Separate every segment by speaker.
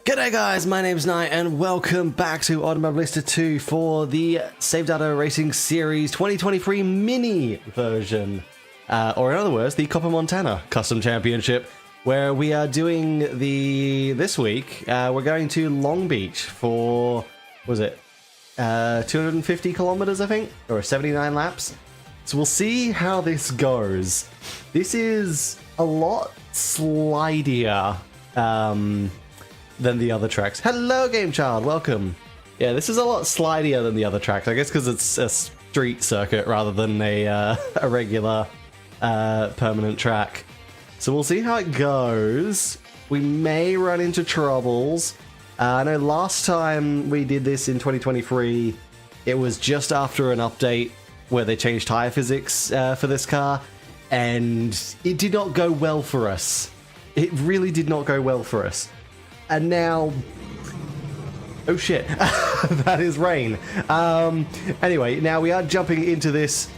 Speaker 1: G'day guys, my name's Knight and welcome back to Automobilista 2 for the Save Data Racing Series 2023 mini version. Or in other words, the COPA Montana Custom Championship, where we are doing this week, we're going to Long Beach for, what was it, 250 kilometers I think, or 79 laps. So we'll see how this goes. This is a lot slidier, than the other tracks. Hello, Game Child, welcome. Yeah, this is a lot slidier than the other tracks, I guess because it's a street circuit rather than a regular permanent track. So we'll see how it goes. We may run into troubles. I know last time we did this in 2023, it was just after an update where they changed tire physics for this car, and it did not go well for us. It really did not go well for us. And now, oh shit, that is rain. Anyway, now we are jumping into this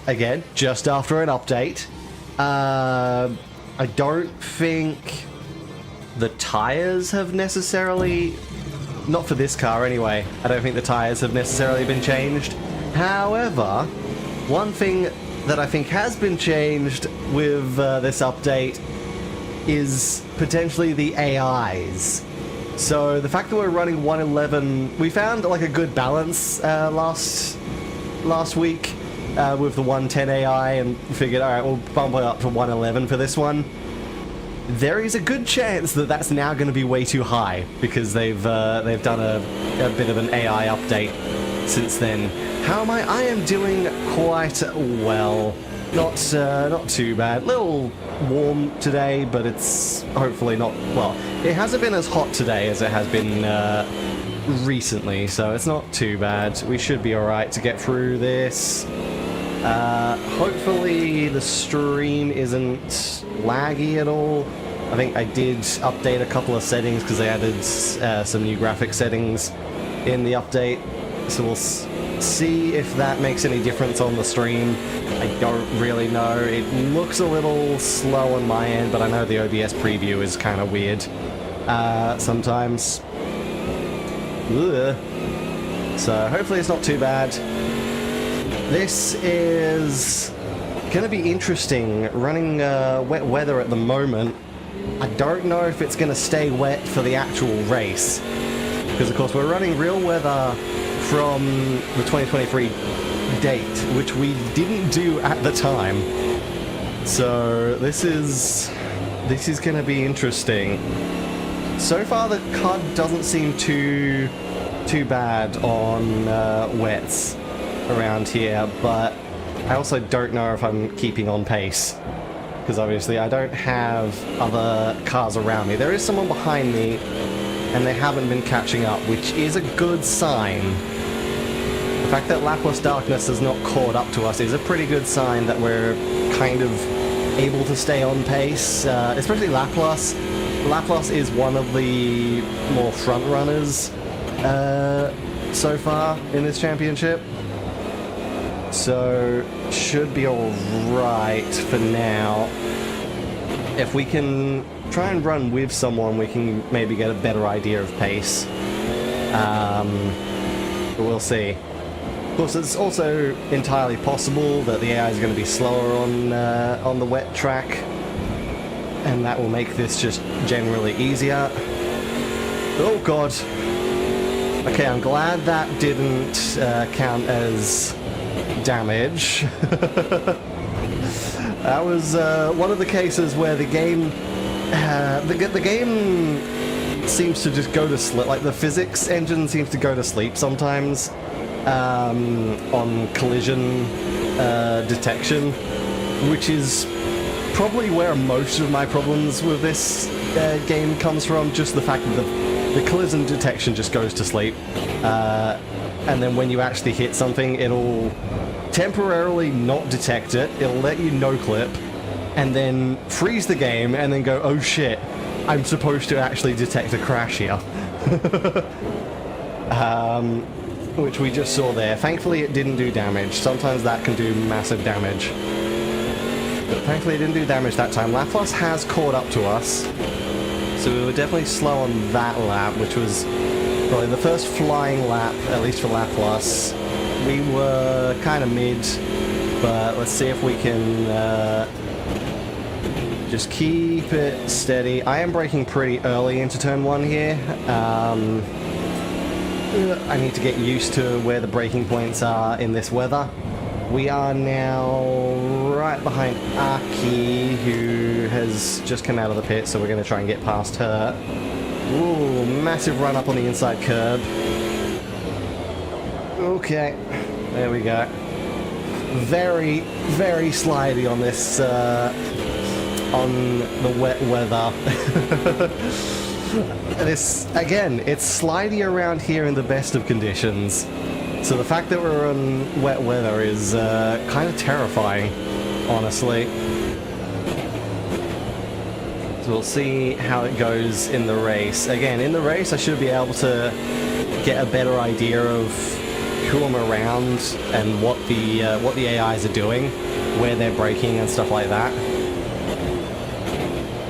Speaker 1: again, just after an update. I don't think the tires have necessarily, not for this car anyway, I don't think the tires have necessarily been changed. However, one thing that I think has been changed with this update is potentially the AIs. So the fact that we're running 111, we found like a good balance last week with the 110 AI, and figured, all right, we'll bump it up to 111 for this one. There is a good chance that that's now going to be way too high because they've done a bit of an AI update since then. How am I? I am doing quite well. Not too bad. Little warm today, but it's hopefully not, well, it hasn't been as hot today as it has been recently, so it's not too bad. We should be alright to get through this. Hopefully the stream isn't laggy at all. I think I did update a couple of settings because they added some new graphic settings in the update, so we'll see if that makes any difference on the stream. I don't really know. It looks a little slow on my end, but I know the OBS preview is kind of weird sometimes. Ugh. So hopefully it's not too bad. This is going to be interesting, running wet weather at the moment. I don't know if it's going to stay wet for the actual race, because of course we're running real weather from the 2023 date, which we didn't do at the time. So this is going to be interesting. So far the car doesn't seem too bad on wets around here, but I also don't know if I'm keeping on pace, because obviously I don't have other cars around me. There is someone behind me, and they haven't been catching up, which is a good sign. The fact that Laplace Darkness has not caught up to us is a pretty good sign that we're kind of able to stay on pace, especially Laplace. Laplace is one of the more front runners so far in this championship. So, should be alright for now. If we can try and run with someone, we can maybe get a better idea of pace. But we'll see. Of course, it's also entirely possible that the AI is going to be slower on the wet track, and that will make this just generally easier. Oh god. Okay, I'm glad that didn't count as damage. That was one of the cases where the game the game seems to just go to sleep. Like the physics engine seems to go to sleep sometimes on collision detection, which is probably where most of my problems with this game comes from. Just the fact that the collision detection just goes to sleep, and then when you actually hit something, it'll temporarily not detect it, it'll let you no-clip, and then freeze the game, and then go, oh shit, I'm supposed to actually detect a crash here. Which we just saw there. Thankfully it didn't do damage. Sometimes that can do massive damage. But thankfully it didn't do damage that time. Laplace has caught up to us, So we were definitely slow on that lap, which was probably the first flying lap, at least for lap plus. We were kind of mid, but let's see if we can just keep it steady. I am braking pretty early into turn 1 here. I need to get used to where the braking points are in this weather. We are now right behind Aki, who has just come out of the pit, so we're going to try and get past her. Ooh, massive run up on the inside curb. Okay, there we go. Very, very slidey on this, on the wet weather. This, again, it's slidey around here in the best of conditions. So the fact that we're on wet weather is kind of terrifying, honestly. So we'll see how it goes in the race. Again, in the race I should be able to get a better idea of who I'm around and what the AIs are doing, where they're braking and stuff like that.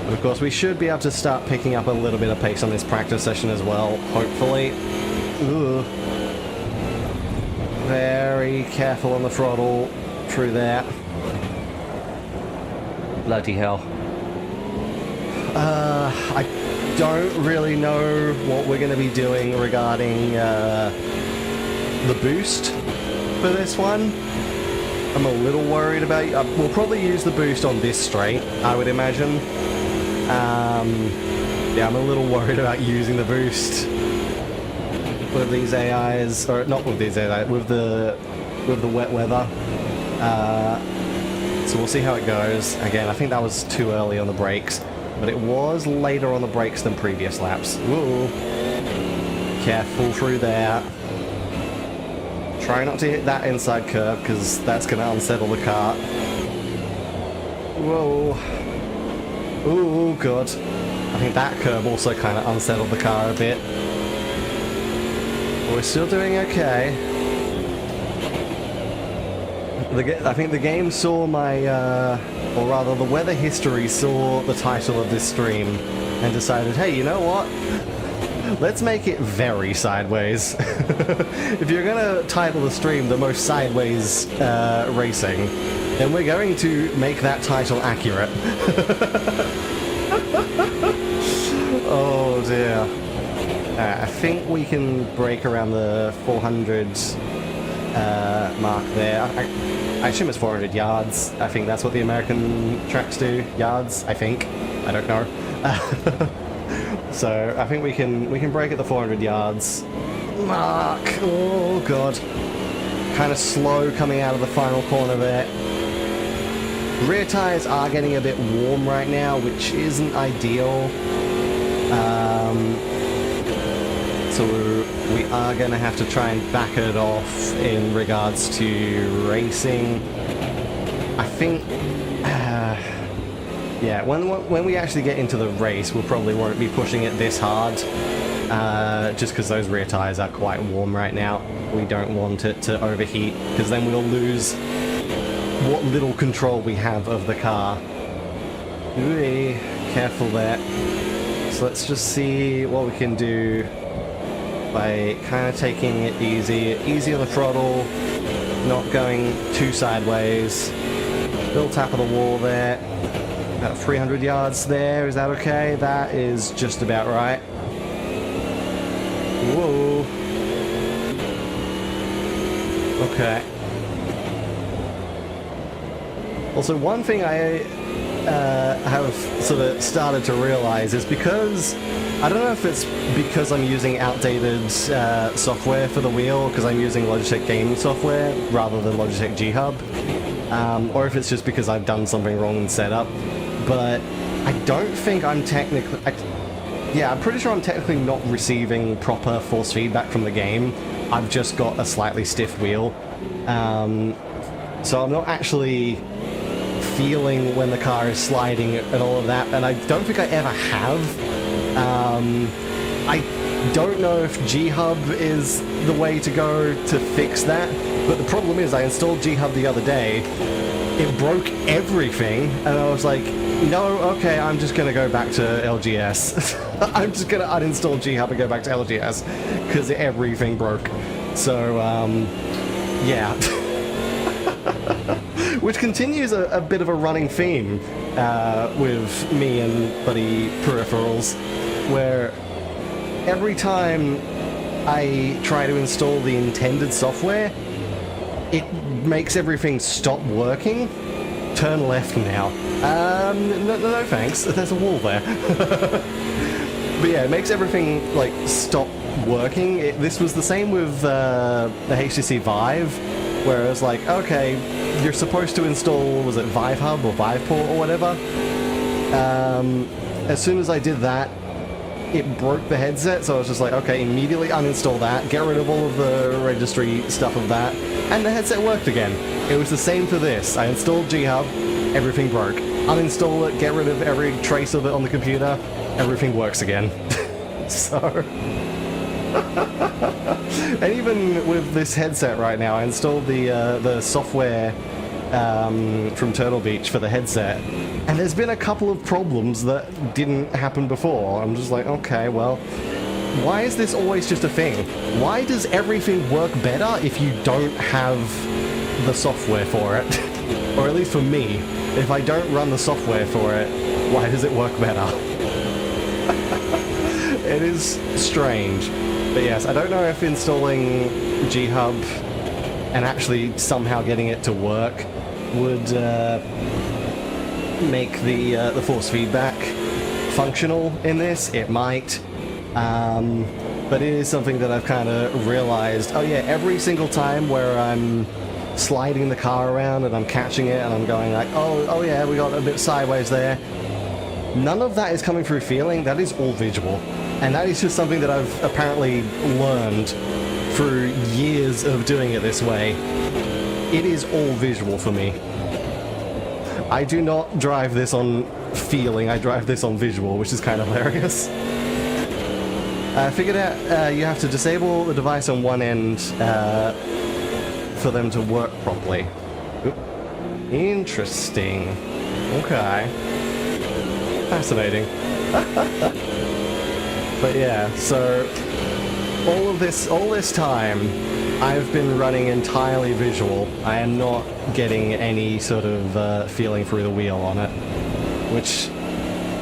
Speaker 1: But of course we should be able to start picking up a little bit of pace on this practice session as well, hopefully. Ooh. Very careful on the throttle through there. Bloody hell. I don't really know what we're going to be doing regarding the boost for this one. I'm a little worried about... we'll probably use the boost on this straight, I would imagine. Yeah, I'm a little worried about using the boost with these AIs, or not with these AIs, with the wet weather. So we'll see how it goes. Again, I think that was too early on the brakes, but it was later on the brakes than previous laps. Whoa. Careful through there. Try not to hit that inside curb, because that's going to unsettle the car. Whoa. Ooh, good. I think that curb also kind of unsettled the car a bit. We're still doing okay. I think the game saw my, or rather the weather history saw the title of this stream and decided, hey, you know what? Let's make it very sideways. If you're gonna title the stream the most sideways racing, then we're going to make that title accurate. Oh dear. I think we can break around the 400 mark there. I assume it's 400 yards. I think that's what the American tracks do. Yards, I think. I don't know. So I think we can break at the 400 yards mark. Oh god. Kind of slow coming out of the final corner there. Rear tires are getting a bit warm right now, which isn't ideal. So we are going to have to try and back it off in regards to racing. I think, yeah, when we actually get into the race, we'll probably won't be pushing it this hard, just because those rear tires are quite warm right now. We don't want it to overheat, because then we'll lose what little control we have of the car. Ooh, careful there. So let's just see what we can do by kind of taking it easy on the throttle, not going too sideways. Little tap of the wall there. About 300 yards there, is that okay? That is just about right. Whoa. Okay. Also, one thing I have sort of started to realize is because, I don't know if it's because I'm using outdated software for the wheel, because I'm using Logitech gaming software rather than Logitech G-Hub, or if it's just because I've done something wrong in setup, but I don't think I'm technically... yeah, I'm pretty sure I'm technically not receiving proper force feedback from the game. I've just got a slightly stiff wheel. So I'm not actually feeling when the car is sliding and all of that, and I don't think I ever have. I don't know if G-Hub is the way to go to fix that, but the problem is I installed G-Hub the other day, it broke everything, and I was like, No, okay, I'm just gonna go back to LGS. I'm just gonna uninstall G-Hub and go back to LGS, because everything broke. So, yeah. Which continues a bit of a running theme with me and Buddy Peripherals, where every time I try to install the intended software, it makes everything stop working. Turn left now. No thanks. There's a wall there. But yeah, it makes everything, like, stop working. This was the same with the HTC Vive, where it was like, okay, you're supposed to install, was it Vive Hub or Viveport or whatever? As soon as I did that, it broke the headset, so I was just like, okay, immediately uninstall that, get rid of all of the registry stuff of that, and the headset worked again. It was the same for this. I installed G-Hub, everything broke. Uninstall it, get rid of every trace of it on the computer, everything works again. So... And even with this headset right now, I installed the software from Turtle Beach for the headset, and there's been a couple of problems that didn't happen before. I'm just like, okay, well, why is this always just a thing? Why does everything work better if you don't have the software for it? Or at least for me, if I don't run the software for it, why does it work better? It is strange. But yes, I don't know if installing G-Hub and actually somehow getting it to work would make the force feedback functional in this. It might. But it is something that I've kind of realized, oh yeah, every single time where I'm sliding the car around and I'm catching it and I'm going like, oh yeah, we got a bit sideways there. None of that is coming through feeling, that is all visual. And that is just something that I've apparently learned through years of doing it this way. It is all visual for me. I do not drive this on feeling, I drive this on visual, which is kind of hilarious. I figured out you have to disable the device on one end for them to work properly. Oop. Interesting. Okay. Fascinating. But yeah, so all this time, I've been running entirely visual. I am not getting any sort of feeling through the wheel on it, which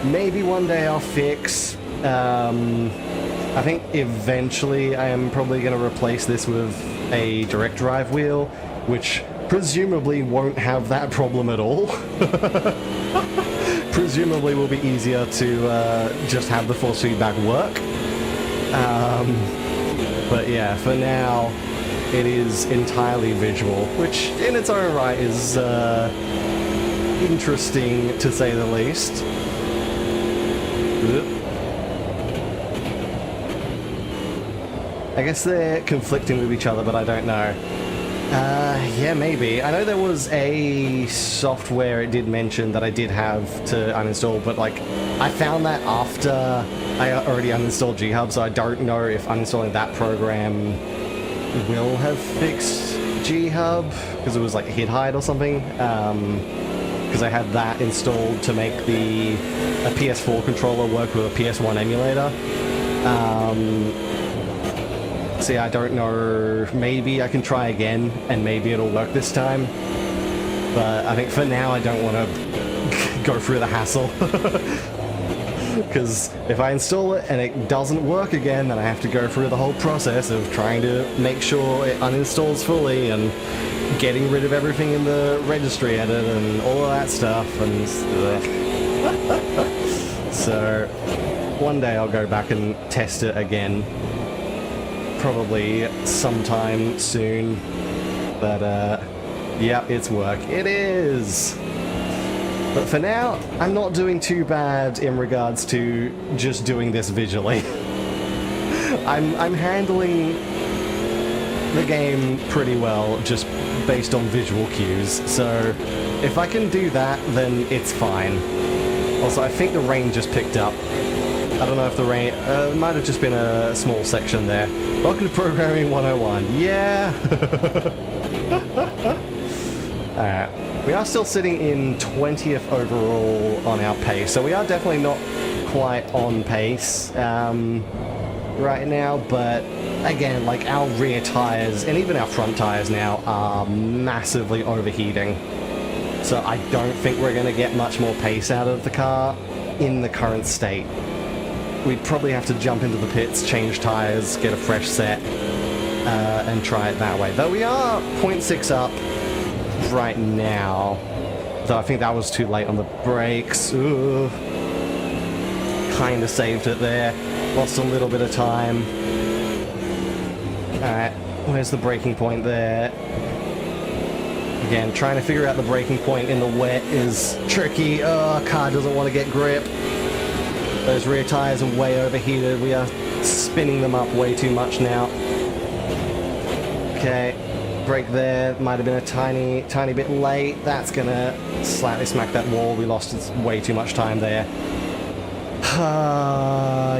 Speaker 1: maybe one day I'll fix. I think eventually I am probably going to replace this with a direct drive wheel, which presumably won't have that problem at all. Presumably will be easier to just have the force feedback work. But yeah, for now, it is entirely visual, which in its own right is interesting to say the least. I guess they're conflicting with each other, but I don't know. Yeah, maybe. I know there was a software it did mention that I did have to uninstall, but like, I found that after I already uninstalled G-Hub, so I don't know if uninstalling that program will have fixed G-Hub, because it was like hid hide or something, because I had that installed to make a PS4 controller work with a PS1 emulator. See, I don't know, maybe I can try again, and maybe it'll work this time, but I think for now I don't want to go through the hassle, because if I install it and it doesn't work again, then I have to go through the whole process of trying to make sure it uninstalls fully, and getting rid of everything in the registry edit, and all of that stuff, and so one day I'll go back and test it again. Probably sometime soon, but yeah, it's work. It is! But for now, I'm not doing too bad in regards to just doing this visually. I'm handling the game pretty well just based on visual cues, so if I can do that, then it's fine. Also, I think the rain just picked up. I don't know if the rain... it might have just been a small section there. Welcome to Programming 101. Yeah! Alright. We are still sitting in 20th overall on our pace, so we are definitely not quite on pace right now, but again, like our rear tires and even our front tires now are massively overheating. So I don't think we're going to get much more pace out of the car in the current state. We'd probably have to jump into the pits, change tires, get a fresh set, and try it that way. Though we are 0.6 up right now, though I think that was too late on the brakes. Kind of saved it there. Lost a little bit of time. Alright, where's the braking point there? Again, trying to figure out the braking point in the wet is tricky. Oh, car doesn't want to get grip. Those rear tires are way overheated. We are spinning them up way too much now. Okay, brake there. Might have been a tiny bit late. That's gonna slightly smack that wall. We lost way too much time there.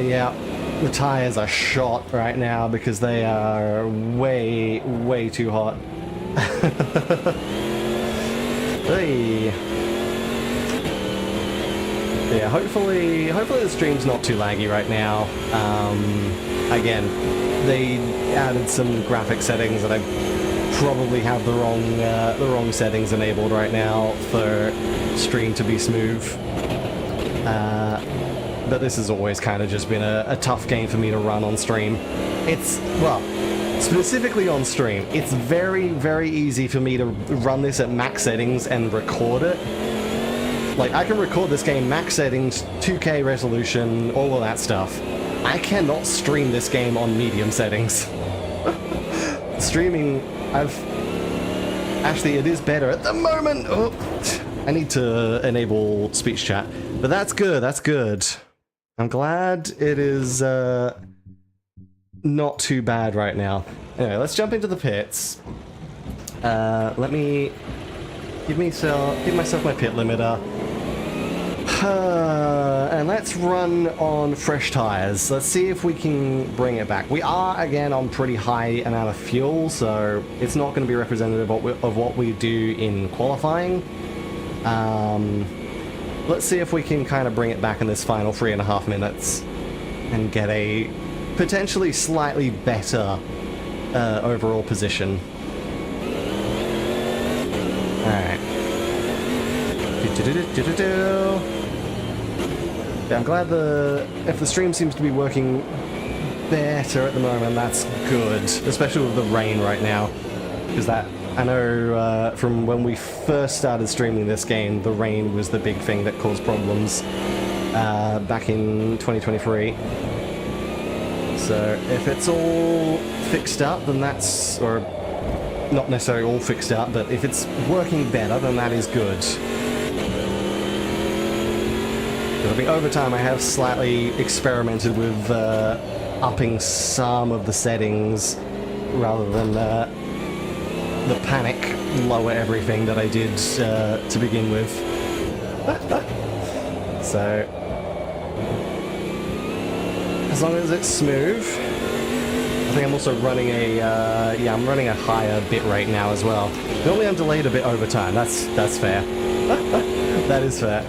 Speaker 1: Yeah, the tires are shot right now because they are way too hot. Hey. Yeah, hopefully the stream's not too laggy right now. Again, they added some graphic settings and I probably have the wrong settings enabled right now for stream to be smooth. But this has always kind of just been a tough game for me to run on stream. It's, well, specifically on stream, it's very easy for me to run this at max settings and record it. Like, I can record this game max settings, 2K resolution, all of that stuff. I cannot stream this game on medium settings. Streaming, actually, it is better at the moment. Oh, I need to enable speech chat. But that's good, that's good. I'm glad it is not too bad right now. Anyway, let's jump into the pits. Let me give myself my pit limiter. And let's run on fresh tires. Let's see if we can bring it back. We are, again, on pretty high amount of fuel, so it's not going to be representative of what we do in qualifying. Let's see if we can kind of bring it back in this final 3.5 minutes and get a potentially slightly better overall position. Alright. I'm glad if the stream seems to be working better at the moment, that's good, especially with the rain right now, because that, I know from when we first started streaming this game, the rain was the big thing that caused problems back in 2023. So if it's all fixed up, then that's, or not necessarily all fixed up, but if it's working better, then that is good. I think over time I have slightly experimented with upping some of the settings rather than the panic lower everything that I did to begin with. So as long as it's smooth. I think I'm also running I'm running a higher bit rate now as well. Normally I'm delayed a bit over time. That's fair. That is fair.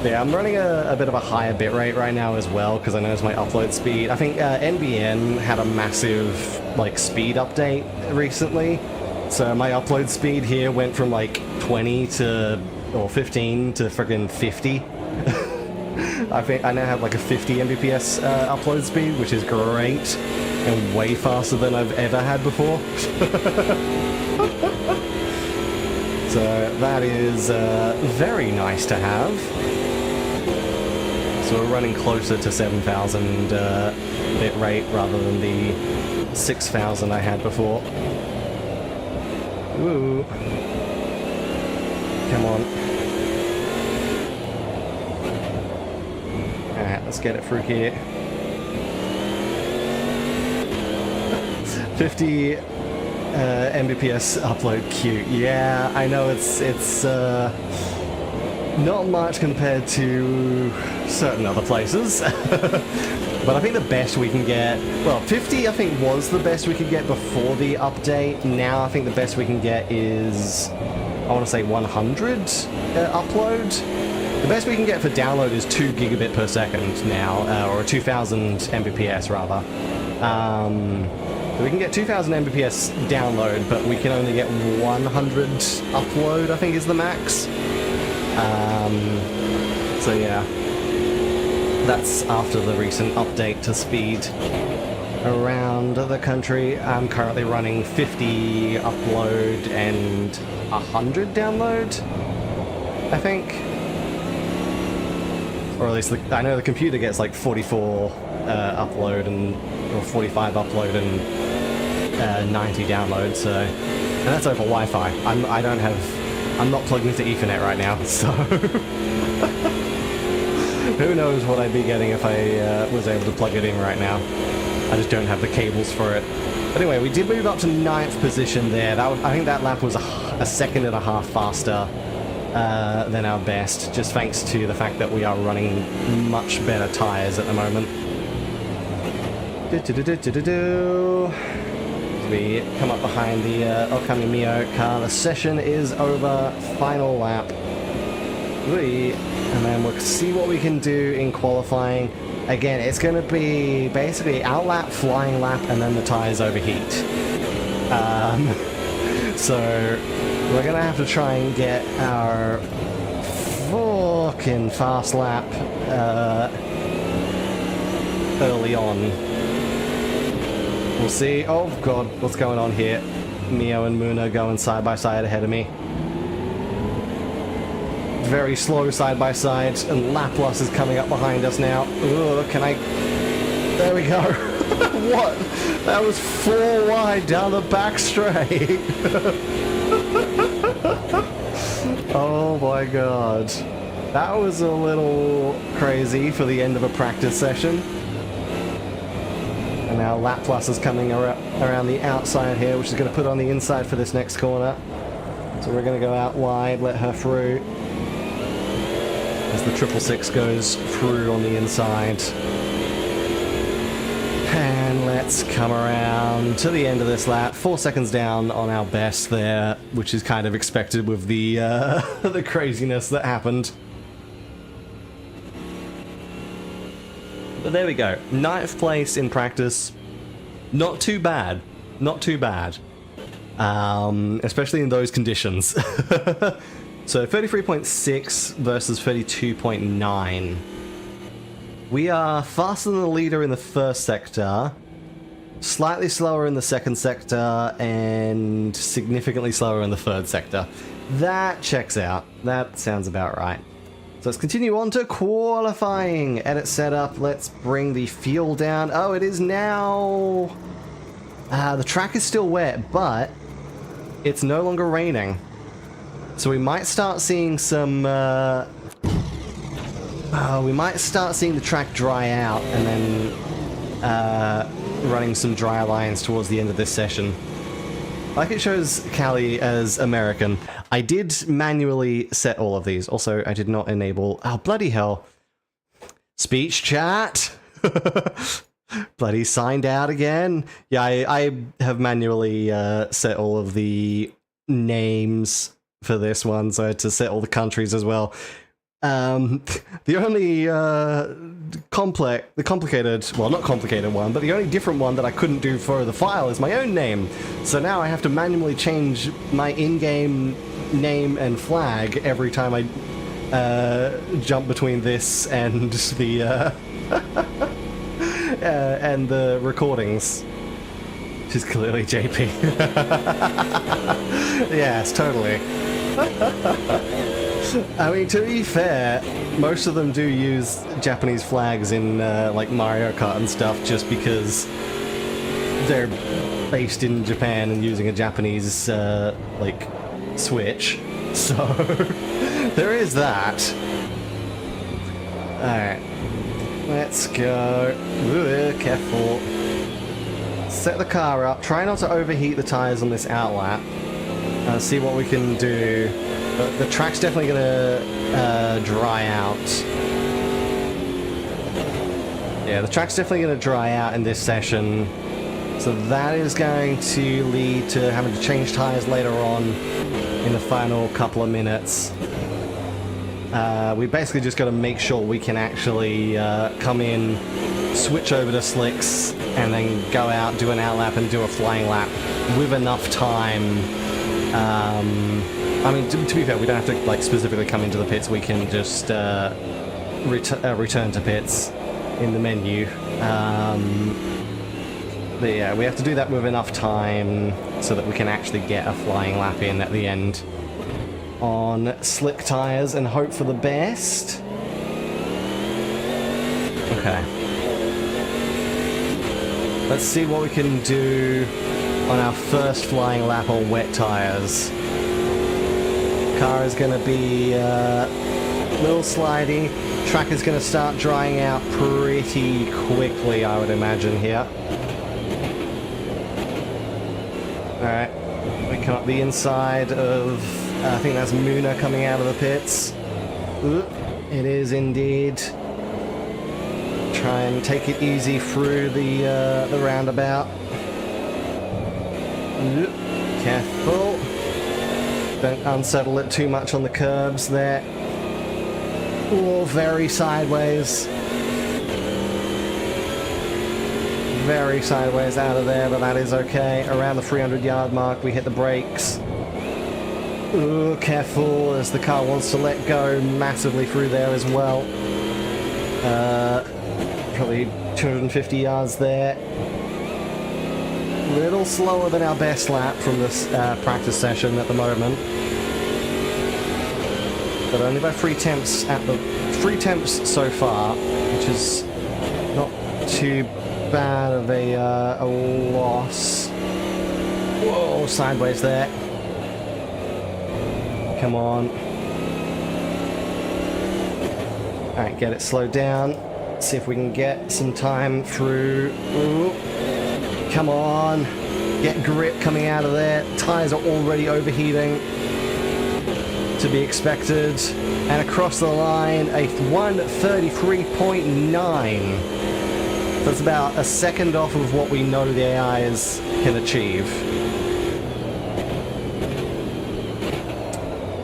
Speaker 1: Yeah, I'm running a bit of a higher bitrate right now as well, because I noticed my upload speed. I think NBN had a massive, like, speed update recently, so my upload speed here went from, like, 20 to, or 15 to friggin' 50. I think I now have, like, a 50 Mbps upload speed, which is great, and way faster than I've ever had before. So that is very nice to have. So we're running closer to 7,000 bit rate rather than the 6,000 I had before. Ooh. Come on. Alright, let's get it through here. 50 Mbps upload queue. Yeah, I know it's not much compared to certain other places. But I think the best we can get, well, 50 I think was the best we could get before the update. Now I think the best we can get is I want to say 100 upload. The best we can get for download is 2 gigabit per second now, or 2000 Mbps rather. We can get 2000 Mbps download, but we can only get 100 upload, I think is the max. So yeah, that's after the recent update to speed around the country. I'm currently running 50 upload and 100 download, I think. Or at least I know the computer gets like 44 upload or 45 upload and 90 download. So, and that's over Wi-Fi. I'm not plugged into Ethernet right now, so who knows what I'd be getting if I was able to plug it in right now. I just don't have the cables for it. But anyway, we did move up to 9th position there. I think that lap was a second and a half faster than our best, just thanks to the fact that we are running much better tyres at the moment. We come up behind the Okami Mio car. The session is over. Final lap. And then we'll see what we can do in qualifying. Again, it's going to be basically out lap, flying lap, and then the tyres overheat. So we're going to have to try and get our fucking fast lap early on. We'll see. Oh god, what's going on here? Mio and Muna going side by side ahead of me. Very slow side by side, and Laplace is coming up behind us now. Ugh, can I... There we go. What? That was 4 wide down the back straight. Oh my god. That was a little crazy for the end of a practice session. And now Laplace is coming around the outside here, which is going to put on the inside for this next corner. So we're going to go out wide, let her through. As the 666 goes through on the inside. And let's come around to the end of this lap. 4 seconds down on our best there, which is kind of expected with the the craziness that happened. But there we go. 9th place in practice. Not too bad. Not too bad. Especially in those conditions. So 33.6 versus 32.9. We are faster than the leader in the first sector, slightly slower in the second sector, and significantly slower in the third sector. That checks out. That sounds about right. So let's continue on to qualifying. Edit setup. Let's bring the fuel down. Oh, it is now... the track is still wet, but it's no longer raining. So we might start seeing some... we might start seeing the track dry out and then running some dry lines towards the end of this session. Like it shows Callie as American. I did manually set all of these. Also, I did not enable... Oh, bloody hell. Speech chat! Bloody signed out again. Yeah, I have manually set all of the names for this one, so I had to set all the countries as well. The only complicated, well, not complicated one, but the only different one that I couldn't do for the file is my own name. So now I have to manually change my in-game name and flag every time I jump between this and the and the recordings. Which is clearly JP. Yes, totally. I mean, to be fair, most of them do use Japanese flags in like Mario Kart and stuff, just because they're based in Japan and using a Japanese like Switch. So there is that. All right, let's go. Ooh, careful. Set the car up. Try not to overheat the tires on this outlap. See what we can do. The track's definitely gonna dry out. Yeah, the track's definitely gonna dry out in this session. So that is going to lead to having to change tires later on in the final couple of minutes. We basically just got to make sure we can actually come in, switch over to slicks, and then go out, do an outlap, and do a flying lap with enough time. I mean, to be fair, we don't have to like specifically come into the pits. We can just return to pits in the menu. But yeah, we have to do that with enough time so that we can actually get a flying lap in at the end on slick tires and hope for the best. Okay. Let's see what we can do on our first flying lap on wet tires. Car is going to be a little slidey. Track is going to start drying out pretty quickly, I would imagine, here. Alright, we come up the inside of, I think that's Muna coming out of the pits. Ooh, it is indeed. Try and take it easy through the roundabout. Ooh, careful. Don't unsettle it too much on the curbs there. Oh, very sideways. Very sideways out of there, but that is okay. Around the 300-yard mark, we hit the brakes. Ooh, careful, as the car wants to let go massively through there as well. Probably 250 yards there. A little slower than our best lap from this practice session at the moment. But only by 3 temps at the 3 temps so far, which is not too bad of a loss. Whoa, sideways there. Come on. Alright, get it slowed down. See if we can get some time through. Ooh. Come on. Get grip coming out of there. Tires are already overheating. To be expected. And across the line, a 133.9. That's about a second off of what we know the AIs can achieve.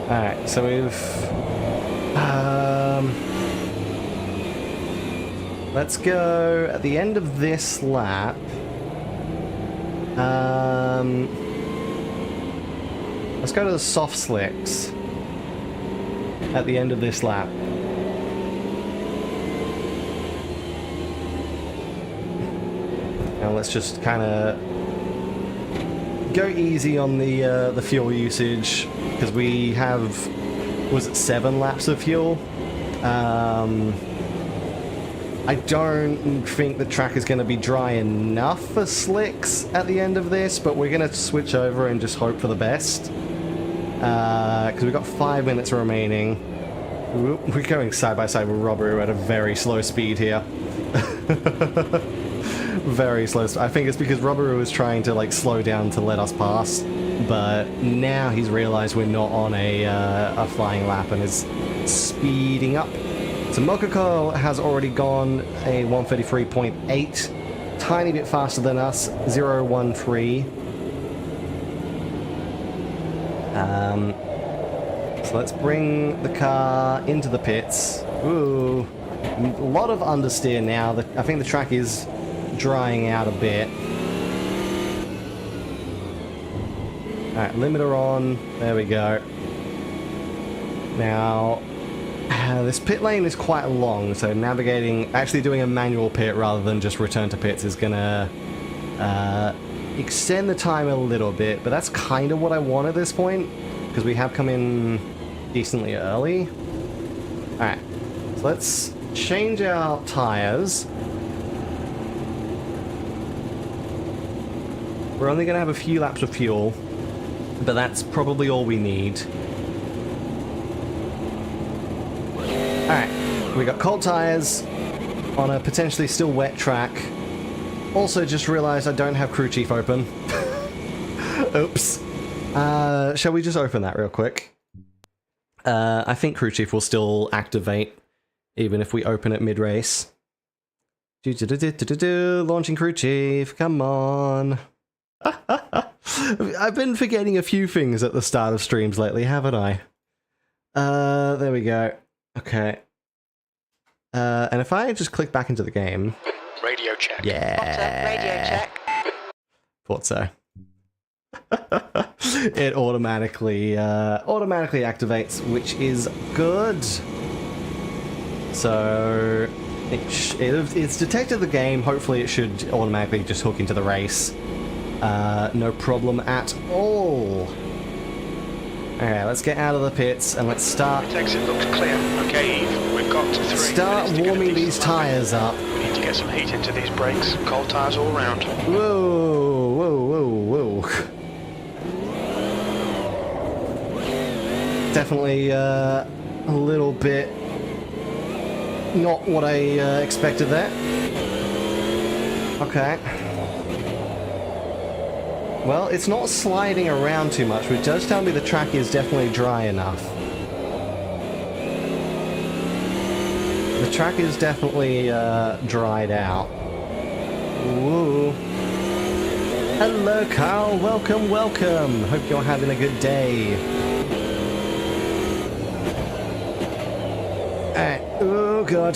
Speaker 1: Alright, so we've... let's go at the end of this lap. Let's go to the soft slicks at the end of this lap. And let's just kind of go easy on the fuel usage, because we have, was it 7 laps of fuel? I don't think the track is going to be dry enough for slicks at the end of this, but we're going to switch over and just hope for the best. Because we've got 5 minutes remaining. We're going side by side with Robert at a very slow speed here. Very slow. I think it's because Robert was trying to like slow down to let us pass, but now he's realized we're not on a flying lap and is speeding up. So Mokoko has already gone a 133.8, tiny bit faster than us, 013. So let's bring the car into the pits. Ooh, a lot of understeer now. I think the track is drying out a bit. Alright, limiter on. There we go. Now, this pit lane is quite long, so navigating, actually doing a manual pit rather than just return to pits is gonna extend the time a little bit, but that's kind of what I want at this point, because we have come in decently early. Alright, so let's change our tires. We're only going to have a few laps of fuel, but that's probably all we need. Alright, we got cold tires on a potentially still wet track. Also just realized I don't have crew chief open. Oops. Shall we just open that real quick? I think crew chief will still activate even if we open it mid-race. Launching crew chief, come on. I've been forgetting a few things at the start of streams lately, haven't I? There we go. Okay. And if I just click back into the game...
Speaker 2: Radio check.
Speaker 1: Yeah.
Speaker 3: Radio check.
Speaker 1: Thought so. It automatically activates, which is good. So it's detected the game. Hopefully, it should automatically just hook into the race. No problem at all. Alright, let's get out of the pits and let's start.
Speaker 2: Exit looks clear. Okay, Eve, we've got 3
Speaker 1: Start
Speaker 2: minutes to
Speaker 1: warming
Speaker 2: get
Speaker 1: these tyres up.
Speaker 2: We need to get some heat into these brakes. Cold tyres all round.
Speaker 1: Whoa, whoa, whoa, whoa. Definitely a little bit not what I expected there. Okay. Well, it's not sliding around too much, which does tell me the track is definitely dry enough. The track is definitely dried out. Woo. Hello, Carl. Welcome, welcome. Hope you're having a good day. Alright. Oh, God.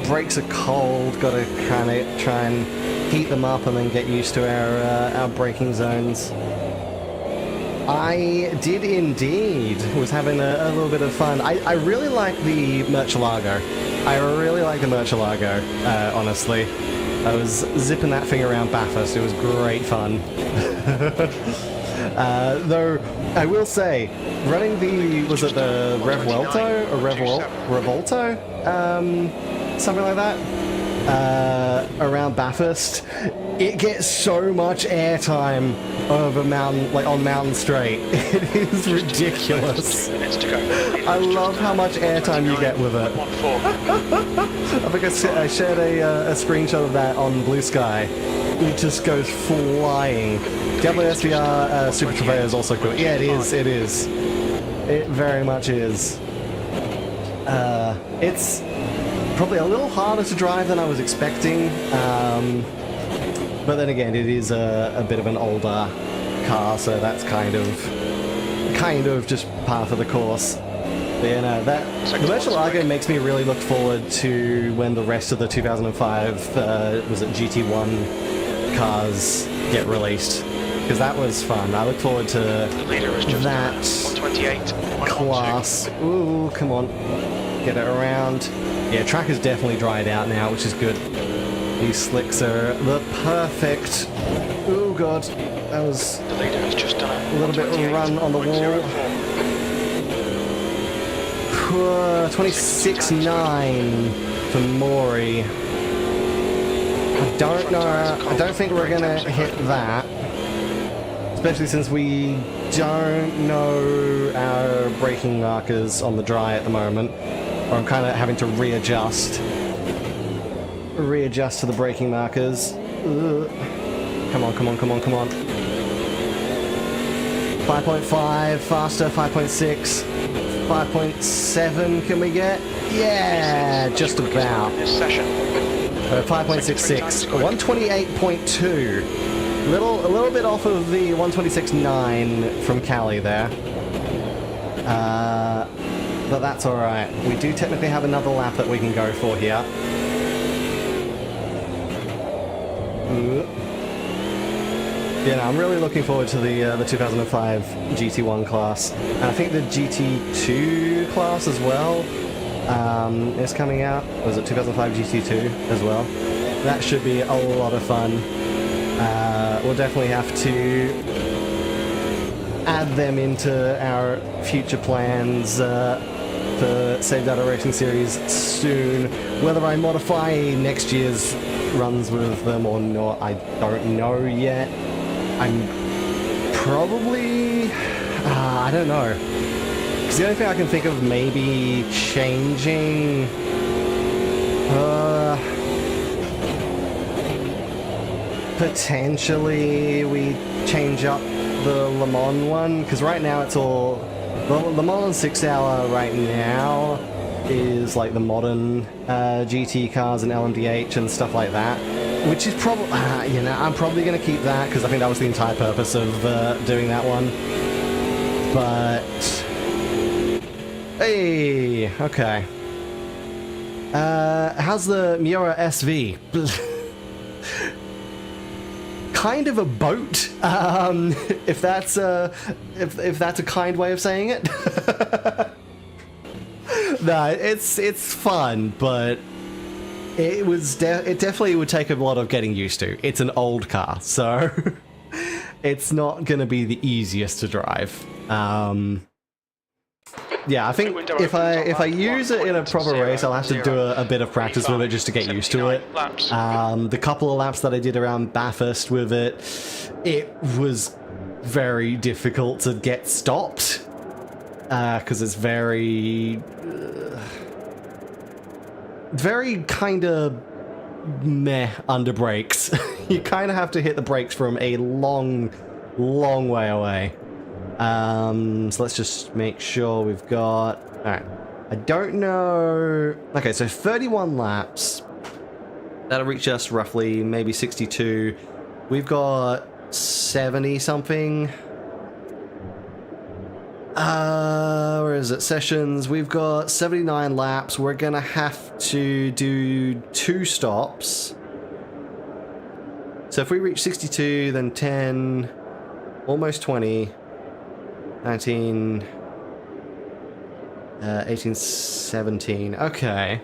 Speaker 1: Brakes are cold. Gotta kind of try and heat them up and then get used to our braking zones. I did indeed. Was having a little bit of fun. I really like the Murcielago. I really like the Murcielago, honestly. I was zipping that thing around Bathurst. It was great fun. Though, I will say, running the, was it the Revuelto? Or Revolto? Something like that? Around Bathurst, it gets so much airtime over mountain, like on Mountain Straight. It is ridiculous. I love how much airtime you get with it. I think I shared a screenshot of that on Blue Sky. It just goes flying. WSVR Super Trofeo is also cool. Yeah, it is. It is. It very much is. It's probably a little harder to drive than I was expecting, but then again, it is a bit of an older car, so that's kind of just par for the course. But yeah, no, the Murcielago makes me really look forward to when the rest of the 2005 was it GT1 cars get released, because that was fun. I look forward to that class. Ooh, come on, get it around. Yeah, track is definitely dried out now, which is good. These slicks are the perfect... Oh god, that was a little bit of a run on the wall. 26.9 for Maury. I don't know, I don't think we're gonna hit that. Especially since we don't know our braking markers on the dry at the moment. Or I'm kind of having to readjust to the braking markers. Ugh. Come on, come on, come on, come on. 5.5, faster, 5.6, 5.7 can we get? Yeah, just about. 5.66, 128.2. A little bit off of the 126.9 from Cali there. But that's alright. We do technically have another lap that we can go for here. Yeah, no, I'm really looking forward to the 2005 GT1 class. And I think the GT2 class as well is coming out. Was it 2005 GT2 as well? That should be a lot of fun. We'll definitely have to add them into our future plans for Save Data Racing Series soon. Whether I modify next year's runs with them or not, I don't know yet. I'm probably... I don't know. Because the only thing I can think of maybe changing... potentially we change up the Le Mans one, because right now it's all... The Le Mans 6 hour right now is like the modern GT cars and LMDH and stuff like that, which is probably, you know, I'm probably going to keep that because I think that was the entire purpose of doing that one. But, hey, okay. How's the Miura SV? Kind of a boat, if that's a kind way of saying it. No, it's fun, but it definitely would take a lot of getting used to. It's an old car, so it's not gonna be the easiest to drive. Yeah, I think if I use it in a proper race, I'll have to do a bit of practice with it just to get used to it. The couple of laps that I did around Bathurst with it was very difficult to get stopped because it's very kind of meh under brakes. You kind of have to hit the brakes from a long way away. So let's just make sure we've got... Alright, I don't know... Okay, so 31 laps. That'll reach us roughly maybe 62. We've got 70-something. Where is it? Sessions. We've got 79 laps. We're gonna have to do 2 stops. So if we reach 62, then 10, almost 20... 19, 18, 17. Okay.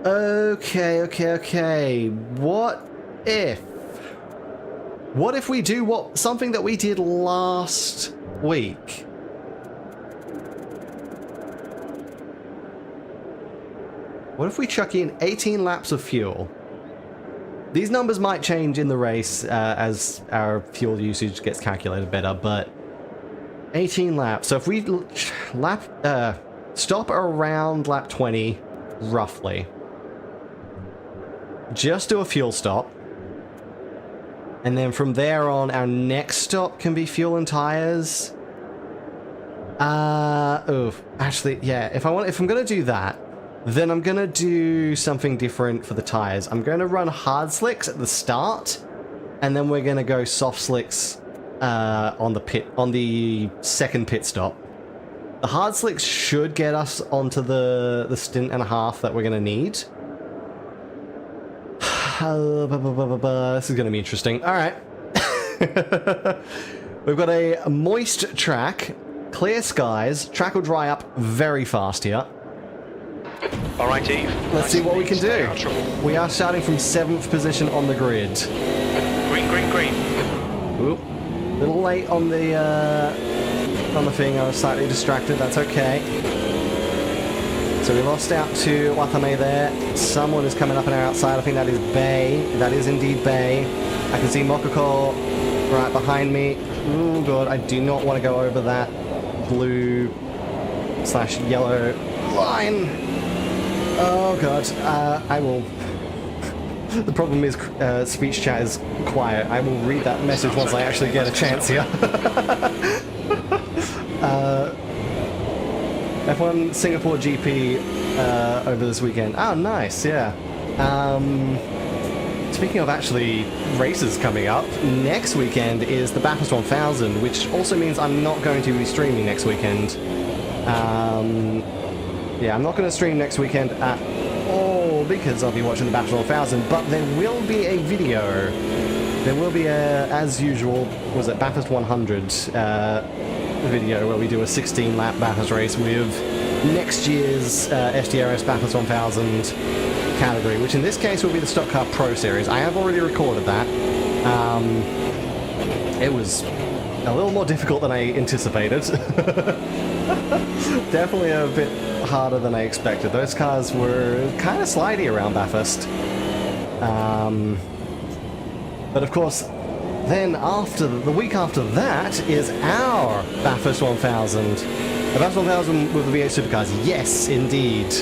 Speaker 1: Okay. What if we do something that we did last week? What if we chuck in 18 laps of fuel? These numbers might change in the race as our fuel usage gets calculated better, but 18 laps. So if we stop around lap 20, roughly. Just do a fuel stop. And then from there on, our next stop can be fuel and tires. Actually, yeah, if I'm gonna do that, then I'm gonna do something different for the tires. I'm gonna run hard slicks at the start, and then we're gonna go soft slicks on the second pit stop. The hard slicks should get us onto the stint and a half that we're gonna need. This is gonna be interesting. All right. We've got a moist track, clear skies. Track will dry up very fast here.
Speaker 2: All right, Eve.
Speaker 1: Let's see what we can do. We are starting from 7th position on the grid.
Speaker 2: Green.
Speaker 1: Oop. A little late on the thing. I was slightly distracted. That's okay. So we lost out to Watame there. Someone is coming up on our outside. I think that is Bay. That is indeed Bay. I can see Mokoko right behind me. Oh god, I do not want to go over that blue/yellow line. Oh god, I will... The problem is speech chat is quiet. I will read that message once I actually get a chance here. F1 Singapore GP over this weekend. Oh, nice, yeah. Speaking of actually races coming up, next weekend is the Bathurst 1000, which also means I'm not going to be streaming next weekend. Yeah, I'm not going to stream next weekend at all because I'll be watching the Bathurst 1000, but there will be a video. There will be a, as usual, was it Bathurst 100 video where we do a 16-lap Bathurst race with next year's SDRS Bathurst 1000 category, which in this case will be the Stock Car Pro Series. I have already recorded that. It was a little more difficult than I anticipated. Definitely a bit harder than I expected. Those cars were kind of slidey around Bathurst. But of course, then after the week after that is our Bathurst 1000. The Bathurst 1000 with the V8 supercars. Yes, indeed.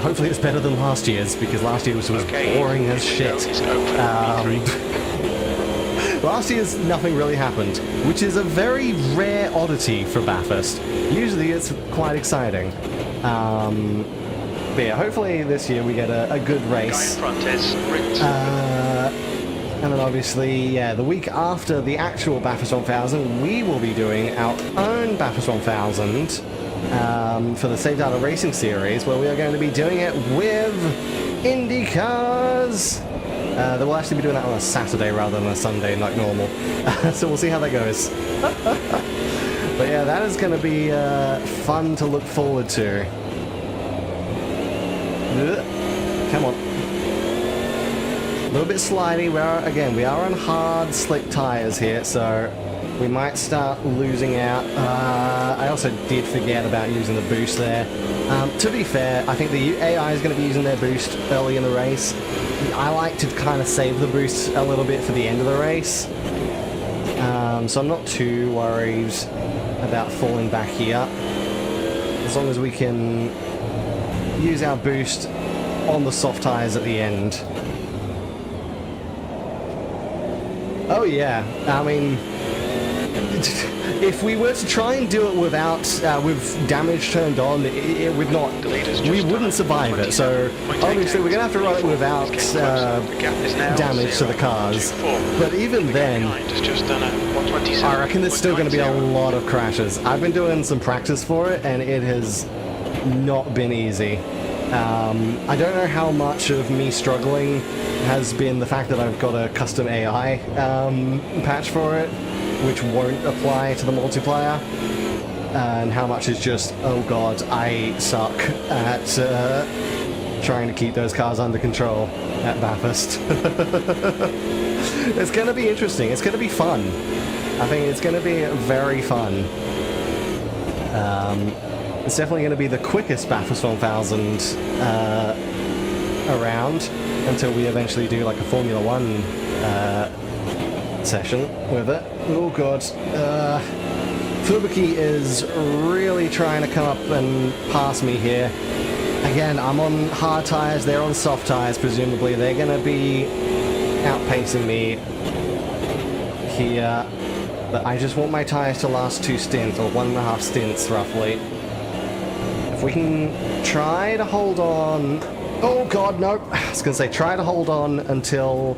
Speaker 1: Hopefully it's better than last year's, because last year's was boring as shit. Last year's nothing really happened, which is a very rare oddity for Bathurst. Usually it's quite exciting. But yeah, hopefully this year we get a good race.
Speaker 2: Guy in front is ripped.
Speaker 1: And then obviously, yeah, the week after the actual Bathurst 1000, we will be doing our own Bathurst 1000 for the Save Data Racing Series, where we are going to be doing it with Indy cars. They will actually be doing that on a Saturday rather than a Sunday like normal. So we'll see how that goes. But yeah, that is going to be fun to look forward to. Come on. A little bit slidey. We are on hard, slick tires here, so we might start losing out. I also did forget about using the boost there. To be fair, I think the AI is going to be using their boost early in the race. I like to kind of save the boost a little bit for the end of the race. So I'm not too worried about falling back here. As long as we can use our boost on the soft tires at the end. Oh yeah, I mean, if we were to try and do it without with damage turned on, it would not. We wouldn't survive it. So obviously we're gonna have to run it without damage to the cars. But even then, I reckon there's still gonna be a lot of crashes. I've been doing some practice for it, and it has not been easy. I don't know how much of me struggling has been the fact that I've got a custom AI patch for it, which won't apply to the multiplayer, and how much is just, oh god, I suck at trying to keep those cars under control at Bathurst. It's going to be interesting. It's going to be fun. I think it's going to be very fun. It's definitely going to be the quickest Bathurst 1000 around until we eventually do like a Formula 1 session with it. Oh god. Fubuki is really trying to come up and pass me here. Again, I'm on hard tires, they're on soft tires presumably. They're going to be outpacing me here. But I just want my tires to last 2 stints, or 1.5 stints roughly. If we can try to hold on... Oh god, nope. I was going to say try to hold on until...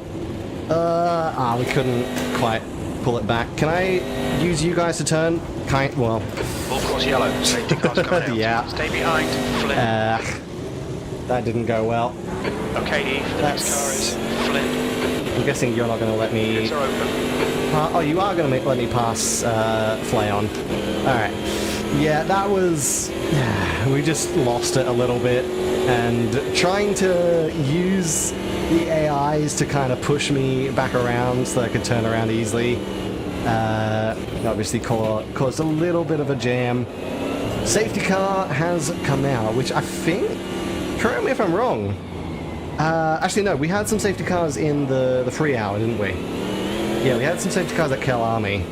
Speaker 1: we couldn't quite pull it back. Can I use you guys to turn? Well...
Speaker 2: Full cross yellow. Safety car's coming out.
Speaker 1: Yeah.
Speaker 2: Stay behind. Flynn.
Speaker 1: That didn't go well.
Speaker 2: Okay, Eve. The next car is Flynn.
Speaker 1: I'm guessing you're not going to let me...
Speaker 2: Gates are open.
Speaker 1: Oh, you are going to let me pass Flayon. Alright. Yeah, that was... We just lost it a little bit. And trying to use the AIs to kind of push me back around so I could turn around easily obviously caused a little bit of a jam. Safety car has come out, which I think... Correct me if I'm wrong. Actually, no, we had some safety cars in the free hour, didn't we? Yeah, we had some safety cars at Kel Army.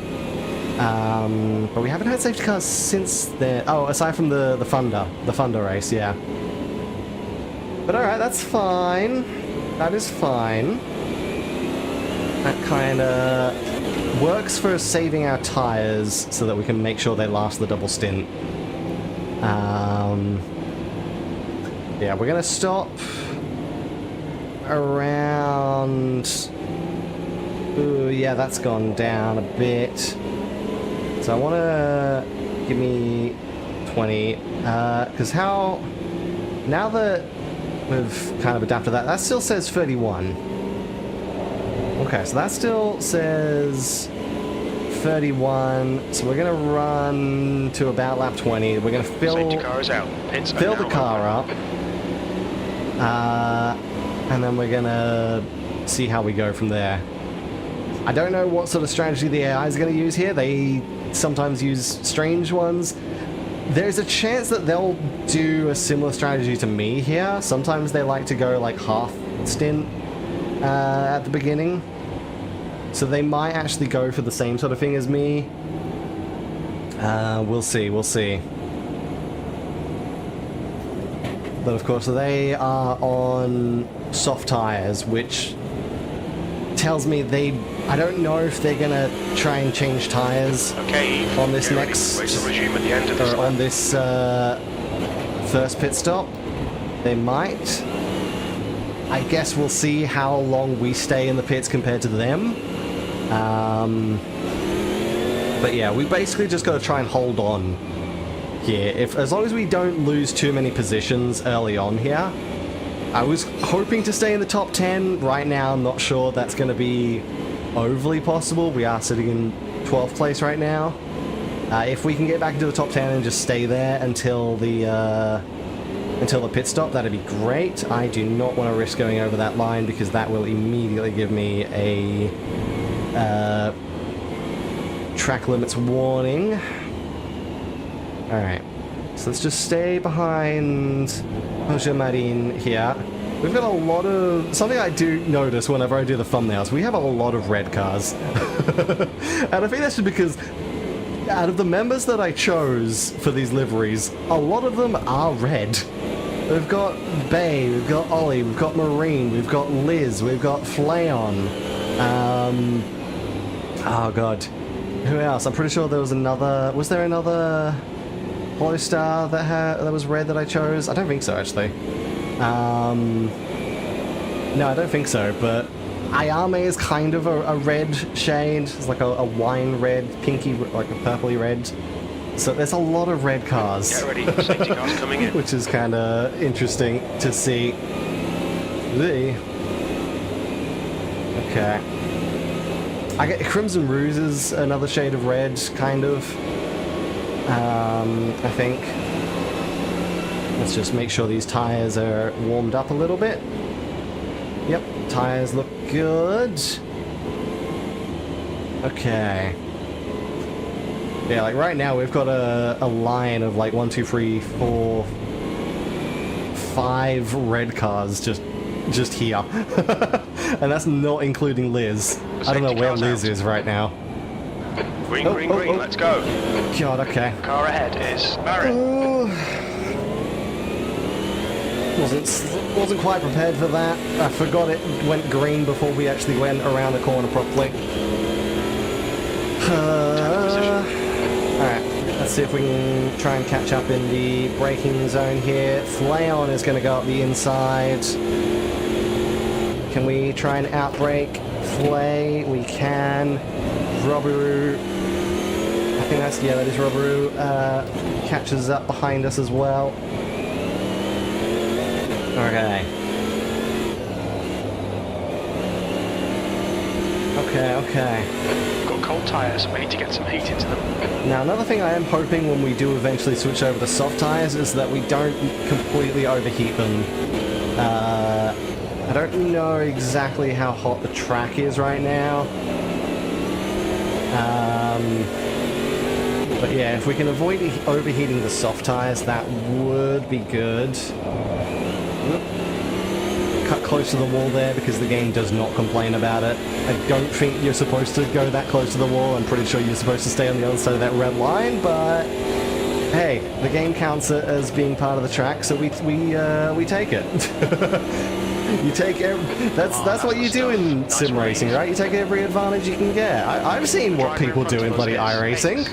Speaker 1: But we haven't had safety cars since then. Oh, aside from the Thunder race, yeah. But alright, that's fine. That is fine. That kind of works for saving our tires so that we can make sure they last the double stint. Yeah, we're going to stop around... Ooh, yeah, that's gone down a bit. So I want to give me 20, because how... Now that we've kind of adapted that, that still says 31. Okay, so that still says 31, so we're going to run to about lap 20. We're going to fill
Speaker 2: Safety car is out.
Speaker 1: fill the car up. And then we're going to see how we go from there. I don't know what sort of strategy the AI is going to use here. They sometimes use strange ones. There's a chance that they'll do a similar strategy to me here. Sometimes they like to go like half stint at the beginning. So they might actually go for the same sort of thing as me. We'll see, we'll see. But of course they are on soft tires, which tells me I don't know if they're gonna try and change tires on this next,
Speaker 2: race will resume at the end of this
Speaker 1: or on this first pit stop. They might. I guess we'll see how long we stay in the pits compared to them. But yeah, we basically just got to try and hold on here. As long as we don't lose too many positions early on here. I was hoping to stay in the top 10. Right now, I'm not sure that's going to be overly possible. We are sitting in 12th place right now. If we can get back into the top 10 and just stay there until the pit stop, that'd be great. I do not want to risk going over that line because that will immediately give me a track limits warning. Alright, so let's just stay behind Jose Marin here. We've got a lot of... Something I do notice whenever I do the thumbnails, we have a lot of red cars. And I think that's just because out of the members that I chose for these liveries, a lot of them are red. We've got Bay, we've got Ollie, we've got Marine, we've got Liz, we've got Flayon. Oh god. Who else? I'm pretty sure there was another... Was there another Hollow Star that was red that I chose? I don't think so, actually. No, I don't think so, but Ayame is kind of a red shade. It's like a wine red, pinky, like a purpley red. So there's a lot of red cars.
Speaker 2: Get ready, safety cars coming in.
Speaker 1: Which is kind of interesting to see. Okay. I get Crimson Rouge is another shade of red, kind of. I think. Let's just make sure these tires are warmed up a little bit. Yep, tires look good. Okay. Yeah, like right now we've got a line of like 1, 2, 3, 4, 5 red cars just here. And that's not including Liz. I don't know where Liz is right now.
Speaker 2: Green, green, let's go.
Speaker 1: God, okay.
Speaker 2: Car ahead is Marin.
Speaker 1: Wasn't quite prepared for that. I forgot it went green before we actually went around the corner properly. Alright, let's see if we can try and catch up in the braking zone here. Flayon is going to go up the inside. Can we try and outbrake Flay? We can. Robaru, I think that is Robaru, catches up behind us as well. Okay. Okay.
Speaker 2: Got cold tyres, we need to get some heat into them.
Speaker 1: Now another thing I am hoping when we do eventually switch over to soft tyres is that we don't completely overheat them. I don't know exactly how hot the track is right now. But yeah, if we can avoid overheating the soft tyres, that would be good. Cut close to the wall there because the game does not complain about it. I don't think you're supposed to go that close to the wall. I'm pretty sure you're supposed to stay on the other side of that red line, but hey, the game counts it as being part of the track, so we take it. You take that's what you do in sim racing, right? You take every advantage you can get. I've seen what people do in bloody iRacing.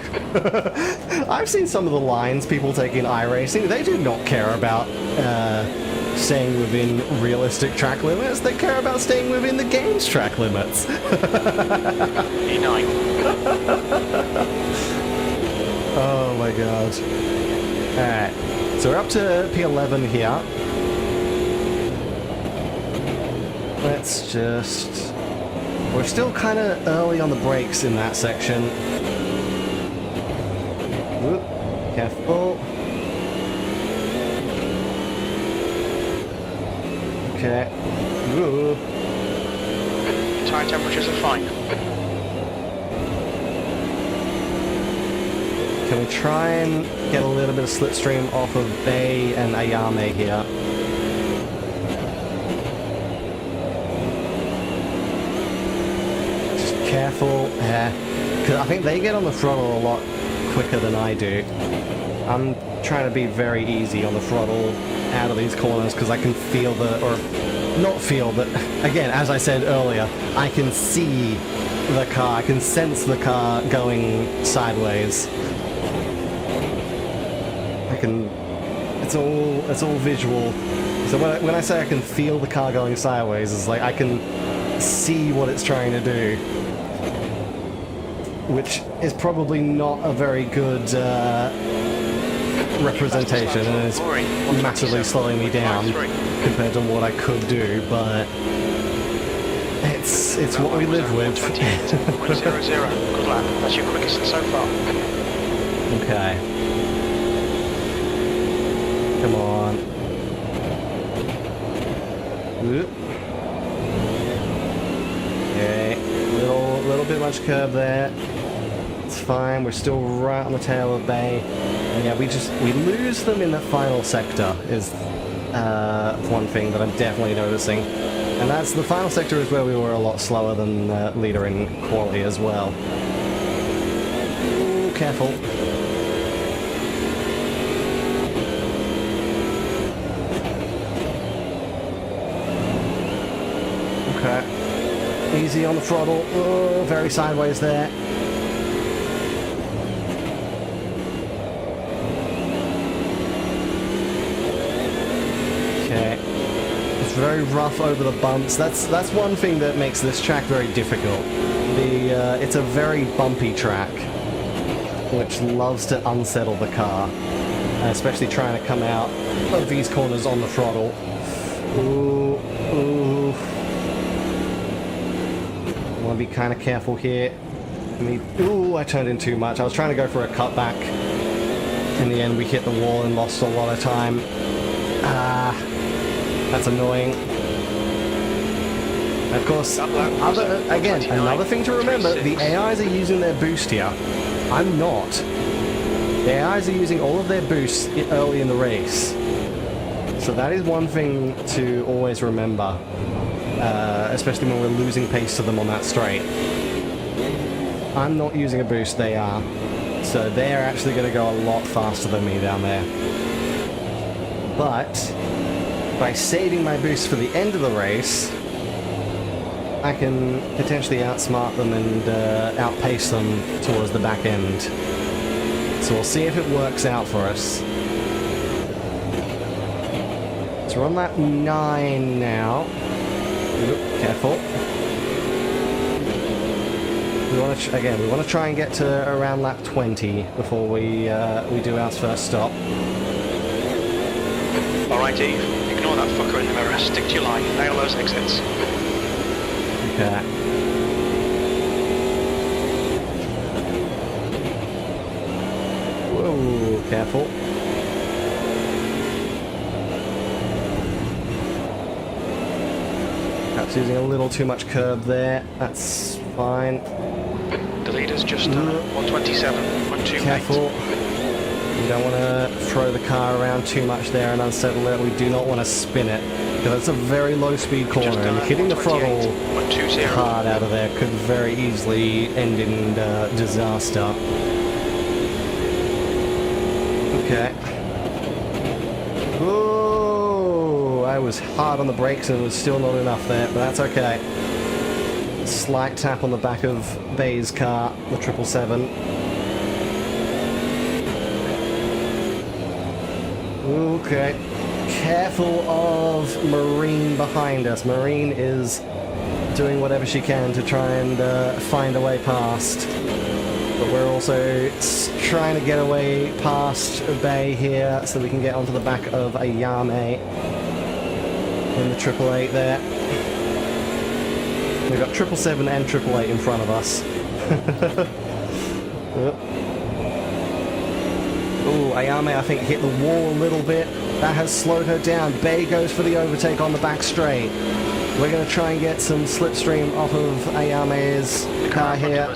Speaker 1: I've seen some of the lines people take in iRacing. They do not care about staying within realistic track limits. They care about staying within the game's track limits.
Speaker 2: E9.
Speaker 1: Oh my god. Alright, so we're up to P11 here. Let's just... We're still kind of early on the brakes in that section. Whoop, careful. Okay. Ooh.
Speaker 2: Tire temperatures are fine.
Speaker 1: Can we try and get a little bit of slipstream off of Bay and Ayame here? Just careful. Because I think they get on the throttle a lot quicker than I do. I'm trying to be very easy on the throttle out of these corners because I can feel or not feel, but again, as I said earlier, I can see the car, I can sense the car going sideways. it's all visual. So when I say I can feel the car going sideways, it's like I can see what it's trying to do, which is probably not a very good representation, and it's massively slowing me down compared to what I could do, but it's what we live with.
Speaker 2: 100. Good lap. That's your quickest so far.
Speaker 1: Okay. Come on. Oop. Okay. Little bit much curb there. It's fine. We're still right on the tail of Bay. And yeah, we lose them in the final sector is one thing that I'm definitely noticing. And that's the final sector is where we were a lot slower than leader in quality as well. Ooh, careful. Okay. Easy on the throttle. Oh, very sideways there. Okay. It's very rough over the bumps. That's one thing that makes this track very difficult. It's a very bumpy track, which loves to unsettle the car, especially trying to come out of these corners on the throttle. Ooh, ooh. I want to be kind of careful here. Ooh, I turned in too much. I was trying to go for a cutback. In the end, we hit the wall and lost a lot of time. That's annoying. Of course, another thing to remember, the AIs are using their boost here. I'm not. The AIs are using all of their boosts early in the race. So that is one thing to always remember, especially when we're losing pace to them on that straight. I'm not using a boost, they are. So they're actually going to go a lot faster than me down there. But by saving my boost for the end of the race, I can potentially outsmart them and outpace them towards the back end. So we'll see if it works out for us. So we're on lap 9 now. Oop, careful. We want to try and get to around lap 20 before we do our first stop.
Speaker 2: Alright, Eve. Ignore that fucker in the mirror. Stick to your line. Nail those exits.
Speaker 1: Okay. Whoa, careful. Perhaps using a little too much curb there. That's fine.
Speaker 2: The leader's just 127, 128.
Speaker 1: Careful. We don't want to throw the car around too much there and unsettle it. We do not want to spin it, because it's a very low speed corner, and hitting the throttle hard out of there could very easily end in disaster. Okay. Oh, I was hard on the brakes and it was still not enough there, but that's okay. Slight tap on the back of Bay's car, the 777. Okay. Careful of Marine behind us. Marine is doing whatever she can to try and find a way past. But we're also trying to get away past Bay here so we can get onto the back of a Yame in the 888 there. We've got 777 and 888 in front of us. Ooh, Ayame, I think, hit the wall a little bit. That has slowed her down. Bay goes for the overtake on the back straight. We're going to try and get some slipstream off of Ayame's car here.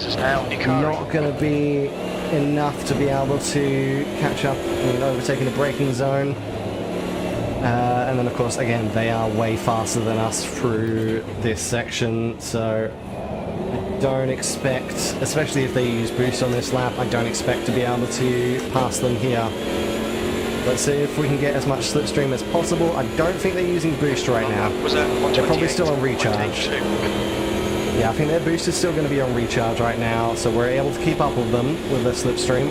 Speaker 1: Not going to be enough to be able to catch up and overtake in the braking zone. And then, of course, again, they are way faster than us through this section, so I don't expect, especially if they use boost on this lap, I don't expect to be able to pass them here. Let's see if we can get as much slipstream as possible. I don't think they're using boost right now. They're probably still on recharge. Yeah, I think their boost is still going to be on recharge right now, so we're able to keep up with them with their slipstream.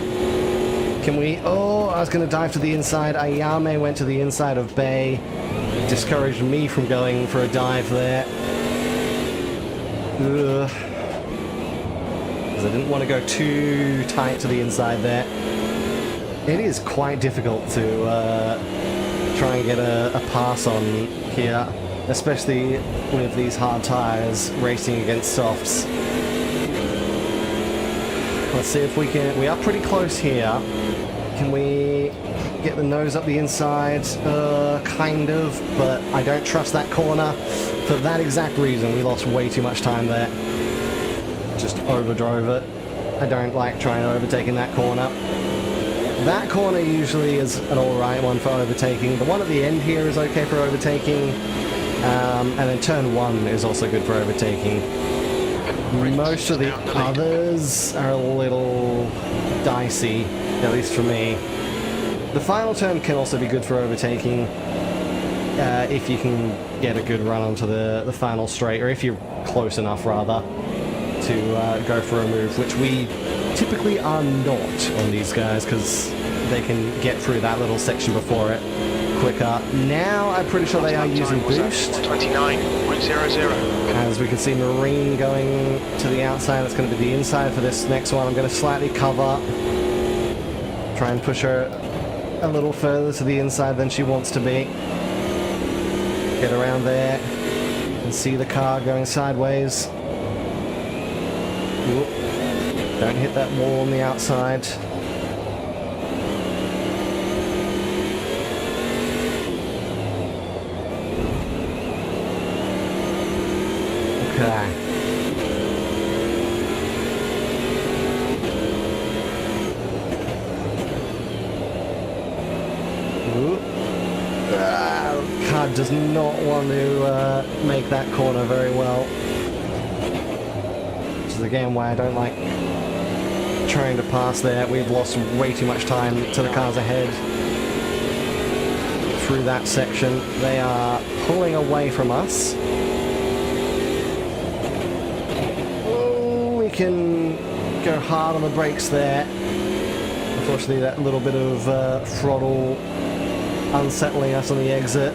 Speaker 1: Can we... Oh, I was going to dive to the inside. Ayame went to the inside of Bay. Discouraged me from going for a dive there. Ugh. Because I didn't want to go too tight to the inside there. It is quite difficult to try and get a pass on here, especially with these hard tires racing against softs. Let's see if we can... We are pretty close here. Can we get the nose up the inside? Kind of, but I don't trust that corner. For that exact reason, we lost way too much time there. Just overdrove it. I don't like trying to overtake in that corner. That corner usually is an alright one for overtaking. The one at the end here is okay for overtaking. And then turn 1 is also good for overtaking. Most of the others are a little dicey, at least for me. The final turn can also be good for overtaking if you can get a good run onto the final straight, or if you're close enough, rather, to go for a move, which we typically are not on these guys, because they can get through that little section before it quicker. Now I'm pretty sure they are using boost.
Speaker 2: 29.00.
Speaker 1: As we can see Marine going to the outside, that's going to be the inside for this next one. I'm going to slightly cover, try and push her a little further to the inside than she wants to be. Get around there and see the car going sideways. Oop. Don't hit that wall on the outside. Okay. Car does not want to make that corner very well. Which is again why I don't like trying to pass there. We've lost way too much time to the cars ahead through that section. They are pulling away from us. Oh, we can go hard on the brakes there. Unfortunately, that little bit of throttle unsettling us on the exit.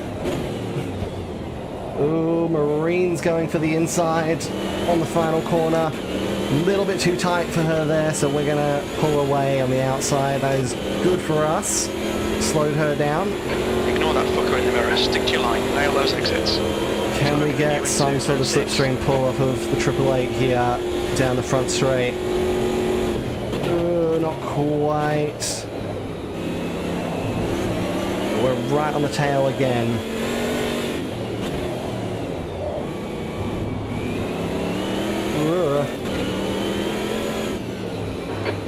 Speaker 1: Ooh, Marine's going for the inside on the final corner. A little bit too tight for her there, so we're going to pull away on the outside. That is good for us. Slowed her down.
Speaker 2: Ignore that fucker in the mirror. Stick to your line. Nail those exits.
Speaker 1: Can we get some sort of slipstream pull off of the 888 here down the front straight? Not quite. We're right on the tail again.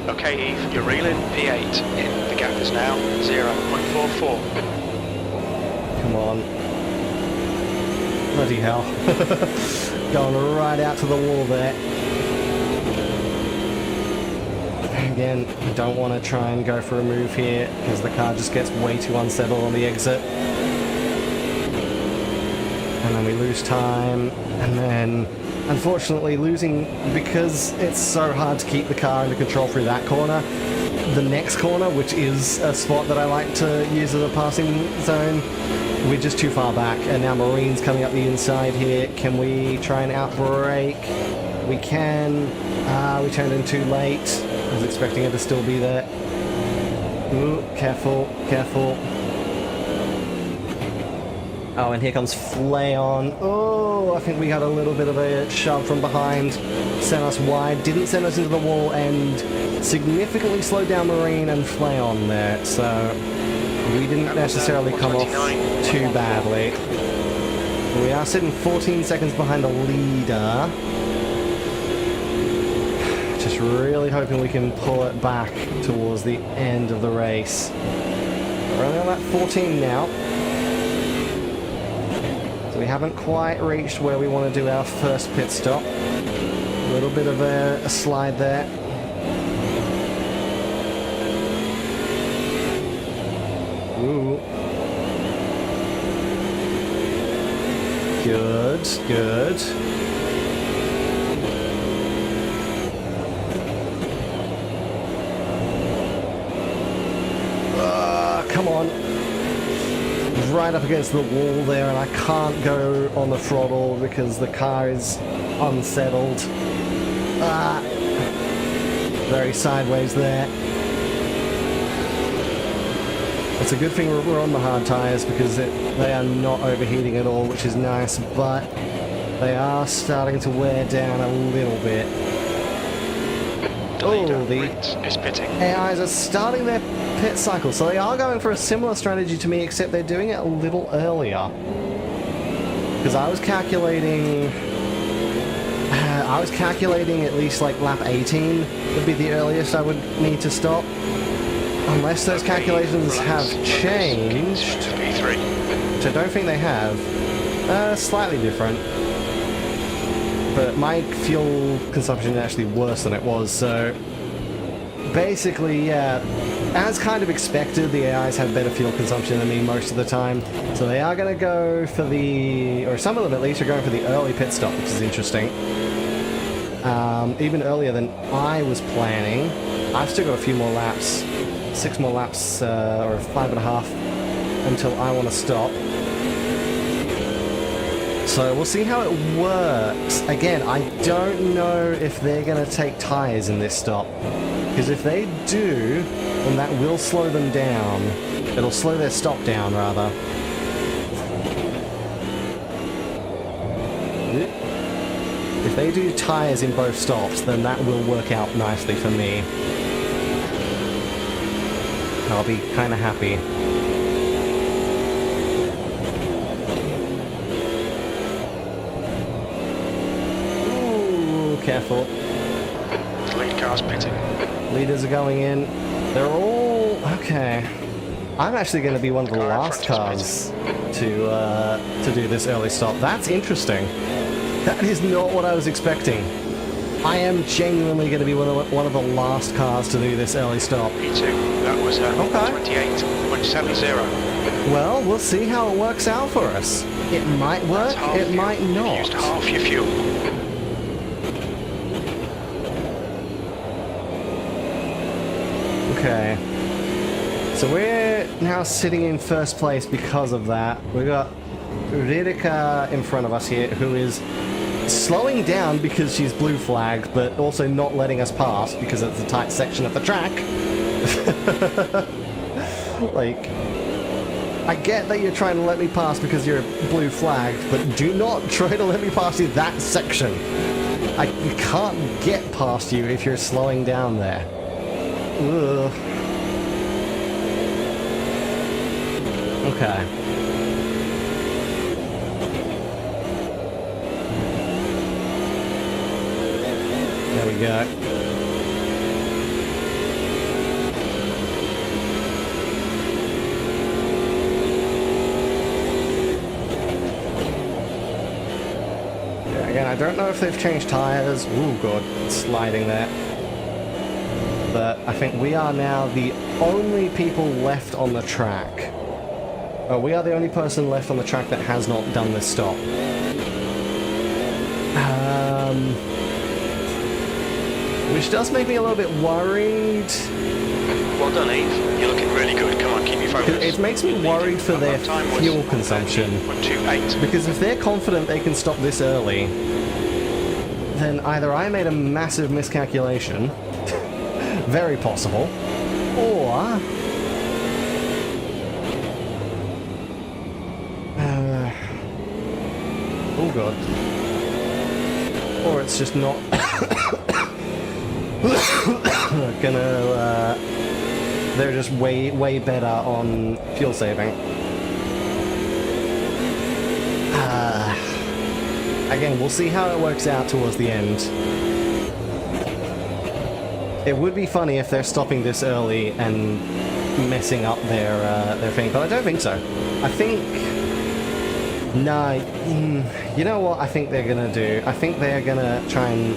Speaker 2: Okay, Eve, you're reeling P8. The gap is now 0.44.
Speaker 1: Come on. Bloody hell. Going right out to the wall there. Again, I don't want to try and go for a move here, because the car just gets way too unsettled on the exit. And then we lose time, and then unfortunately losing, because it's so hard to keep the car under control through that corner. The next corner, which is a spot that I like to use as a passing zone, we're just too far back, and now Marine's coming up the inside here. Can we try and outbrake? We can. We turned in too late. I was expecting her to still be there. Ooh, careful, careful. Oh, and here comes Flayon. Oh, I think we got a little bit of a shove from behind. Sent us wide, didn't send us into the wall, and significantly slowed down Marine and Flayon there. So we didn't necessarily come off too badly. We are sitting 14 seconds behind the leader. Just really hoping we can pull it back towards the end of the race. We're only on that 14 now. So we haven't quite reached where we want to do our first pit stop. A little bit of a slide there. Ooh. Good, good. right up against the wall there, and I can't go on the throttle because the car is unsettled. Very sideways there. It's a good thing we're on the hard tyres because they are not overheating at all, which is nice, but they are starting to wear down a little bit.
Speaker 2: The is pitting.
Speaker 1: AIs are starting their pit cycle, so they are going for a similar strategy to me, except they're doing it a little earlier. Because I was calculating at least like lap 18 would be the earliest I would need to stop. Unless those calculations have changed, which I don't think they have. Slightly different. But my fuel consumption is actually worse than it was, so basically, yeah, as kind of expected, the AIs have better fuel consumption than me most of the time, so they are going to go for or some of them at least are going for the early pit stop, which is interesting. Even earlier than I was planning. I've still got a few more laps, 6 more laps, or 5.5 until I want to stop. So we'll see how it works. Again, I don't know if they're going to take tyres in this stop. Because if they do, then that will slow them down. It'll slow their stop down, rather. If they do tyres in both stops, then that will work out nicely for me. I'll be kind of happy. Careful.
Speaker 2: Lead car's pitting.
Speaker 1: Leaders are going in. They're all... okay. I'm actually going to be one of the last cars to do this early stop. That's interesting. That is not what I was expecting. I am genuinely going to be one of the last cars to do this early stop.
Speaker 2: Me too. That was 28.70.
Speaker 1: Well, we'll see how it works out for us. It might work, it might not.
Speaker 2: You used half your fuel.
Speaker 1: Okay, so we're now sitting in first place because of that. We've got Ridika in front of us here, who is slowing down because she's blue flagged, but also not letting us pass because it's a tight section of the track. Like, I get that you're trying to let me pass because you're blue flagged, but do not try to let me pass you that section. I can't get past you if you're slowing down there. Ugh. Okay. There we go. Yeah, again, I don't know if they've changed tires. Ooh, God, it's sliding there. But I think we are now the only people left on the track. Oh, we are the only person left on the track that has not done this stop. Which does make me a little bit worried.
Speaker 2: Well done, Eve. You're looking really good. Come on, keep your focus.
Speaker 1: It makes me worried for their fuel consumption.
Speaker 2: 128.
Speaker 1: Because if they're confident they can stop this early, then either I made a massive miscalculation, very possible, or... oh god. Or it's just not gonna, they're just way better on fuel saving. Again, we'll see how it works out towards the end. It would be funny if they're stopping this early and messing up their thing, but I don't think so. I think... nah, you know what I think they're gonna do? I think they're gonna try and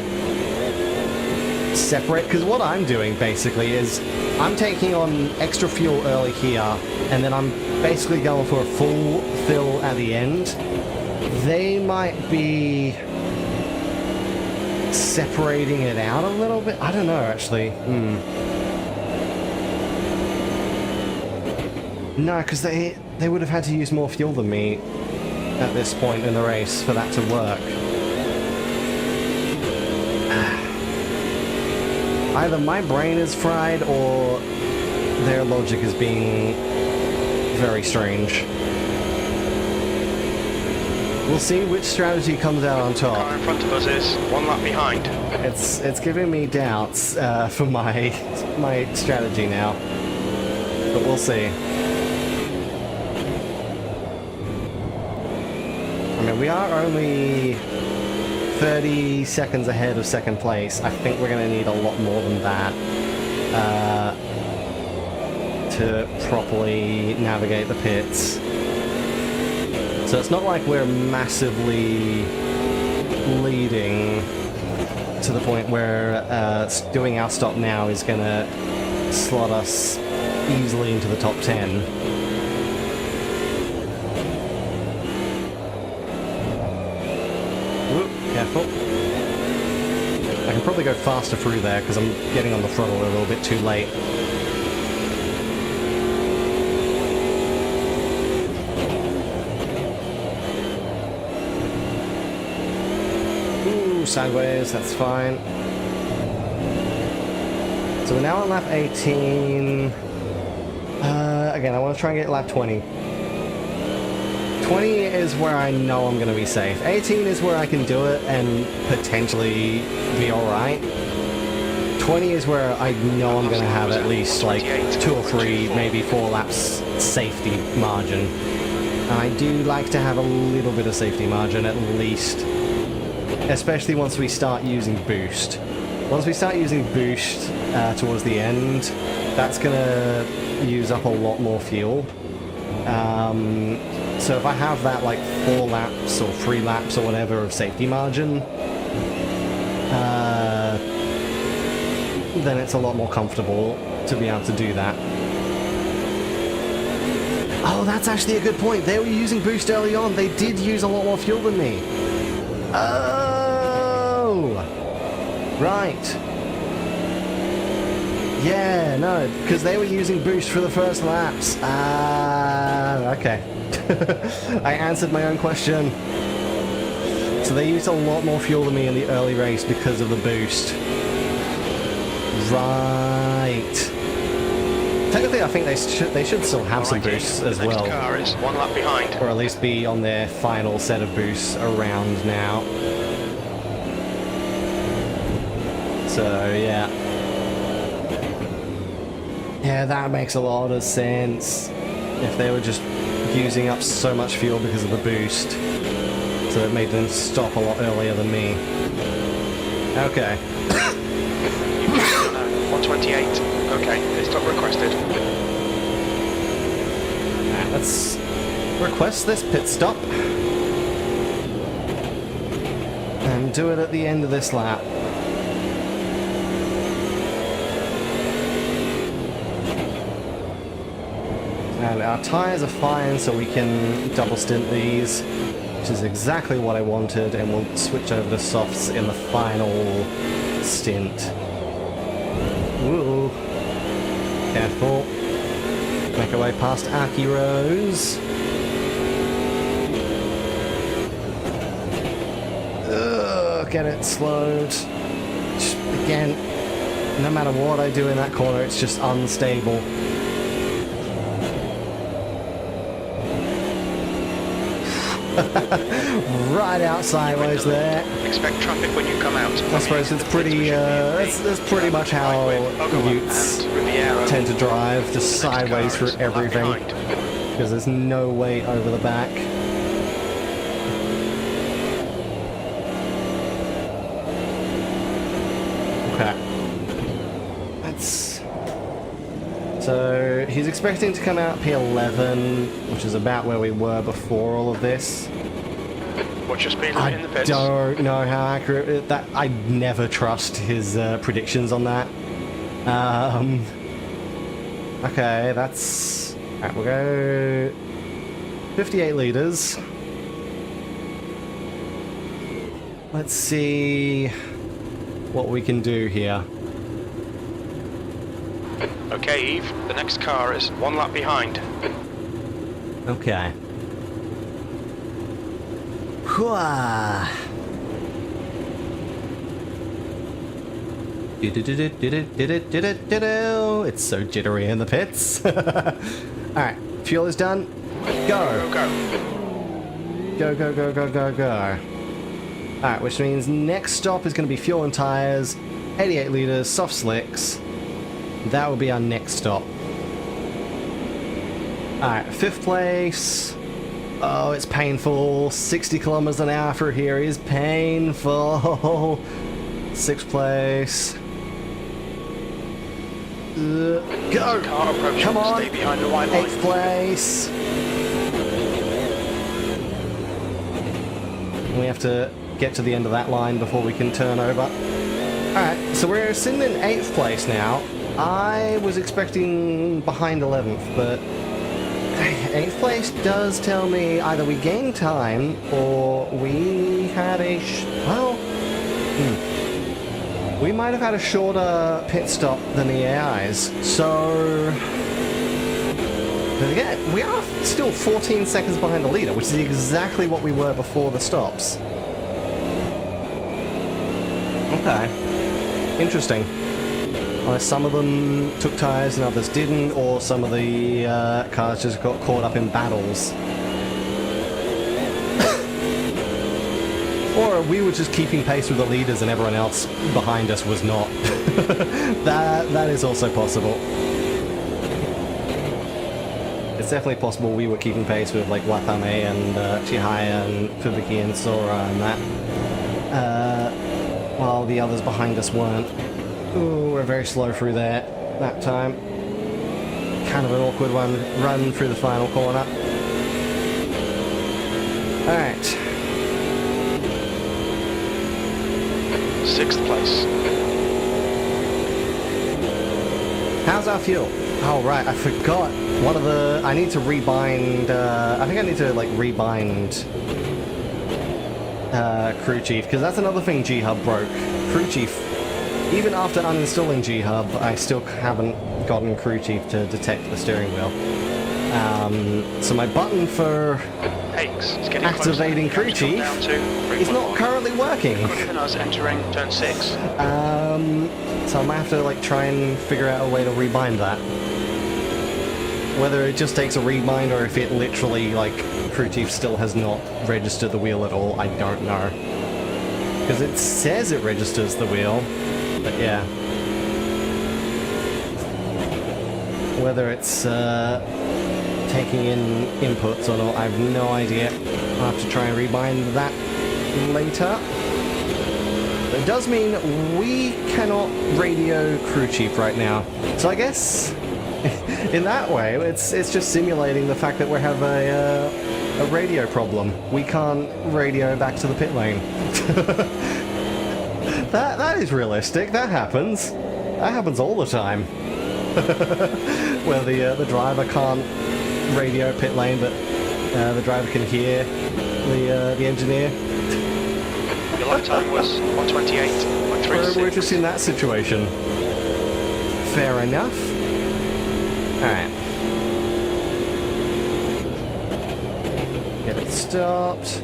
Speaker 1: separate, because what I'm doing basically is I'm taking on extra fuel early here, and then I'm basically going for a full fill at the end. They might be separating it out a little bit. I don't know, actually. No, because they they would have had to use more fuel than me at this point in the race for that to work. Either my brain is fried or their logic is being very strange. We'll see which strategy comes out on top.
Speaker 2: The car in front of us is 1 lap behind.
Speaker 1: It's giving me doubts for my strategy now, but we'll see. I mean, we are only 30 seconds ahead of second place. I think we're going to need a lot more than that to properly navigate the pits. So it's not like we're massively leading to the point where doing our stop now is going to slot us easily into the top 10. Careful. I can probably go faster through there because I'm getting on the throttle a little bit too late. Ooh, sideways, that's fine. So we're now on lap 18. Again, I want to try and get lap 20. 20 is where I know I'm going to be safe. 18 is where I can do it and potentially be alright. 20 is where I know I'm going to have at least like 2 or 3, maybe 4 laps safety margin. And I do like to have a little bit of safety margin at least. Especially once we start using boost. Once we start using boost towards the end, that's going to use up a lot more fuel. So if I have that like 4 laps or 3 laps or whatever of safety margin, then it's a lot more comfortable to be able to do that. Oh, that's actually a good point. They were using boost early on. They did use a lot more fuel than me. Oh! Right. Yeah, no, because they were using boost for the first laps. Okay. I answered my own question. So they used a lot more fuel than me in the early race because of the boost. Right. Technically, I think they should still have some boosts as well.
Speaker 2: The next car is 1 lap behind.
Speaker 1: Or at least be on their final set of boosts around now. So, yeah. Yeah, that makes a lot of sense. If they were just using up so much fuel because of the boost, so it made them stop a lot earlier than me. Okay.
Speaker 2: 128. Okay, pit stop requested.
Speaker 1: Let's request this pit stop and do it at the end of this lap. And our tyres are fine, so we can double stint these, which is exactly what I wanted, and we'll switch over to softs in the final stint. Ooh. Careful. Make our way past Aki Rose. Ugh, get it slowed. Just, again, no matter what I do in that corner, it's just unstable. Right out sideways there.
Speaker 2: Expect traffic when you come out.
Speaker 1: I suppose it's pretty, that's pretty much how utes tend to drive, just sideways through everything, because there's no way over the back. Okay. So he's expecting to come out P11, which is about where we were before all of this.
Speaker 2: What's your speed limit in the pits?
Speaker 1: I don't know how accurate that. I never trust his predictions on that. Okay, that's. Alright, we'll go 58 liters. Let's see what we can do here.
Speaker 2: Okay, Eve, the next car is 1 lap behind.
Speaker 1: Okay. Hooah. It's so jittery in the pits. Alright, fuel is done. Go! Go, go, go, go, go, go. Alright, which means next stop is going to be fuel and tires, 88 litres, soft slicks. That will be our next stop. Alright, 5th place. Oh, it's painful. 60 kilometers an hour through here is painful. 6th place. Go! Come on! 8th place. We have to get to the end of that line before we can turn over. Alright, so we're sitting in 8th place now. I was expecting behind 11th, but 8th place does tell me either we gained time or we had a we might have had a shorter pit stop than the AIs. So but again, we are still 14 seconds behind the leader, which is exactly what we were before the stops. Okay, interesting. Some of them took tires and others didn't, or some of the cars just got caught up in battles. Or we were just keeping pace with the leaders and everyone else behind us was not. That is also possible. It's definitely possible we were keeping pace with like Watame and Chihaya and Fubuki and Sora and that, while the others behind us weren't. Ooh, we're very slow through there that time. Kind of an awkward one. Run through the final corner. Alright.
Speaker 2: 6th place.
Speaker 1: How's our fuel? Oh, right, I forgot. One of the... I need to rebind... I think I need to, like, rebind... Crew Chief, because that's another thing G-Hub broke. Crew Chief... Even after uninstalling G-Hub, I still haven't gotten Crew Chief to detect the steering wheel. So my button for activating Crew Chief is not currently working.
Speaker 2: Entering turn 6.
Speaker 1: So I might have to like try and figure out a way to rebind that. Whether it just takes a rebind or if it literally, like, Crew Chief still has not registered the wheel at all, I don't know. Because it says it registers the wheel. But yeah, whether it's taking in inputs or not, I have no idea. I'll have to try and rebind that later. But it does mean we cannot radio Crew Chief right now. So I guess, in that way, it's just simulating the fact that we have a radio problem. We can't radio back to the pit lane. That is realistic. That happens. That happens all the time. Where the driver can't radio pit lane, but the driver can hear the engineer.
Speaker 2: Your lap time was 1:28.36.
Speaker 1: We're just in that situation. Fair enough. Alright. Get it stopped.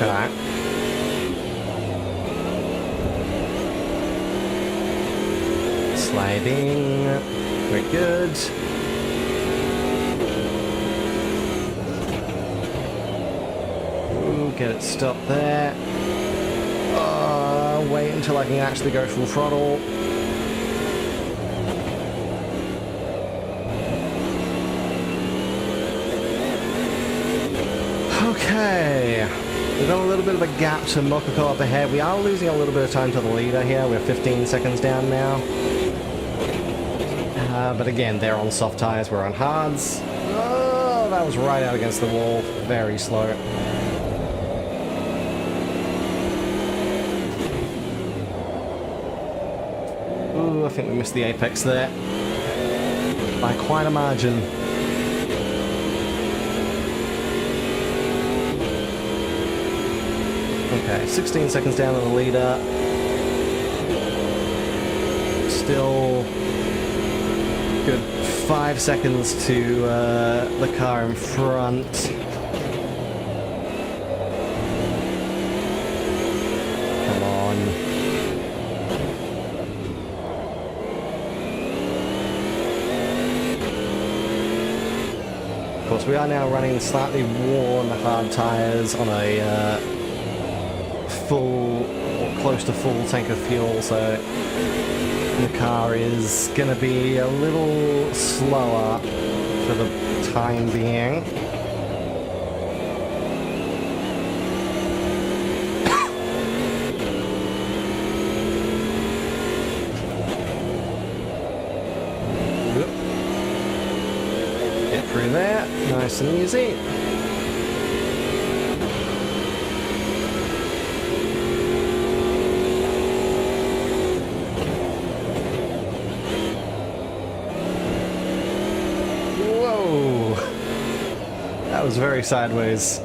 Speaker 1: Okay. Sliding. We're good. Ooh, get it stopped there. Wait until I can actually go full throttle. Okay, we've got a little bit of a gap to Mokoko up ahead. We are losing a little bit of time to the leader here. We're 15 seconds down now. But again, they're on soft tires, we're on hards. Oh, that was right out against the wall. Very slow. Ooh, I think we missed the apex there. By quite a margin. Okay, 16 seconds down on the leader. Still good 5 seconds to the car in front. Come on. Of course, we are now running slightly worn hard tyres on a full or close to full tank of fuel, so the car is going to be a little slower for the time being. Get through there, nice and easy. That was very sideways.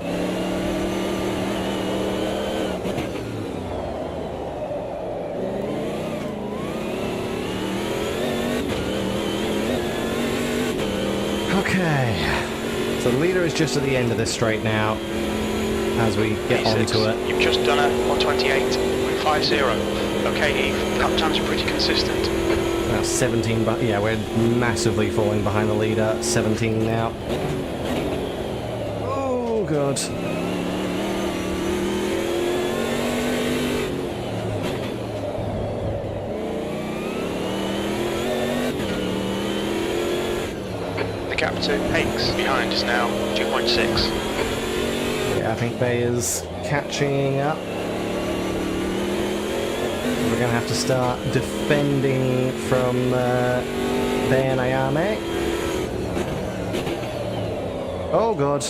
Speaker 1: Okay. So the leader is just at the end of this straight now as we get onto it.
Speaker 2: You've just done it on 28.50. Okay, Eve, lap times are pretty consistent.
Speaker 1: Now 17, but yeah, we're massively falling behind the leader. 17 now. Oh god.
Speaker 2: The gap to Hakes behind is now 2.6.
Speaker 1: Yeah, I think Bay is catching up. We're going to have to start defending from Bay and Ayame. Oh god.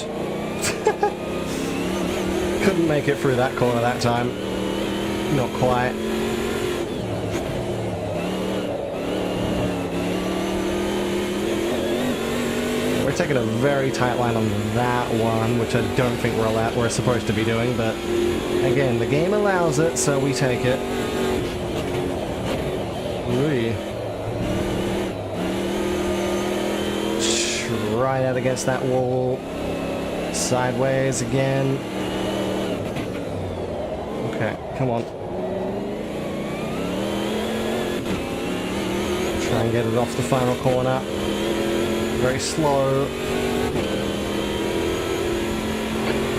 Speaker 1: Couldn't make it through that corner that time. Not quite. We're taking a very tight line on that one, which I don't think we're supposed to be doing, but again, the game allows it, so we take it. Ooh. Right out against that wall. Sideways again. Okay, come on. Try and get it off the final corner. Very slow.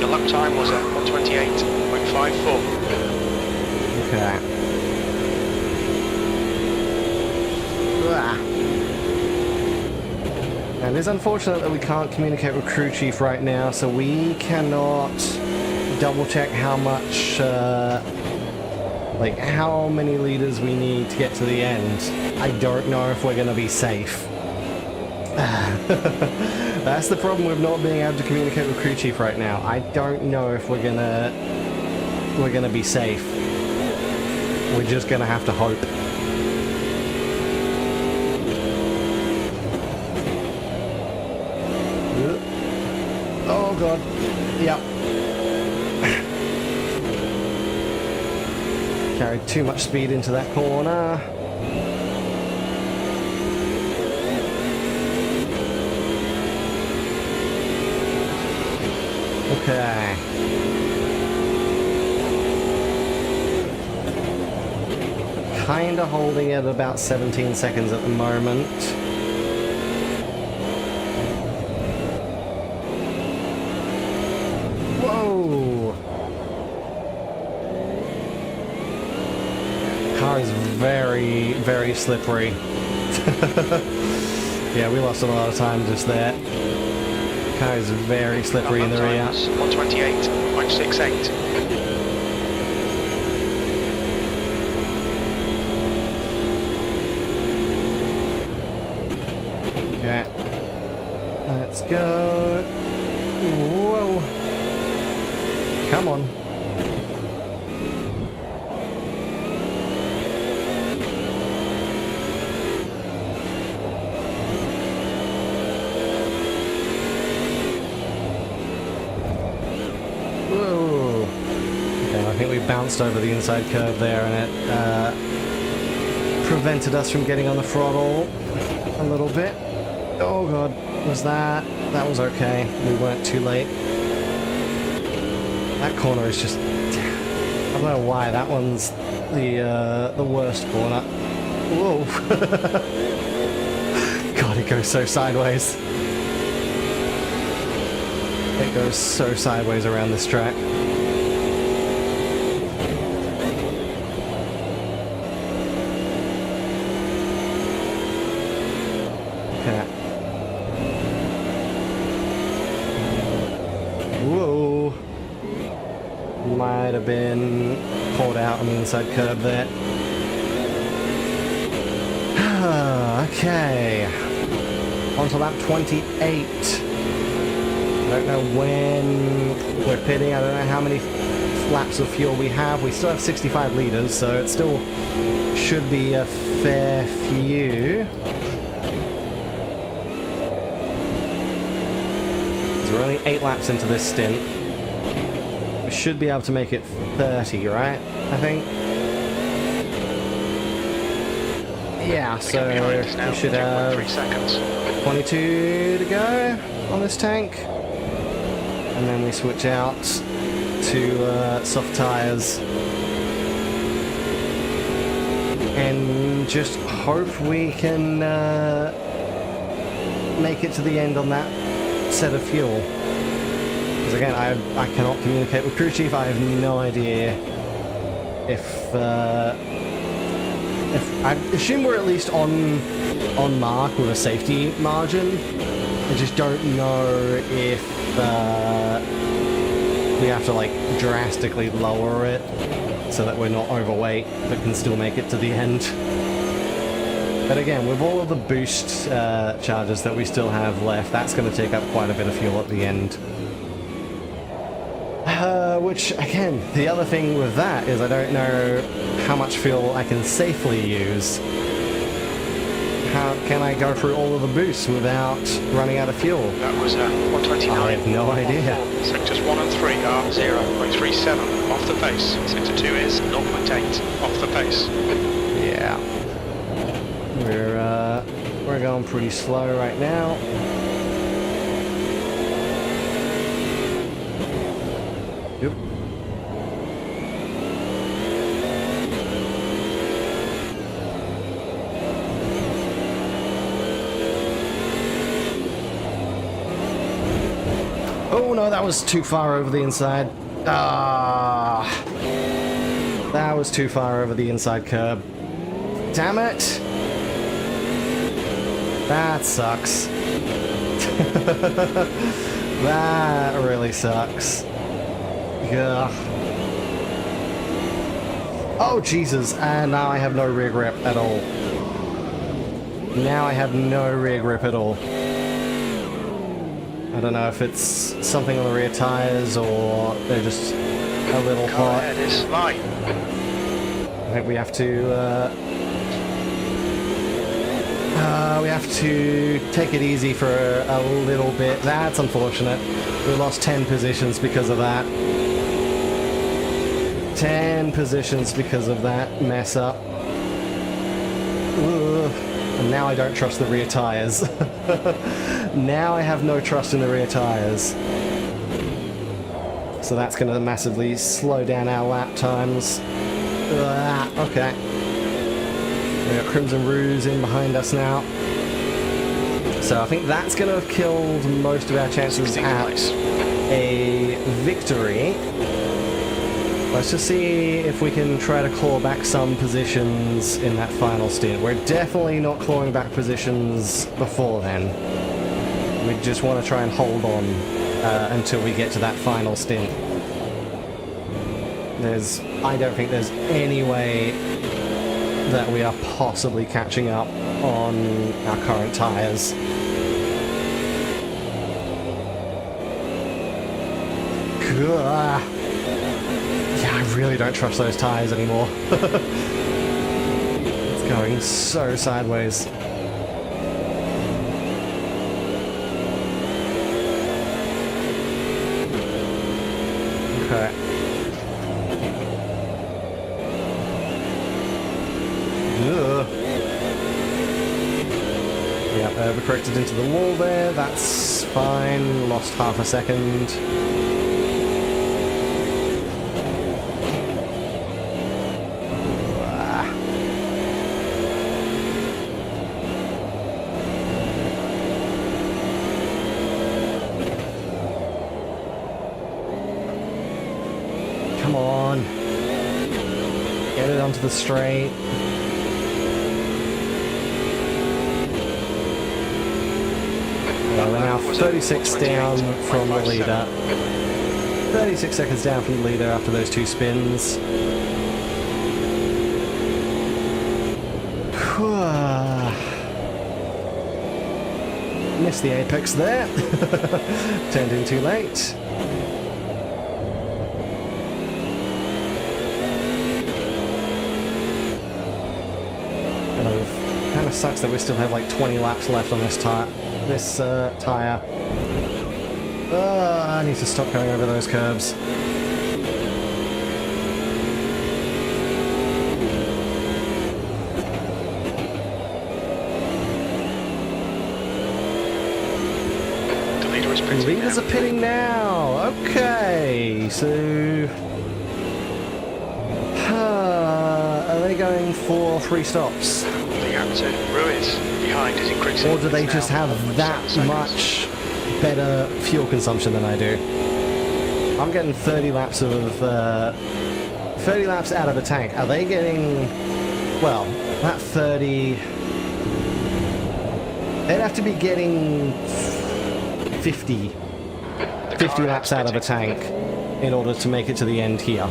Speaker 2: The lap time was at 128.54.
Speaker 1: Okay. And it's unfortunate that we can't communicate with crew chief right now, so we cannot double check how much, like how many liters we need to get to the end. I don't know if we're going to be safe. That's the problem with not being able to communicate with crew chief right now. I don't know if we're gonna be safe. We're just gonna have to hope. Oh god. Yep. Carried too much speed into that corner. Okay. Kinda holding it about 17 seconds at the moment. Whoa! Car is very, very slippery. Yeah, we lost a lot of time just there. Car is very slippery in the rear.
Speaker 2: 128.68.
Speaker 1: Okay. Let's go. Whoa. Come on. it bounced over the inside curve there, and it prevented us from getting on the throttle a little bit. Oh god, was that? That was okay. We weren't too late. That corner is just... I don't know why, that one's the worst corner. Whoa. God, it goes so sideways. It goes so sideways around this track. Okay. Whoa. Might have been pulled out on the inside curb there. Okay. On to lap 28. I don't know when we're pitting. I don't know how many laps of fuel we have. We still have 65 litres, so it still should be a fair few. We're only 8 laps into this stint. We should be able to make it 30, right? I think. Yeah, so we should have 22 to go on this tank. And then we switch out to soft tyres. And just hope we can make it to the end on that set of fuel. Because again, I cannot communicate with crew chief. I have no idea if I assume we're at least on mark with a safety margin. I just don't know if we have to like drastically lower it so that we're not overweight but can still make it to the end. But again, with all of the boost charges that we still have left, that's going to take up quite a bit of fuel at the end. Which, again, the other thing with that is I don't know how much fuel I can safely use. How can I go through all of the boosts without running out of fuel?
Speaker 2: That was 129.
Speaker 1: I have no idea.
Speaker 2: Sectors 1 and 3 are 0.37 off the pace. Sector 2 is 0.8 off the pace.
Speaker 1: Yeah. We're going pretty slow right now. Yep. Oh no, that was too far over the inside. Ah, that was too far over the inside curb. Damn it! That sucks. That really sucks. Yeah. Oh Jesus! And now I have no rear grip at all. Now I have no rear grip at all. I don't know if it's something on the rear tires or they're just a little hot.
Speaker 2: Ahead is light.
Speaker 1: I think we have to take it easy for a little bit. That's unfortunate. We lost 10 positions because of that. 10 positions because of that mess up. Ugh. And now I don't trust the rear tires. Now I have no trust in the rear tires. So that's going to massively slow down our lap times. Okay. We got Crimson Ruse in behind us now. So I think that's going to have killed most of our chances at a victory. Let's just see if we can try to claw back some positions in that final stint. We're definitely not clawing back positions before then. We just want to try and hold on until we get to that final stint. I don't think there's any way that we are possibly catching up on our current tyres. Yeah, I really don't trust those tyres anymore. It's going so sideways. Okay. overcorrected into the wall there. That's fine. Lost half a second. Come on. Get it onto the straight. We're now 36 down from the leader. 36 seconds down from the leader after those two spins. Missed the apex there. Turned in too late. Kind of sucks that we still have like 20 laps left on this tire. I need to stop going over those curbs. The leaders are pitting now. Okay, so are they going for 3 stops?
Speaker 2: Behind is increasing.
Speaker 1: Or do they just have that much better fuel consumption than I do? I'm getting 30 laps of 30 laps out of the tank. Are they getting, well, that 30? They'd have to be getting 50 laps out of the tank in order to make it to the end here.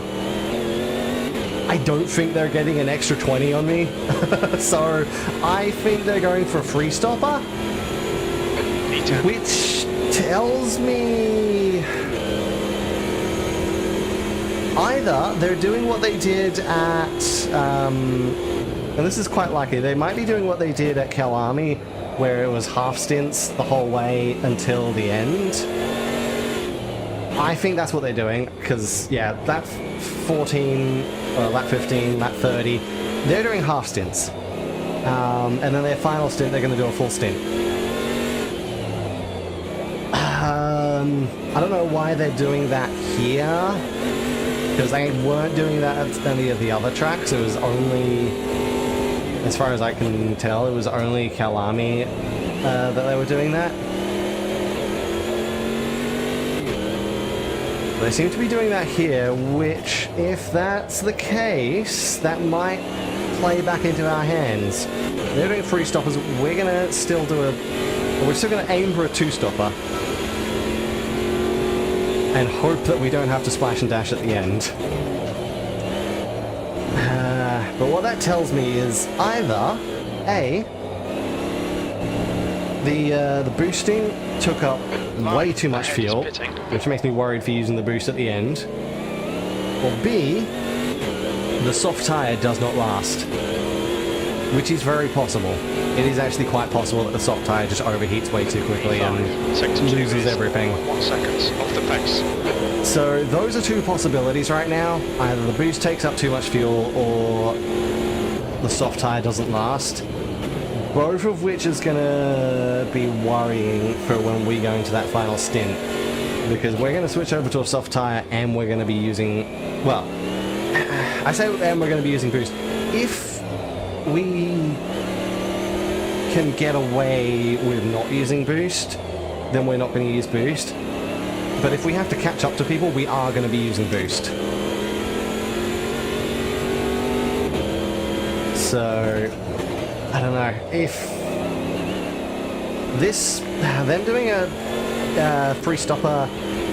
Speaker 1: I don't think they're getting an extra 20 on me, so I think they're going for a free stopper, which tells me either they're doing what they did at, and this is quite likely, they might be doing what they did at Kalami, where it was half stints the whole way until the end. I think that's what they're doing, because, yeah, that 14, lap 15, lap 30, they're doing half stints. And then their final stint, they're going to do a full stint. I don't know why they're doing that here, because they weren't doing that at any of the other tracks. It was only, as far as I can tell, it was only Kalami that they were doing that. They seem to be doing that here, which, if that's the case, that might play back into our hands. They're doing 3 stoppers. We're gonna still do we're still gonna aim for a 2-stopper and hope that we don't have to splash and dash at the end. But what that tells me is either A, the boosting took up way too much fuel, which makes me worried for using the boost at the end, or B, the soft tyre does not last, which is very possible. It is actually quite possible that the soft tyre just overheats way too quickly and loses everything.
Speaker 2: 1 second off the pace.
Speaker 1: So those are 2 possibilities right now. Either the boost takes up too much fuel or the soft tyre doesn't last. Both of which is going to be worrying for when we go into that final stint. Because we're going to switch over to a soft tyre and we're going to be using... Well, I say and we're going to be using boost. If we can get away with not using boost, then we're not going to use boost. But if we have to catch up to people, we are going to be using boost. So, I don't know, if this, them doing a free stopper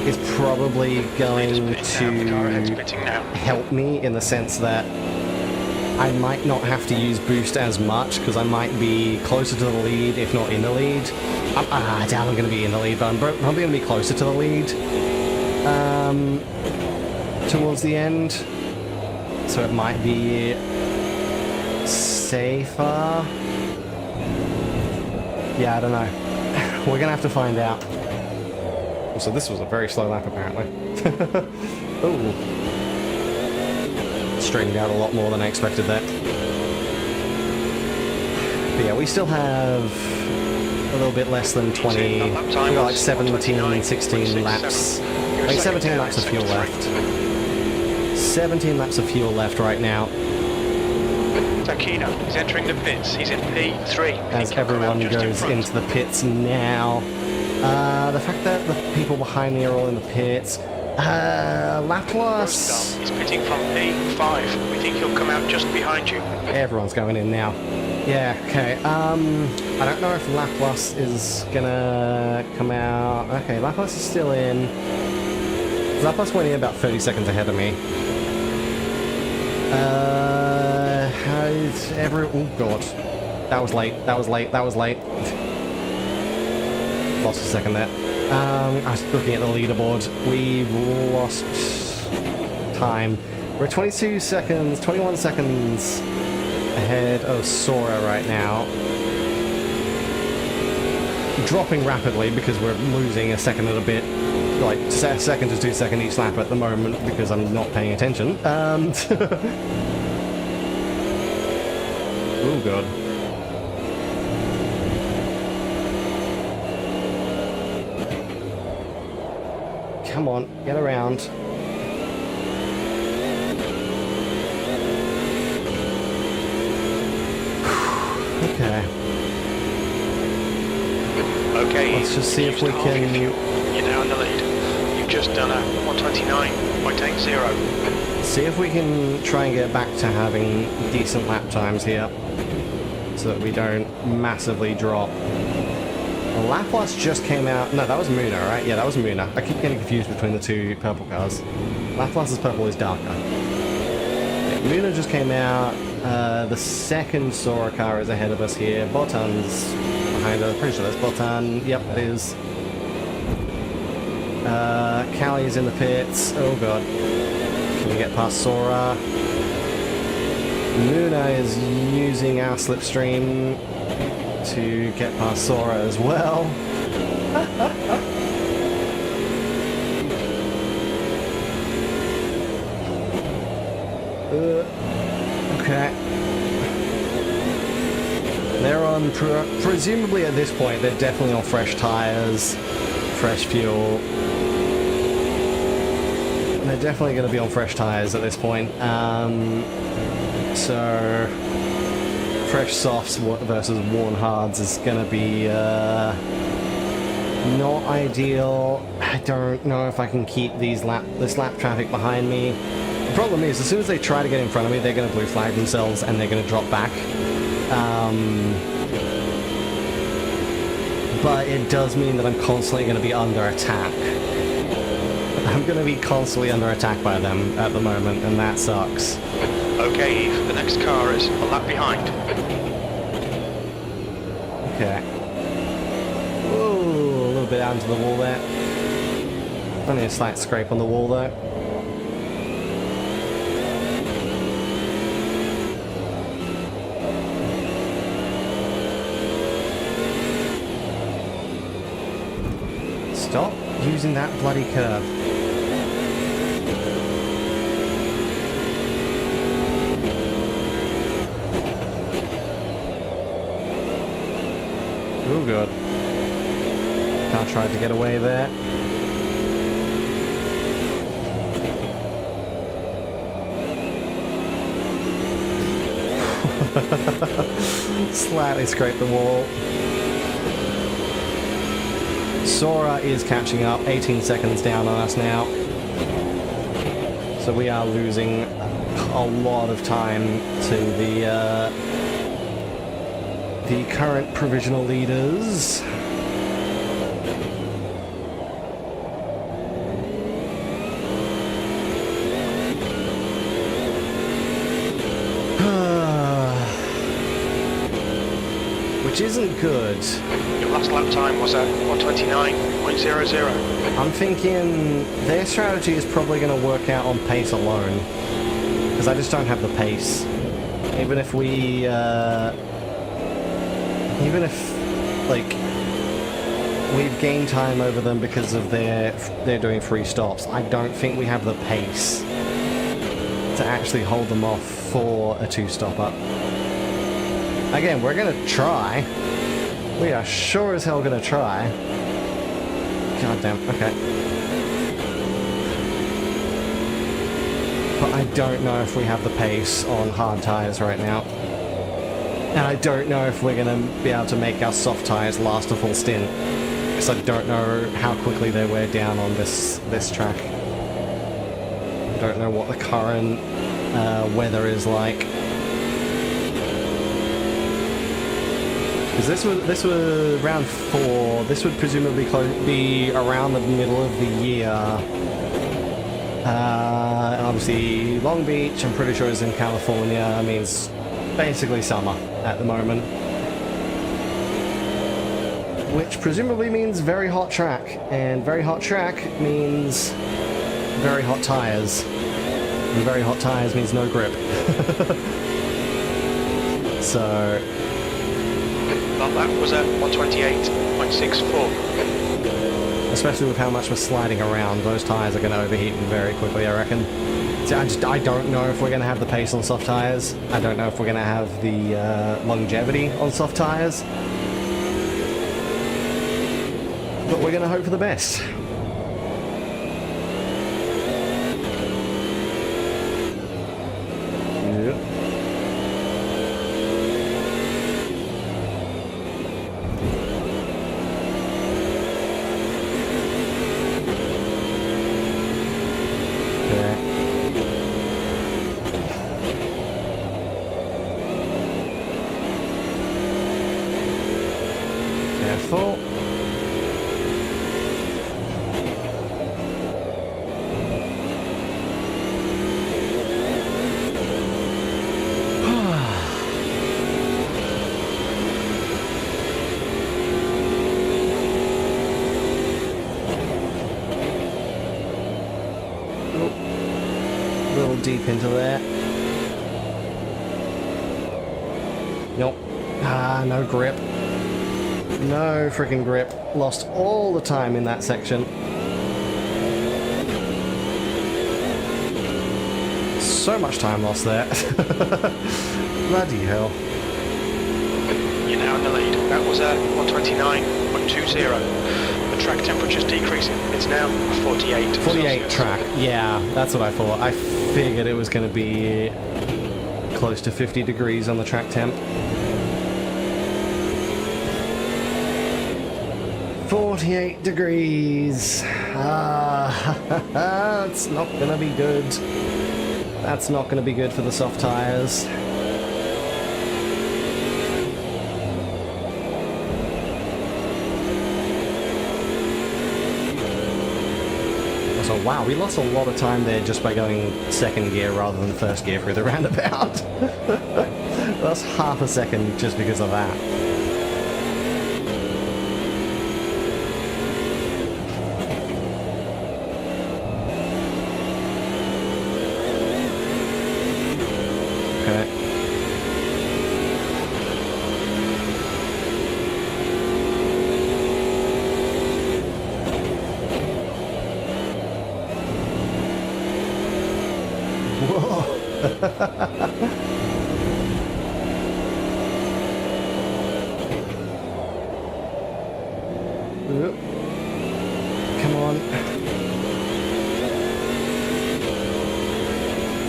Speaker 1: is probably going to help me in the sense that I might not have to use boost as much because I might be closer to the lead, if not in the lead. I doubt I'm going to be in the lead, but I'm probably going to be closer to the lead towards the end. So it might be safer. Yeah, I don't know. We're going to have to find out. So this was a very slow lap, apparently. Ooh. Straightened out a lot more than I expected that. But yeah, we still have a little bit less than 20. We've got like 17, 16 laps. Like 17 laps of fuel left. 17 laps of fuel left right now.
Speaker 2: Takino, he's entering the pits. He's in P3.
Speaker 1: As everyone goes into the pits now. The fact that the people behind me are all in the pits. Laplace.
Speaker 2: He's pitting from P5. We think he'll come out just behind you.
Speaker 1: Everyone's going in now. Yeah, okay. I don't know if Laplace is gonna come out. Okay, Laplace is still in. Laplace went in about 30 seconds ahead of me. How's oh god. That was late. That was late. That was late. Lost a second there. I was looking at the leaderboard. We've lost time. We're 22 seconds, 21 seconds ahead of Sora right now. Dropping rapidly because we're losing a second and a bit. Like, second to 2 second each lap at the moment because I'm not paying attention. Oh god. Come on, get around. Okay.
Speaker 2: Okay.
Speaker 1: Let's just see if we can.
Speaker 2: You're now in the lead. You've just done a 129.80.
Speaker 1: See if we can try and get back to having decent lap times here, so that we don't massively drop. Laplace just came out. No, that was Muna, right? Yeah, that was Muna. I keep getting confused between the two purple cars. Laplace's purple is darker. Yeah, Muna just came out. The second Sora car is ahead of us here. Botan's behind us. Pretty sure that's Botan. Yep, it is. Callie's in the pits. Oh god. Can we get past Sora? Muna is using our slipstream to get past Sora as well. Okay. They're on, presumably at this point, they're definitely on fresh tires, fresh fuel. They're definitely going to be on fresh tires at this point. So fresh softs versus worn hards is going to be not ideal. I don't know if I can keep this lap traffic behind me. The problem is, as soon as they try to get in front of me, they're going to blue flag themselves and they're going to drop back. But it does mean that I'm constantly going to be under attack. I'm going to be constantly under attack by them at the moment, and that sucks.
Speaker 2: Okay, Eve, the next car is a lap behind.
Speaker 1: Okay. Whoa, a little bit out into the wall there. Only a slight scrape on the wall though. Stop using that bloody curve. Oh god. Car tried to get away there. Slightly scraped the wall. Sora is catching up, 18 seconds down on us now. So we are losing a lot of time to the current provisional leaders. Which isn't good.
Speaker 2: Your last lap time was at 129.00.
Speaker 1: I'm thinking their strategy is probably going to work out on pace alone. Because I just don't have the pace. Even if we, even if, like, we've gained time over them because of they're doing free stops, I don't think we have the pace to actually hold them off for a two-stopper. Again, we're going to try. We are sure as hell gonna try. God damn, okay. But I don't know if we have the pace on hard tyres right now. And I don't know if we're gonna be able to make our soft tyres last a full stint. Because I don't know how quickly they wear down on this track. I don't know what the current weather is like. Because this was round 4. This would presumably be around the middle of the year. And obviously Long Beach, I'm pretty sure is in California, means basically summer at the moment. Which presumably means very hot track, and very hot track means very hot tyres. And very hot tyres means no grip. So...
Speaker 2: Well, that was at 128.64.
Speaker 1: Especially with how much we're sliding around, those tyres are going to overheat very quickly, I reckon. See, I don't know if we're going to have the pace on soft tyres. I don't know if we're going to have the longevity on soft tyres. But we're going to hope for the best. Yep. Careful. A little deep into there. Nope. Ah, no grip. No freaking grip. Lost all the time in that section. So much time lost there. Bloody hell.
Speaker 2: You're now in the lead. That was at 129.20. The track temperature's decreasing. It's now 48.
Speaker 1: 48 track. Yeah, that's what I thought. I figured it was going to be close to 50 degrees on the track temp. 48 degrees. It's not gonna be good. That's not gonna be good for the soft tires. So wow, we lost a lot of time there just by going second gear rather than first gear through the roundabout. That's half a second just because of that. Come on.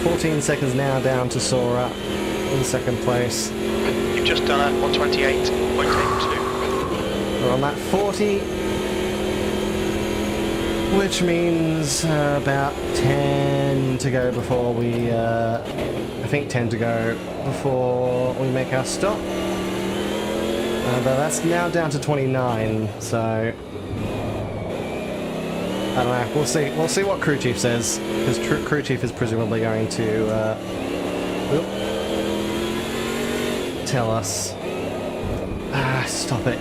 Speaker 1: 14 seconds now down to Sora in second place.
Speaker 2: You've just done at 128.82.
Speaker 1: We're on that 40, which means about 10 to go before we, I think 10 to go before we make our stop. But that's now down to 29, so I don't know. We'll see. We'll see what crew chief says, because crew chief is presumably going to tell us. Stop it.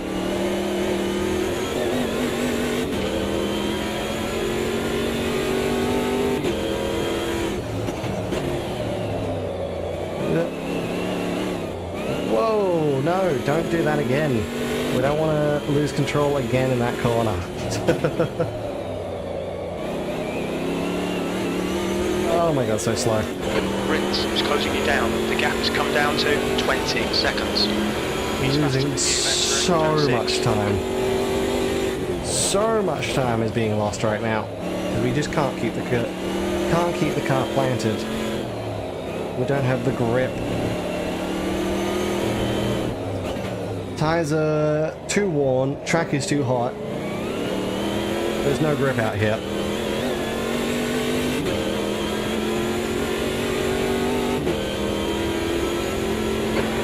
Speaker 1: Whoa, no, don't do that again. We don't want to lose control again in that corner. Oh my god, so slow.
Speaker 2: Rins is closing you down. The gap has come down to 20 seconds. He's faster
Speaker 1: losing
Speaker 2: than you,
Speaker 1: so
Speaker 2: entering turn
Speaker 1: much
Speaker 2: 6.
Speaker 1: time. So much time is being lost right now. We just can't keep the car planted. We don't have the grip. Tires are too worn, track is too hot. There's no grip out here.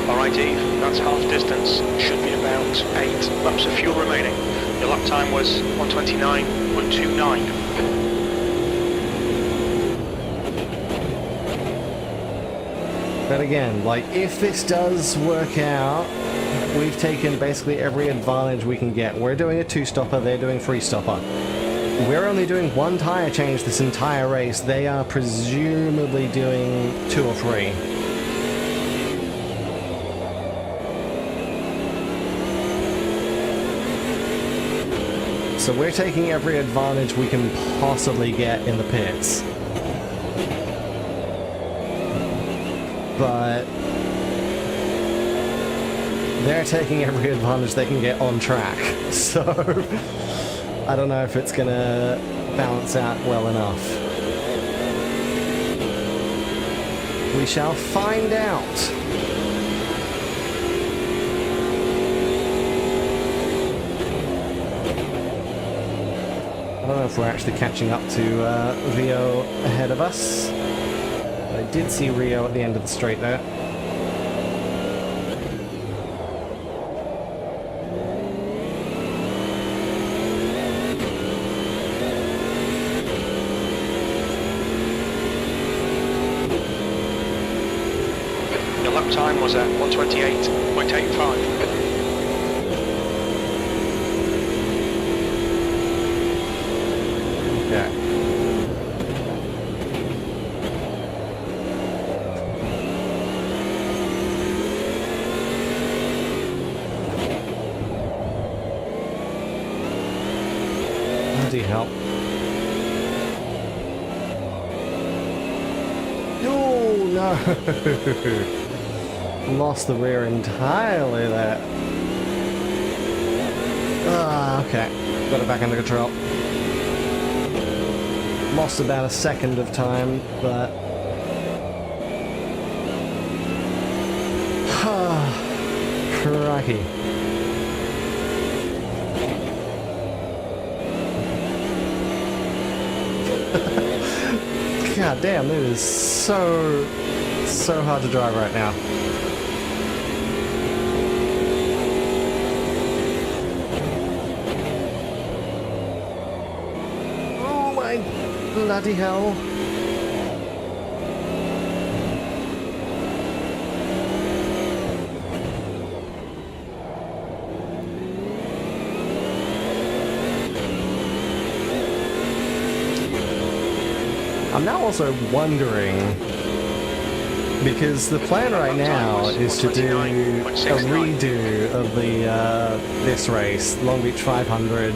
Speaker 2: Alright Eve, that's half distance. Should be about 8 laps of fuel remaining. Your lap time was 129.29.
Speaker 1: But again, like, if this does work out, we've taken basically every advantage we can get. We're doing a 2-stopper, they're doing 3-stopper. We're only doing 1 tire change this entire race. They are presumably doing 2 or 3. So we're taking every advantage we can possibly get in the pits. But they're taking every advantage they can get on track. So I don't know if it's gonna balance out well enough. We shall find out. I don't know if we're actually catching up to Rio ahead of us. I did see Rio at the end of the straight there.
Speaker 2: Your lap time was at 128.85.
Speaker 1: Yeah. Bloody hell. Oh no! Lost the rear entirely there. Ah, okay. Got it back under control. Lost about a second of time, but... Crikey. God damn, it is so hard to drive right now. Oh my bloody hell. I'm now also wondering, because the plan right now is to do a redo of the this race, Long Beach 500,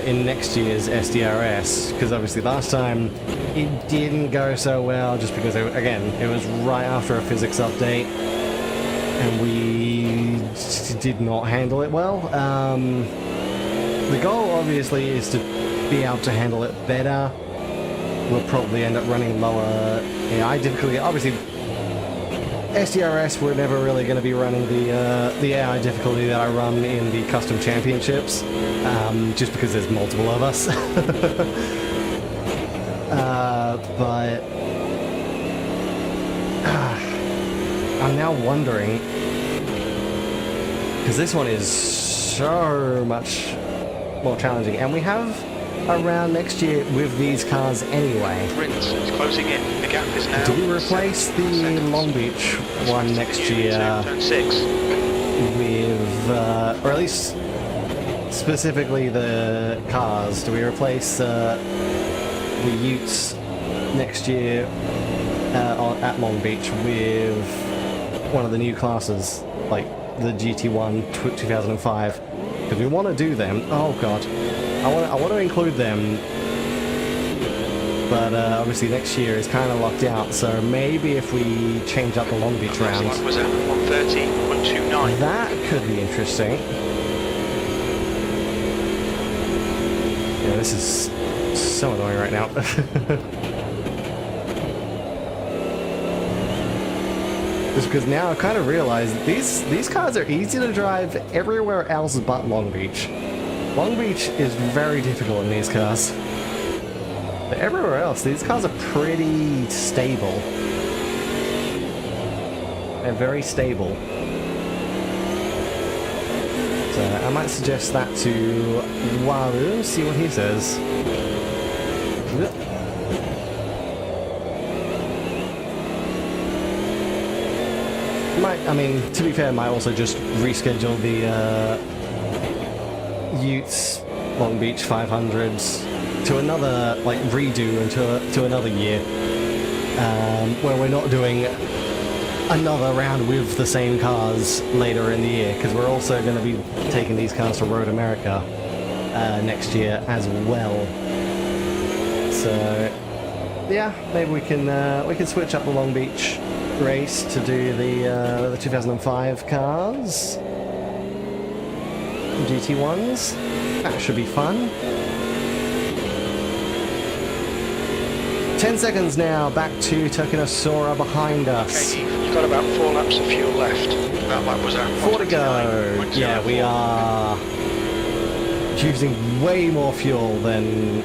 Speaker 1: in next year's SDRS, because obviously last time it didn't go so well, just because, it was right after a physics update, and we did not handle it well. The goal obviously is to be able to handle it better. We'll probably end up running lower AI difficulty. Obviously, SDRS, we're never really going to be running the AI difficulty that I run in the custom championships, just because there's multiple of us. But I'm now wondering, because this one is so much more challenging, and we have around next year with these cars anyway.
Speaker 2: Rins is closing in. The gap is now.
Speaker 1: Do we replace the Long Beach one next year
Speaker 2: Turn 6.
Speaker 1: with, or at least specifically the cars? Do we replace the utes next year at Long Beach with one of the new classes, like the GT1 2005? Because we want to do them. Oh god. I want to include them, but obviously next year is kind of locked out, so maybe if we change up the Long Beach round,
Speaker 2: Was at 130.29.
Speaker 1: that could be interesting. Yeah, this is so annoying right now. Just because now I kind of realized these cars are easy to drive everywhere else but Long Beach. Long Beach is very difficult in these cars. But everywhere else, these cars are pretty stable. They're very stable. So I might suggest that to Waru, see what he says. I mean, to be fair, might also just reschedule the Utes Long Beach 500s to another, like, redo to another year, where we're not doing another round with the same cars later in the year, because we're also going to be taking these cars to Road America next year as well. So yeah, maybe we can switch up the Long Beach race to do the 2005 cars, GT1s. That should be fun. 10 seconds now, back to Turkinosaura behind us.
Speaker 2: Okay, you've got about 4 laps of fuel left. That lap was at
Speaker 1: 4 to go. Yeah, we are using way more fuel than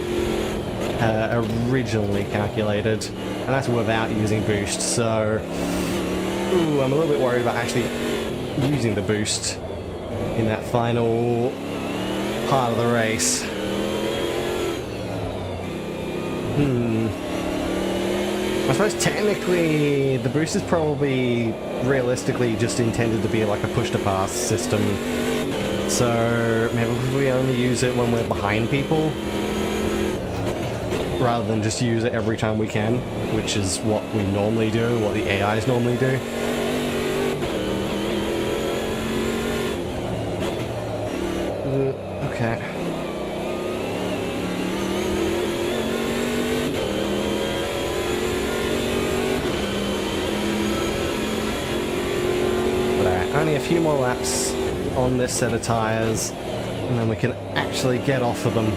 Speaker 1: originally calculated, and that's without using boost. So, ooh, I'm a little bit worried about actually using the boost in that final part of the race. I suppose technically the boost is probably realistically just intended to be like a push-to-pass system. So maybe we only use it when we're behind people, rather than just use it every time we can, which is what we normally do, what the AIs normally do. Okay. Only a few more laps on this set of tyres, and then we can actually get off of them.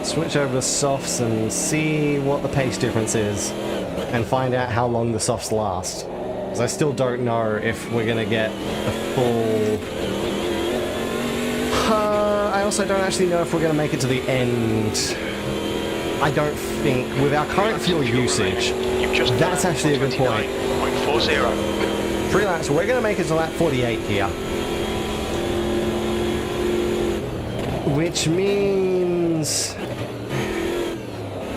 Speaker 1: Switch over to softs and see what the pace difference is, and find out how long the softs last. Because I still don't know if we're going to get a full... I also don't actually know if we're going to make it to the end. I don't think, with our current fuel usage, that's actually a good point. 3 laps, we're going to make it to lap 48 here. Which means...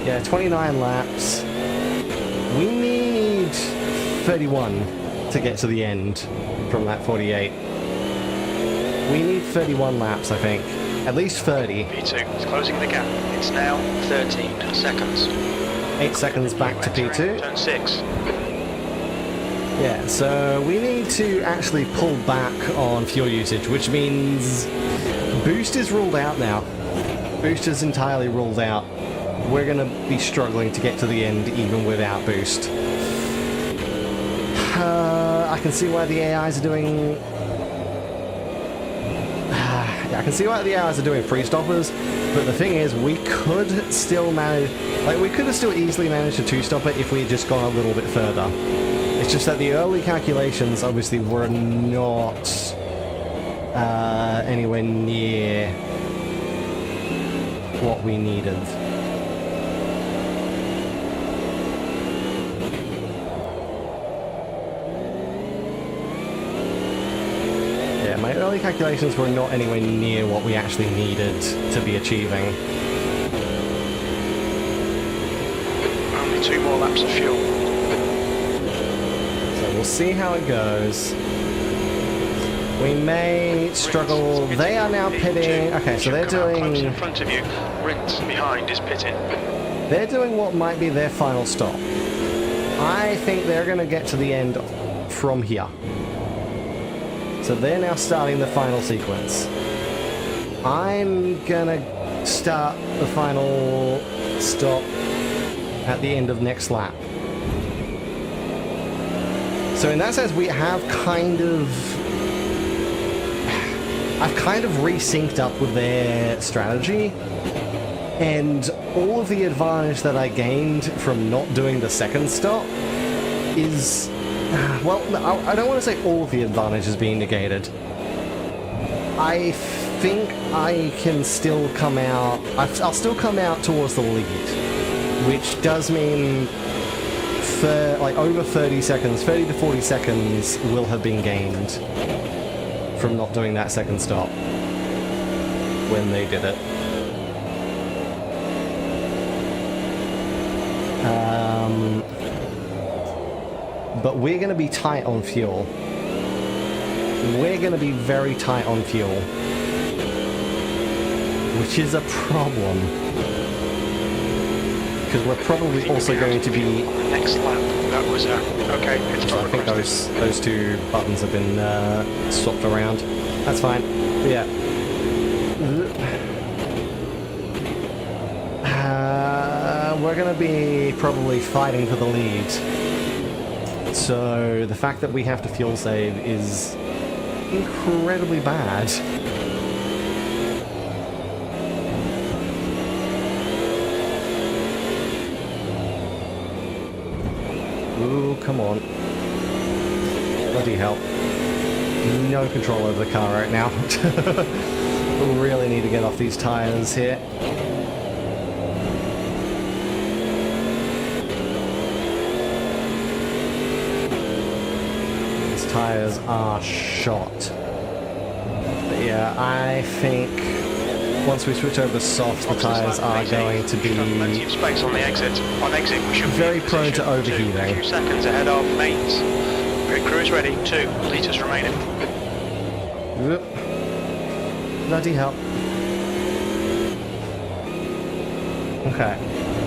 Speaker 1: yeah, 29 laps. We need 31 to get to the end from lap 48. We need 31 laps, I think. At least 30.
Speaker 2: P2 is closing the gap. It's now 13 seconds.
Speaker 1: 8 seconds back to P2.
Speaker 2: Turn 6.
Speaker 1: Yeah, so we need to actually pull back on fuel usage, which means boost is ruled out now. Boost is entirely ruled out. We're going to be struggling to get to the end even without boost. I can see why the AIs are doing... I can see why the AIs are doing pre-stoppers, but the thing is, we could still manage... like, we could have still easily managed a two-stopper if we had just gone a little bit further. It's just that the early calculations obviously were not anywhere near what we needed. Yeah, my early calculations were not anywhere near what we actually needed to be achieving.
Speaker 2: Only 2 more laps of fuel.
Speaker 1: We'll see how it goes. We may struggle. They are now pitting. Okay, so they're doing...
Speaker 2: in front of you. Rins behind is pitting.
Speaker 1: They're doing what might be their final stop. I think they're going to get to the end from here. So they're now starting the final sequence. I'm going to start the final stop at the end of next lap. So in that sense, we have I've kind of resynced up with their strategy, and all of the advantage that I gained from not doing the second stop is, well, I don't want to say all of the advantage is being negated. I think I can still come out, I'll still come out towards the lead, which does mean for like over 30 seconds, 30 to 40 seconds will have been gained from not doing that second stop when they did it. But we're going to be tight on fuel. We're going to be very tight on fuel, which is a problem, because we're probably also going to be
Speaker 2: on the next lap. That was okay. It's
Speaker 1: I think those two buttons have been swapped around. That's fine. But yeah. We're going to be probably fighting for the lead. So the fact that we have to fuel save is incredibly bad. Ooh, come on. Bloody hell. No control over the car right now. We really need to get off these tires here. These tires are shot. But yeah, I think once we switch over to soft, the tires are going to be
Speaker 2: plenty of space on the exit. On exit, we should
Speaker 1: very
Speaker 2: be
Speaker 1: prone to overheating.
Speaker 2: A few seconds ahead of mates. Pit crew is ready. 2 litres remaining.
Speaker 1: Whoop. Bloody hell. Okay.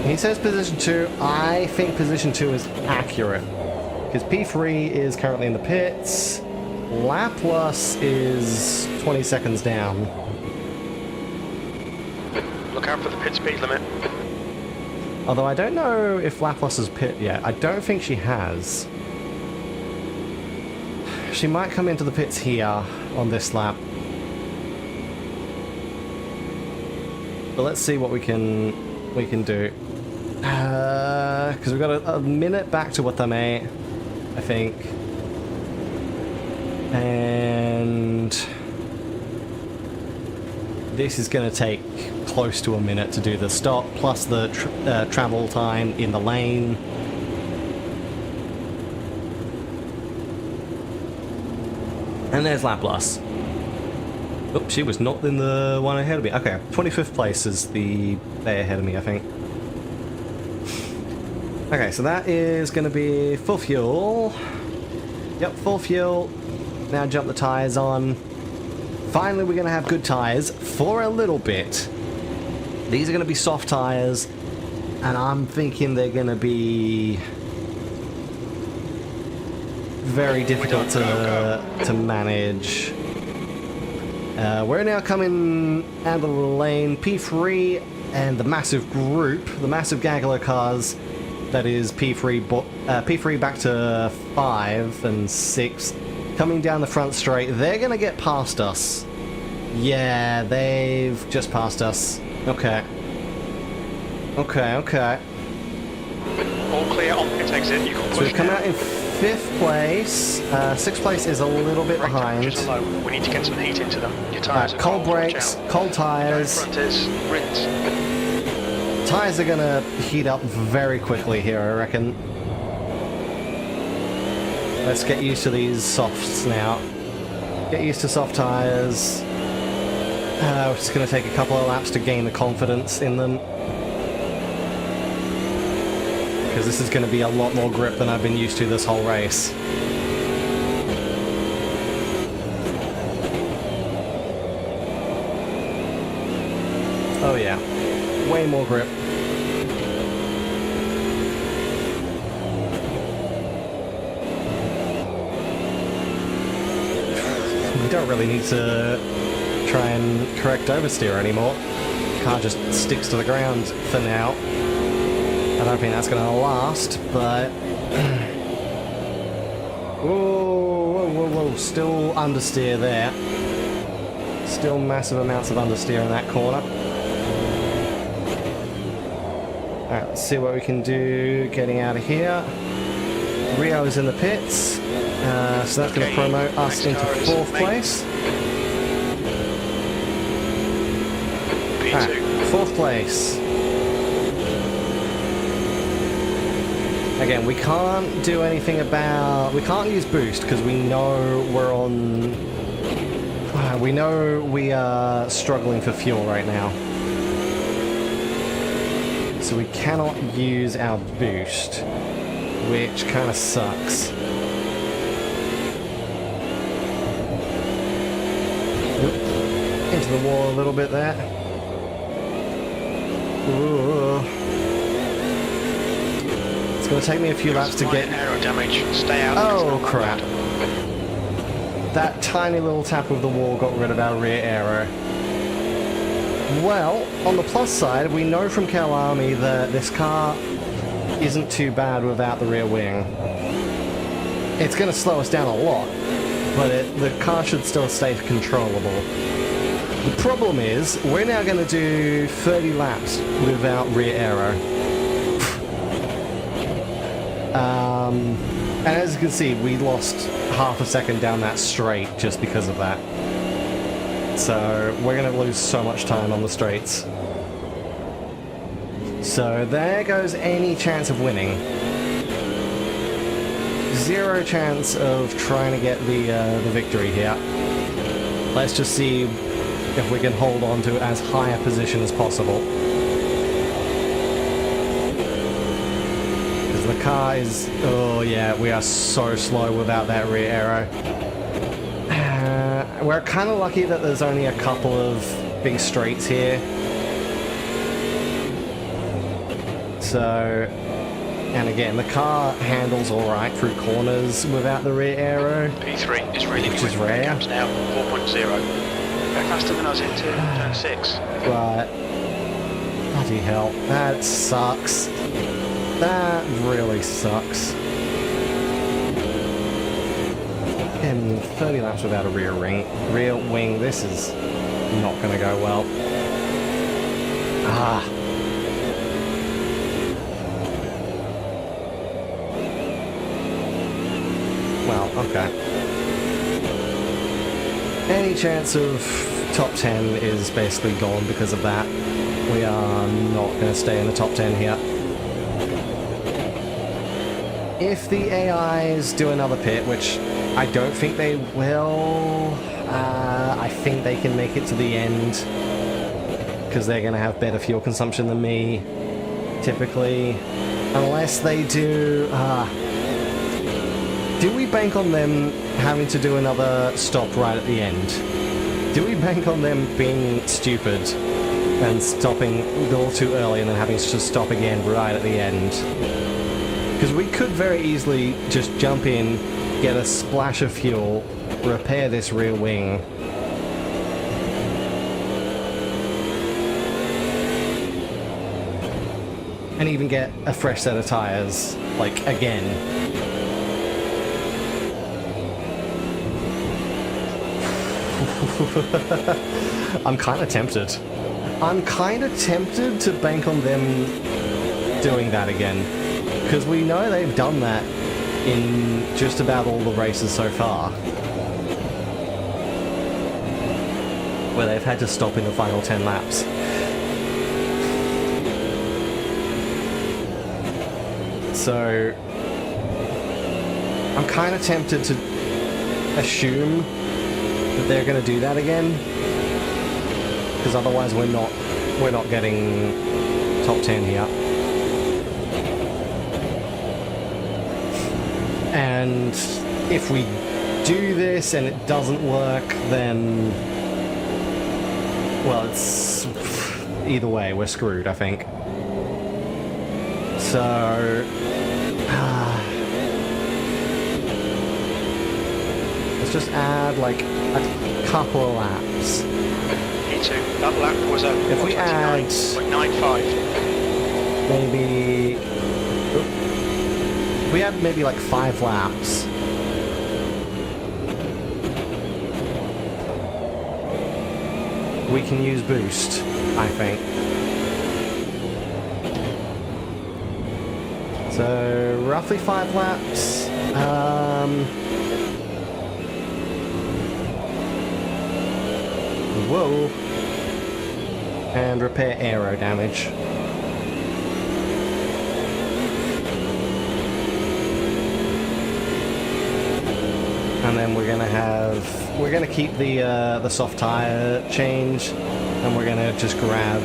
Speaker 1: He says position 2. I think position 2 is accurate, because P3 is currently in the pits. Laplace is 20 seconds down.
Speaker 2: Look out for the pit speed limit.
Speaker 1: Although I don't know if Laplace has pit yet. I don't think she has. She might come into the pits here on this lap. But let's see what we can do. Because we've got a minute back to Watame, I think. And this is going to take close to a minute to do the stop, plus the travel time in the lane. And there's Laplace. Oops, she was not in the one ahead of me. Okay, 25th place is the bay ahead of me, I think. Okay, so that is going to be full fuel. Yep, full fuel. Now jump the tyres on. Finally, we're going to have good tyres for a little bit. These are going to be soft tyres, and I'm thinking they're going to be very difficult to manage. We're now coming out of the lane. P3 and the massive group, the massive gaggle of cars, that is P3 back to 5 and 6, coming down the front straight. They're going to get past us. Yeah, they've just passed us. Okay. Okay.
Speaker 2: All clear on pit exit. You can push.
Speaker 1: So we've come out in 5th place. 6th place is a little bit behind.
Speaker 2: We need to get some heat into them. Your tyres are
Speaker 1: cold brakes, cold tyres.
Speaker 2: Front is rinse.
Speaker 1: Tyres are going to heat up very quickly here, I reckon. Let's get used to these softs now. Get used to soft tyres. It's just going to take a couple of laps to gain the confidence in them, because this is going to be a lot more grip than I've been used to this whole race. Oh yeah, way more grip. We don't really need to try and correct oversteer anymore. car just sticks to the ground for now. I don't think that's going to last, but... Whoa, whoa, whoa, still understeer there. Still massive amounts of understeer in that corner. Alright, let's see what we can do getting out of here. Rio is in the pits, so that's going to promote us into 4th place. Alright, 4th place. Again, we can't do anything about... We can't use boost because we know we're on... we know we are struggling for fuel right now. So we cannot use our boost, which kind of sucks. Into the wall a little bit there. Ooh. It's going to take me a few laps to get...
Speaker 2: Aero damage. Stay out.
Speaker 1: Oh, crap. That tiny little tap of the wall got rid of our rear aero. Well, on the plus side, we know from Cal Army that this car isn't too bad without the rear wing. It's going to slow us down a lot, but the car should still stay controllable. The problem is, we're now going to do 30 laps without rear aero. And as you can see, we lost half a second down that straight just because of that. So we're going to lose so much time on the straights. So there goes any chance of winning. Zero chance of trying to get the victory here. Let's just see if we can hold on to as high a position as possible. The car is... Oh yeah, we are so slow without that rear aero. We're kind of lucky that there's only a couple of big straights here. So... And again, the car handles alright through corners without the rear aero.
Speaker 2: P3 is really
Speaker 1: which is rare.
Speaker 2: Caps now, 4.0. Very faster than I was into turn 6.
Speaker 1: Right. Bloody hell. That sucks. That really sucks. And 30 laps without a rear wing. This is not going to go well. Ah. Well, okay. Any chance of top 10 is basically gone because of that. We are not going to stay in the top 10 here. If the AIs do another pit, which I don't think they will, I think they can make it to the end because they're going to have better fuel consumption than me, typically. Unless they do... do we bank on them having to do another stop right at the end? Do we bank on them being stupid and stopping a little too early and then having to stop again right at the end? Because we could very easily just jump in, get a splash of fuel, repair this rear wing. And even get a fresh set of tires, like, again. I'm kind of tempted. I'm kind of tempted to bank on them doing that again. Because we know they've done that in just about all the races so far. Where they've had to stop in the final 10 laps. So... I'm kind of tempted to assume that they're going to do that again. Because otherwise we're not getting top 10 here. And if we do this and it doesn't work, then... Well, it's... Either way, we're screwed, I think. So... Let's just add like a couple of laps.
Speaker 2: Me too. That lap was a
Speaker 1: If we add
Speaker 2: 129.95.
Speaker 1: maybe, if we add maybe like 5 laps. We can use boost, I think. So roughly 5 laps. Whoa. And repair aero damage. And then we're gonna keep the soft tire change, and we're gonna just grab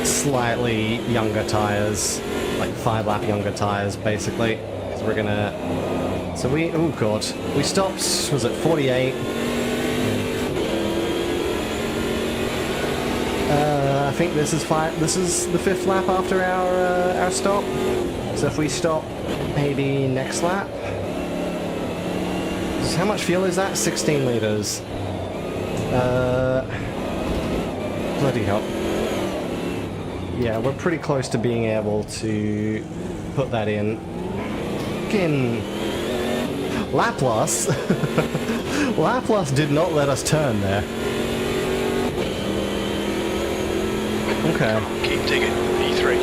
Speaker 1: slightly younger tires, like 5 lap younger tires, basically. So we're gonna, oh god, we stopped. Was it 48? I think this is 5. This is the 5th lap after our stop. So if we stop, maybe next lap. How much fuel is that? 16 liters. Bloody hell. Yeah, we're pretty close to being able to put that in. Fucking Laplace. Laplace did not let us turn there. Okay.
Speaker 2: Keep digging. E3.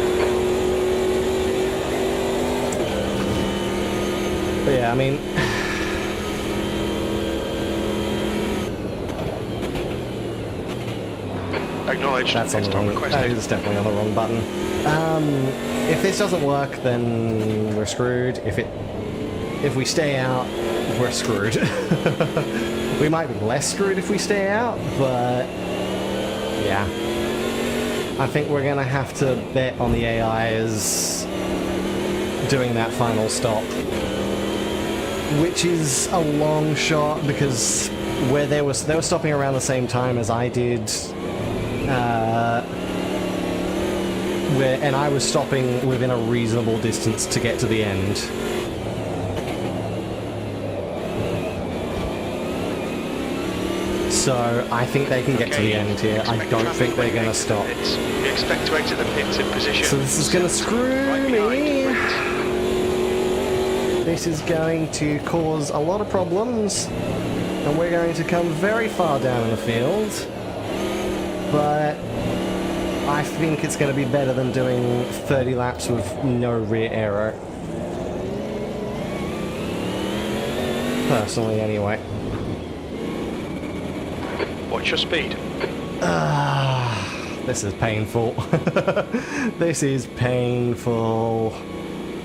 Speaker 1: But yeah, I mean,
Speaker 2: Acknowledged.
Speaker 1: that's on the wrong. That is definitely on the wrong button. If this doesn't work, then we're screwed. If we stay out, we're screwed. We might be less screwed if we stay out, but yeah. I think we're gonna have to bet on the AIs doing that final stop, which is a long shot because where they were stopping around the same time as I did, and I was stopping within a reasonable distance to get to the end. So I think they can get to the end here. I don't think they're going to stop.
Speaker 2: We expect to exit the pits in position.
Speaker 1: So this is going to screw me. This is going to cause a lot of problems, and we're going to come very far down in the field. But I think it's going to be better than doing 30 laps with no rear aero. Personally, anyway.
Speaker 2: What's your speed?
Speaker 1: This is painful. This is painful.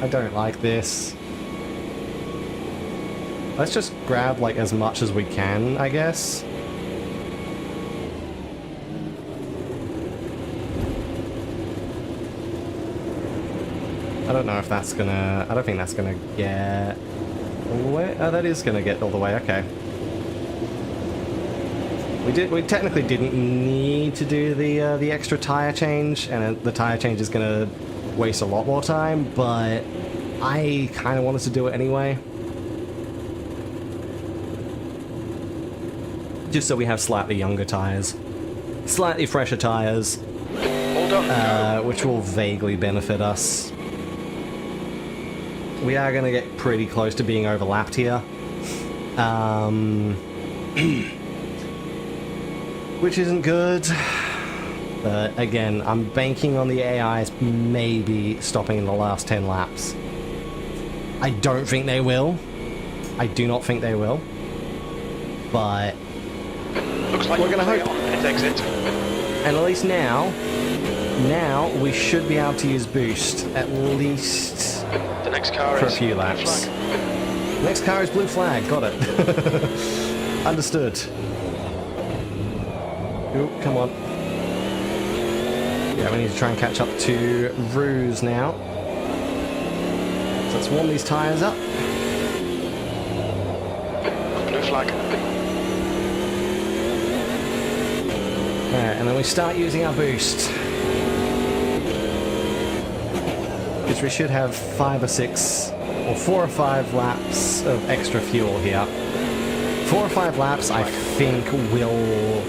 Speaker 1: I don't like this. Let's just grab like as much as we can, I guess. I don't know if that's gonna... I don't think that's gonna get... Where? Oh, that is gonna get all the way, okay. We technically didn't need to do the extra tire change, and the tire change is gonna waste a lot more time, but I kind of wanted to do it anyway. Just so we have slightly younger tires. Slightly fresher tires.
Speaker 2: Hold on.
Speaker 1: Which will vaguely benefit us. We are going to get pretty close to being overlapped here. Which isn't good. But again, I'm banking on the AIs maybe stopping in the last 10 laps. I don't think they will. I do not think they will. But
Speaker 2: looks like
Speaker 1: we're going to hope.
Speaker 2: Pit exit.
Speaker 1: And at least now we should be able to use boost at least
Speaker 2: The next car
Speaker 1: for a
Speaker 2: is
Speaker 1: few laps. Next car is blue flag. Got it. Understood. Ooh, come on. Yeah, we need to try and catch up to Ruse now. So let's warm these tyres up.
Speaker 2: Blue flag.
Speaker 1: Alright, and then we start using our boost. Because we should have 5 or 6, or 4 or 5 laps of extra fuel here. 4 or 5 laps, I think, will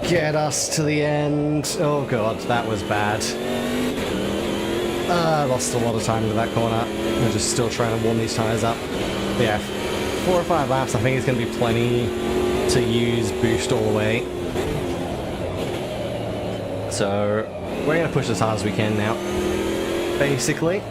Speaker 1: get us to the end. Oh god, that was bad. I lost a lot of time into that corner. We're just still trying to warm these tyres up. But yeah, 4 or 5 laps, I think it's going to be plenty to use boost all the way. So we're going to push as hard as we can now, basically.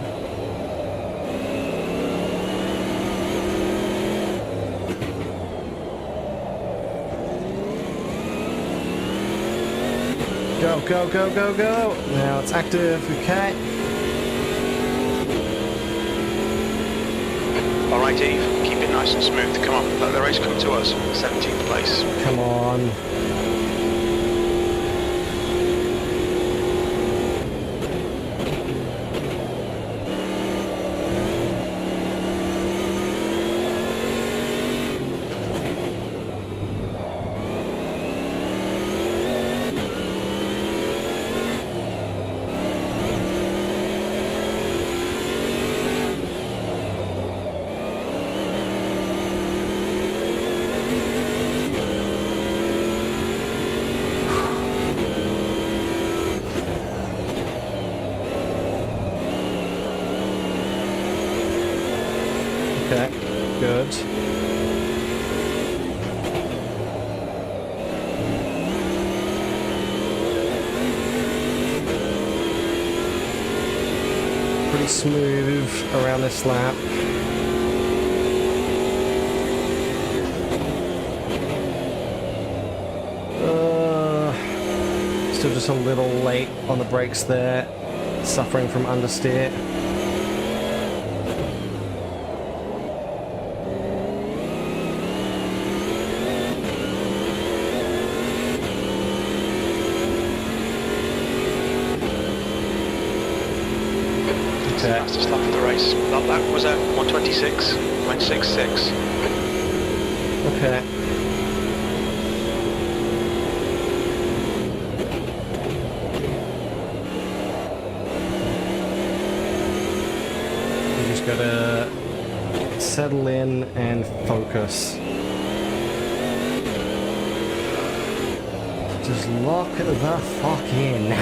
Speaker 1: Go, go, go, go, go! Now it's active, okay.
Speaker 2: Alright Eve, keep it nice and smooth. Come on, let the race come to us. 17th place.
Speaker 1: Come on. Okay, good. Pretty smooth around this lap. Still just a little late on the brakes there, suffering from understeer.
Speaker 2: Fastest lap of the race. That lap was at 126, 166.
Speaker 1: Okay. We just gotta settle in and focus. Just lock the fuck in.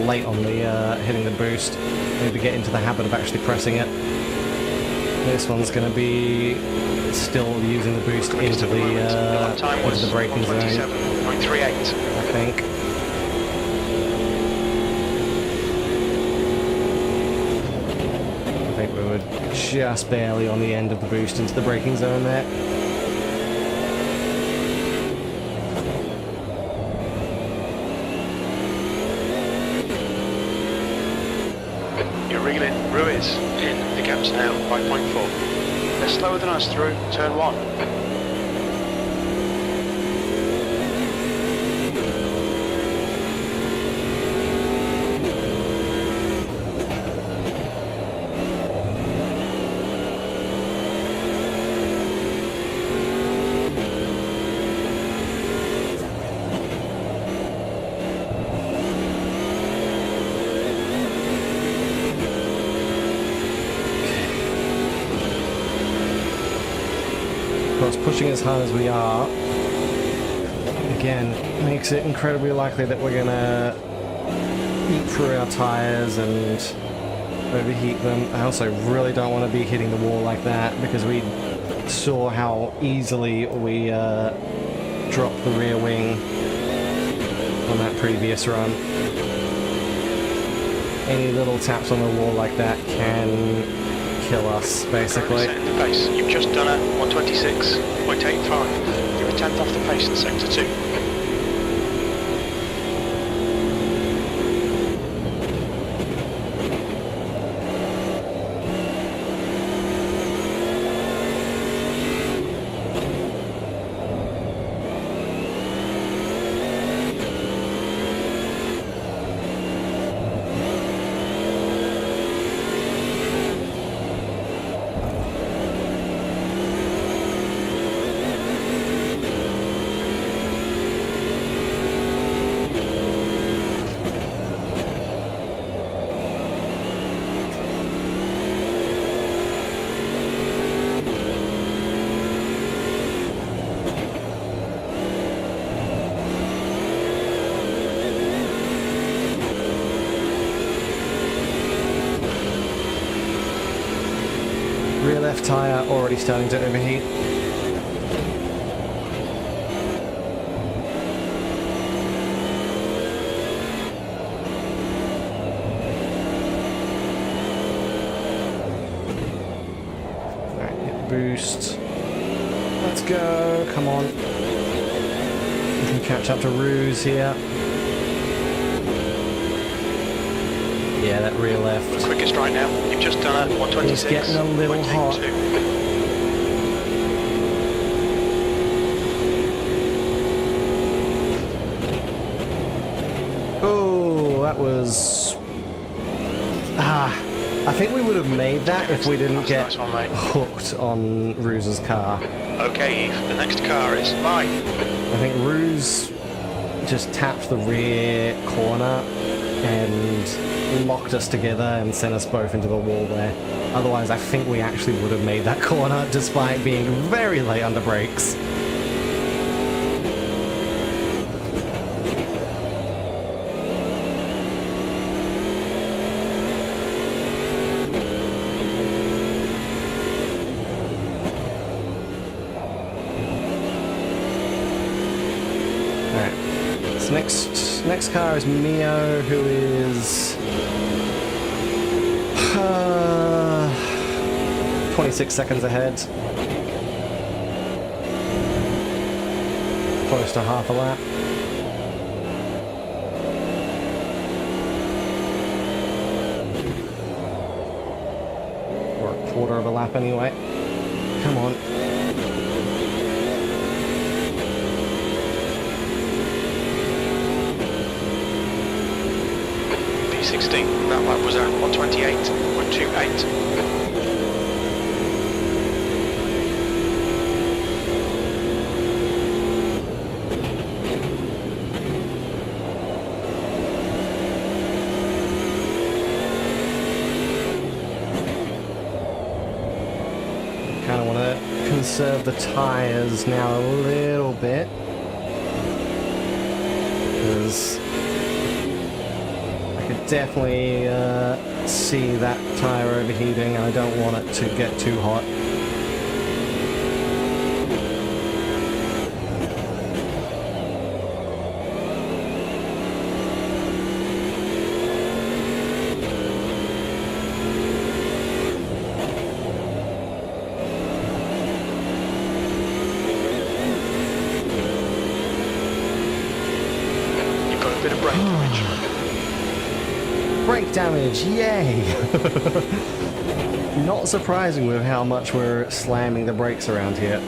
Speaker 1: Late on the hitting the boost. Need to get into the habit of actually pressing it. This one's going to be still using the boost into the braking zone. I think. I think we were just barely on the end of the boost into the braking zone there.
Speaker 2: Ruiz in the gaps now, 5.4. They're slower than us through turn 1.
Speaker 1: Of course, pushing as hard as we are, again, makes it incredibly likely that we're going to eat through our tyres and overheat them. I also really don't want to be hitting the wall like that, because we saw how easily we dropped the rear wing on that previous run. any little taps on the wall like that can kill us, basically.
Speaker 2: Setting the pace. You've just done a 126.85. You're a tenth off the pace in sector 2.
Speaker 1: Rear left tyre already starting to overheat. Alright, hit boost. Let's go, come on. We can catch up to Ruse here. Yeah, that rear left.
Speaker 2: Quickest right now. You've just done a 126.
Speaker 1: It's getting a little hot. Oh, that was... I think we would have made that if we didn't get hooked on Ruse's car.
Speaker 2: Okay, Eve, the next car is mine.
Speaker 1: I think Ruse just tapped the rear corner and locked us together and sent us both into the wall there. Otherwise, I think we actually would have made that corner despite being very late under brakes. Alright, so next car is Mio, who is 26 seconds ahead. Close to half a lap. Or a quarter of a lap anyway. Come on.
Speaker 2: P16, that lap was at 128.28.
Speaker 1: Kind of want to conserve the tires now a little bit, because I could definitely see that tire overheating. I don't want it to get too hot.
Speaker 2: Bit of brake damage.
Speaker 1: Brake damage, yay! Not surprising with how much we're slamming the brakes around here.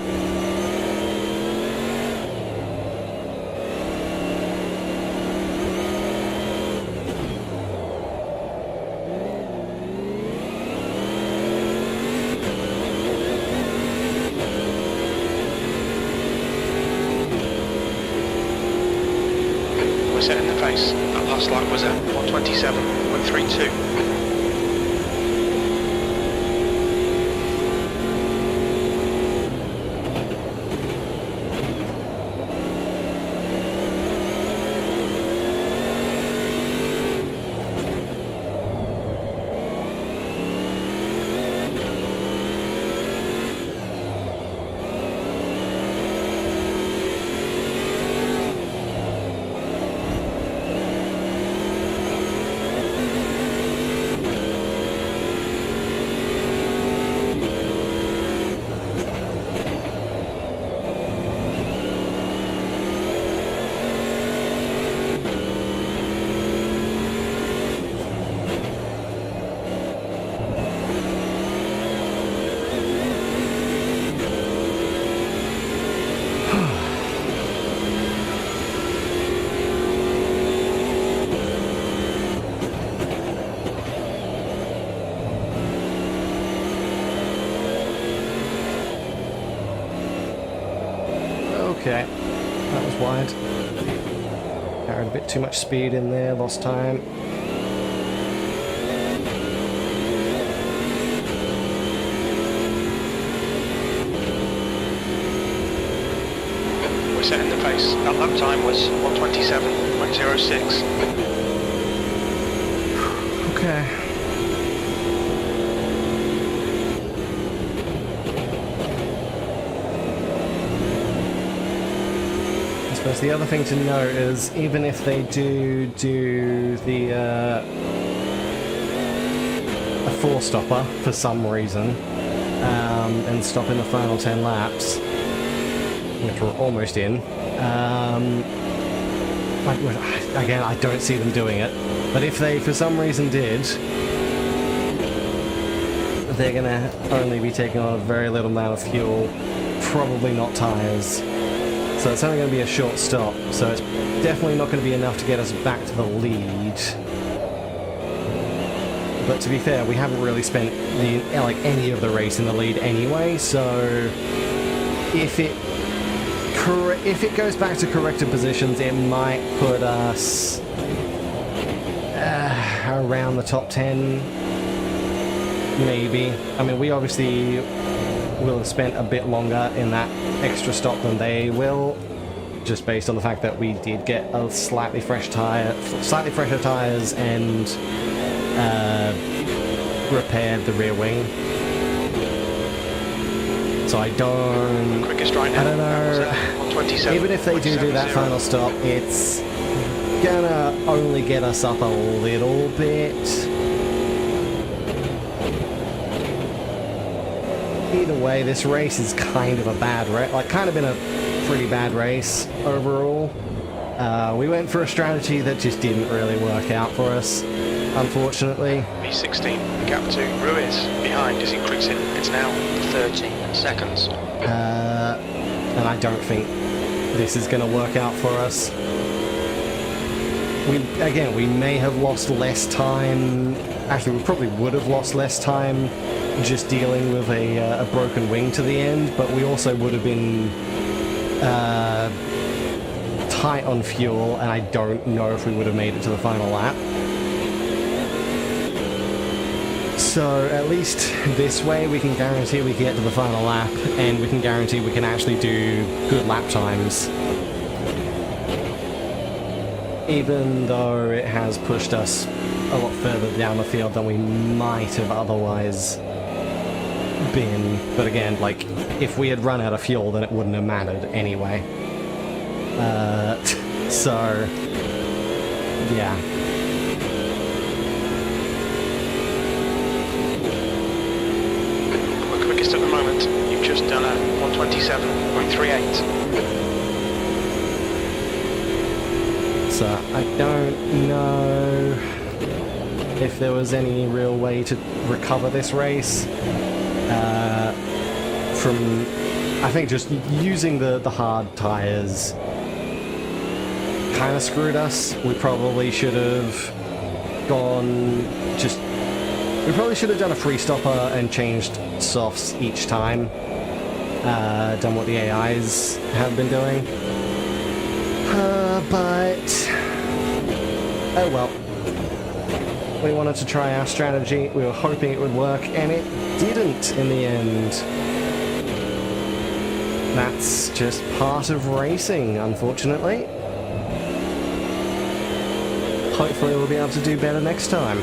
Speaker 2: We're setting the pace. That last lap was at 127.32.
Speaker 1: bad. Carried a bit too much speed in there, lost time.
Speaker 2: We're setting the pace. That lap time was 1:27.06.
Speaker 1: Okay. I suppose the other thing to note is even if they do the a four-stopper for some reason and stop in the final 10 laps, which we're almost in, again, I don't see them doing it, but if they for some reason did, they're gonna only be taking on a very little amount of fuel, probably not tires. So it's only going to be a short stop, so it's definitely not going to be enough to get us back to the lead. But to be fair, we haven't really spent any of the race in the lead anyway, so if it goes back to corrected positions, it might put us around the top 10, maybe. I mean, we obviously will have spent a bit longer in that extra stop than they will, just based on the fact that we did get a slightly fresher tires and repaired the rear wing. So I don't know. Even if they do that final stop, it's gonna only get us up a little bit. Either way, this race is kind of a bad race, kind of been a pretty bad race overall. We went for a strategy that just didn't really work out for us, unfortunately.
Speaker 2: P16, the gap to Ruiz behind is increasing. It's now 13 seconds.
Speaker 1: And I don't think this is going to work out for us. We may have lost less time. Actually, we probably would have lost less time just dealing with a broken wing to the end, but we also would have been tight on fuel, and I don't know if we would have made it to the final lap. So at least this way we can guarantee we can get to the final lap, and we can guarantee we can actually do good lap times. Even though it has pushed us a lot further down the field than we might have otherwise been. But again, if we had run out of fuel, then it wouldn't have mattered anyway. So, yeah.
Speaker 2: We're quickest at the moment. You've just done a 1:27.38.
Speaker 1: So I don't know if there was any real way to recover this race. I think just using the hard tires kind of screwed us. We probably should have we probably should have done a free stopper and changed softs each time. Done what the AIs have been doing. But oh well. We wanted to try our strategy. We were hoping it would work, and it didn't in the end. That's just part of racing, unfortunately. Hopefully we'll be able to do better next time.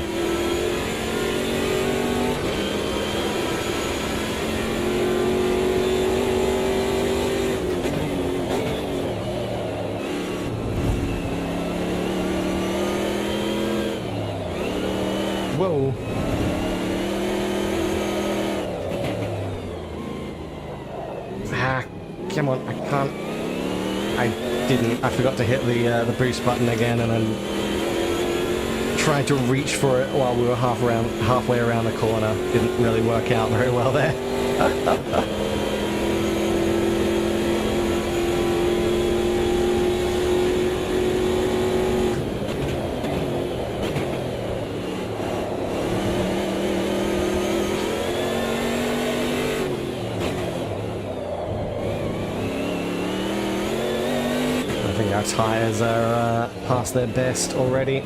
Speaker 1: Whoa. Come on, I can't. I forgot to hit the boost button again, and then tried to reach for it while we were halfway around the corner. Didn't really work out very well there. tyres are past their best already.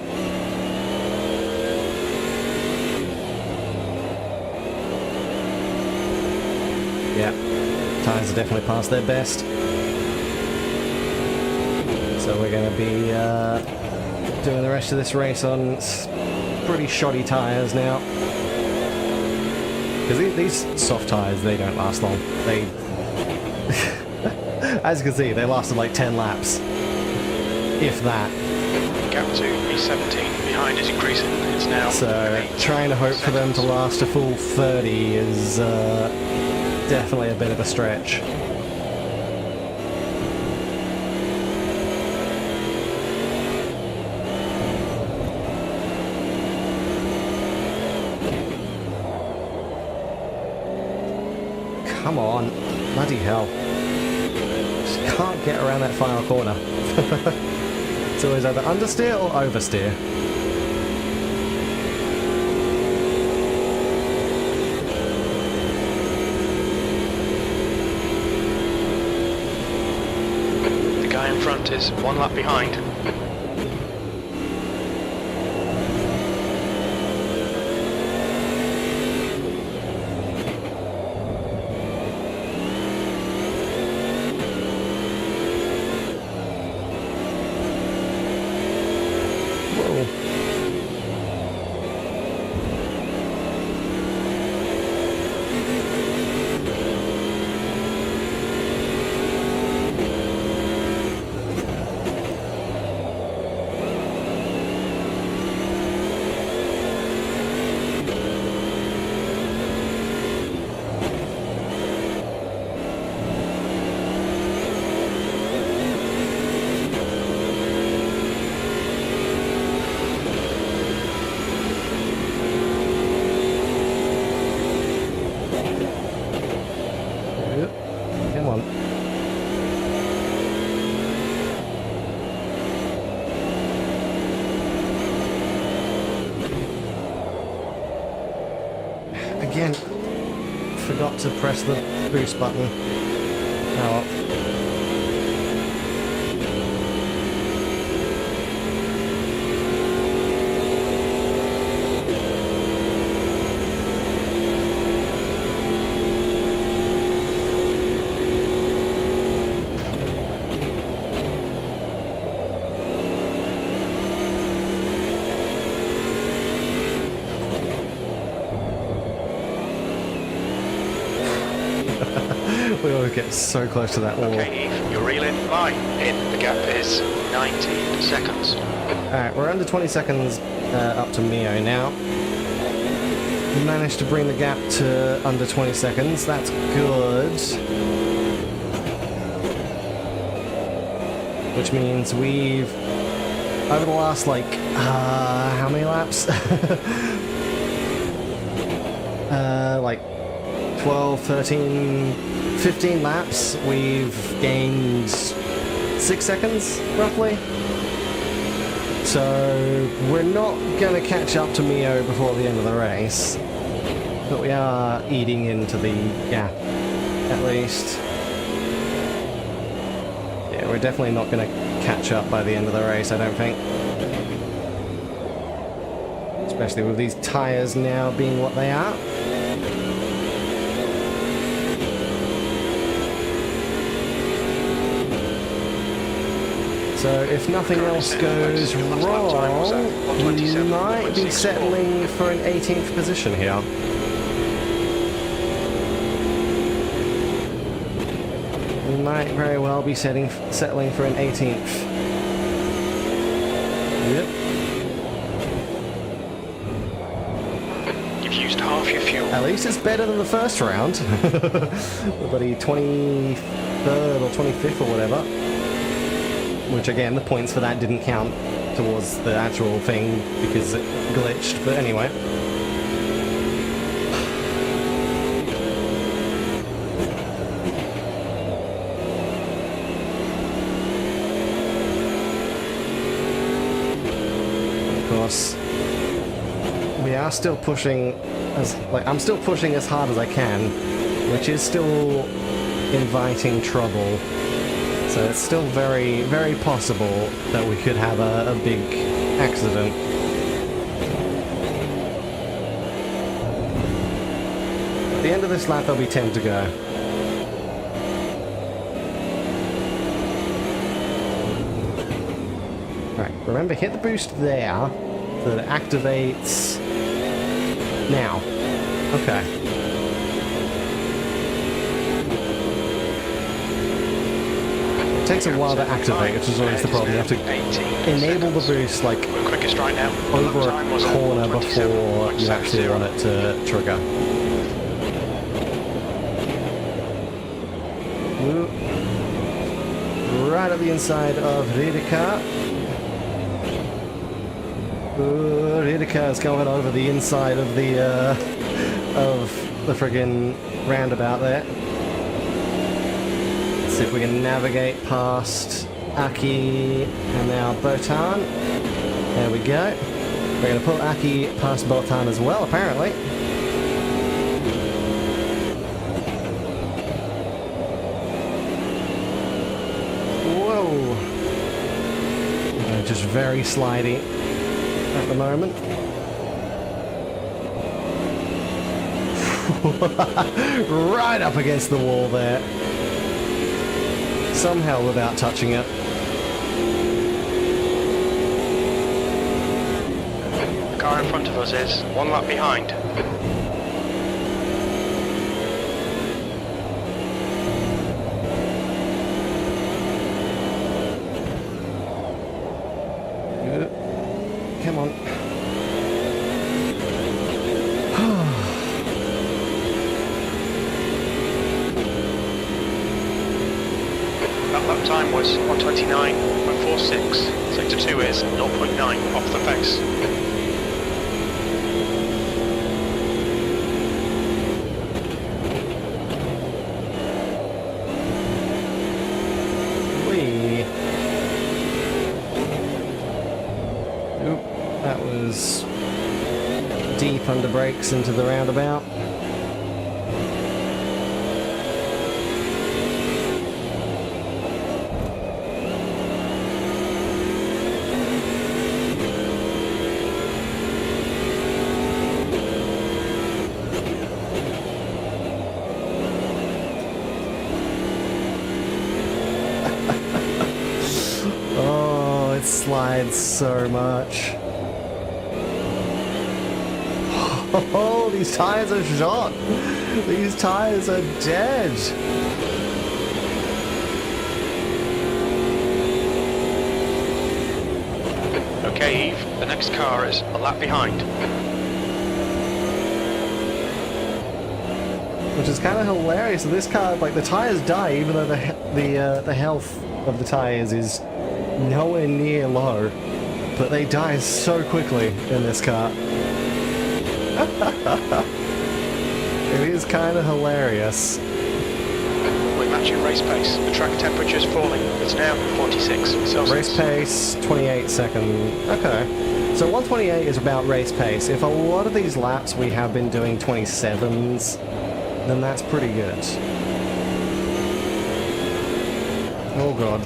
Speaker 1: Yeah, tyres are definitely past their best. So we're going to be doing the rest of this race on pretty shoddy tyres now. Because these soft tyres, they don't last long. They, as you can see, they lasted like 10 laps, if that.
Speaker 2: Gap to B17 behind is increasing. It's now.
Speaker 1: So trying to hope for them to last a full 30 is definitely a bit of a stretch. Come on, bloody hell. Just can't get around that final corner. It's always either understeer or oversteer.
Speaker 2: The guy in front is 1 lap behind.
Speaker 1: Again, forgot to press the boost button. Oh well. We always get so close to that wall.
Speaker 2: Okay, Eve, you're reeling line in. The gap is 19 seconds.
Speaker 1: Alright, we're under 20 seconds up to Mio now. We managed to bring the gap to under 20 seconds. That's good. Which means we've, over the last, like, how many laps? Like 12, 13, 15 laps, we've gained 6 seconds, roughly. So we're not going to catch up to Mio before the end of the race, but we are eating into the gap, at least. Yeah, we're definitely not going to catch up by the end of the race, I don't think. Especially with these tyres now being what they are. So if nothing else goes wrong, we might be settling for an 18th position here. We might very well be settling for an 18th. Yep.
Speaker 2: You've used half your fuel.
Speaker 1: At least it's better than the first round. The bloody 23rd or 25th or whatever. Which again, the points for that didn't count towards the actual thing because it glitched, but anyway. Of course, we are still pushing, I'm still pushing as hard as I can, which is still inviting trouble. So it's still very, very possible that we could have a big accident. At the end of this lap, there'll be 10 to go. Right, remember, hit the boost there, so that it activates now. Okay. It takes a while to activate, which is always the problem. You have to enable the boost, like,
Speaker 2: quickest right now.
Speaker 1: over a corner before you actually run it to trigger. Right at the inside of Riedeka. Riedeka is going over the inside of the friggin' roundabout there. Let's see if we can navigate past Aki and now Botan. There we go. We're going to put Aki past Botan as well, apparently. Whoa. Just very slidey at the moment. Right up against the wall there. Somehow without touching it.
Speaker 2: The car in front of us is 1 lap behind.
Speaker 1: Come on.
Speaker 2: That lap time was 1:29.46. Sector 2 is 0.9 off the pace.
Speaker 1: That was deep under brakes into the roundabout. Oh, it slides so much. Oh, these tires are shot. These tires are dead.
Speaker 2: Okay, Eve, the next car is a lap behind.
Speaker 1: Which is kind of hilarious. So this car, like, the tires die even though the health of the tires is nowhere near low. But they die so quickly in this car. It is kind of hilarious.
Speaker 2: We're matching race pace. The track temperature is falling. It's now 46 Celsius.
Speaker 1: Race pace, 28 seconds. Okay. So 128 is about race pace. If a lot of these laps we have been doing 27s, then that's pretty good. Oh god.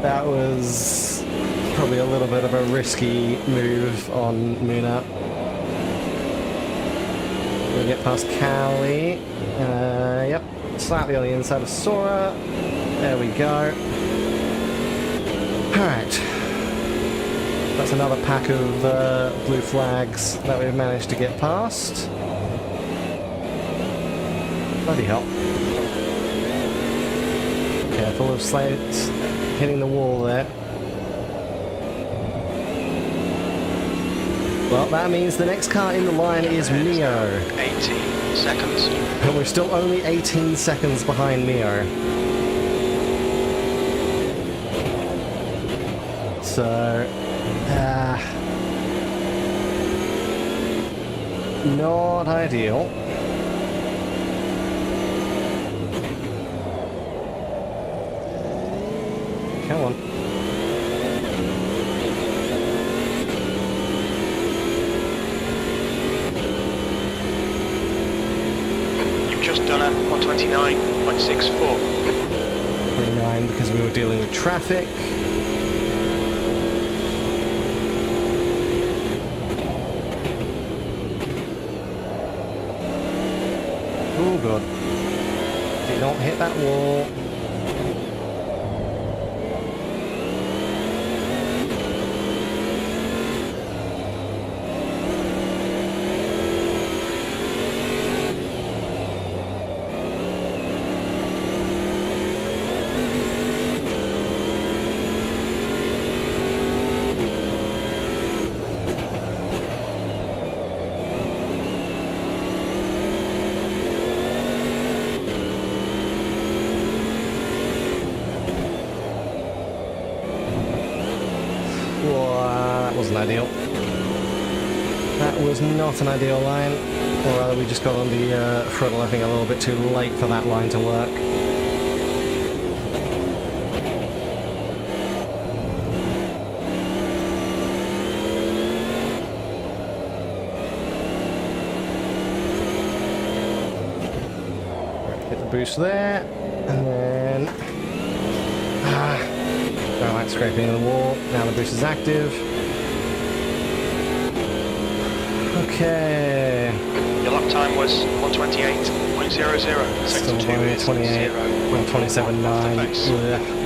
Speaker 1: That was probably a little bit of a risky move on Muna. We get past Cali. Yep, slightly on the inside of Sora. There we go. Alright. That's another pack of blue flags that we've managed to get past. Bloody hell. Careful of slates hitting the wall there. Well, that means the next car in the line is Mio.
Speaker 2: 18 seconds.
Speaker 1: And we're still only 18 seconds behind Mio. So, not ideal. Come on.
Speaker 2: You've just done a 129 0.64.
Speaker 1: 29 because we were dealing with traffic. Oh god. Did not hit that wall. That wasn't ideal. That was not an ideal line. Or rather, we just got on the throttle, I think, a little bit too late for that line to work. Hit the boost there, and then... don't like scraping the wall. Now the boost is active. Okay.
Speaker 2: Your lap time was 128.00.
Speaker 1: Still
Speaker 2: Sector 2 is
Speaker 1: 28, 127.9.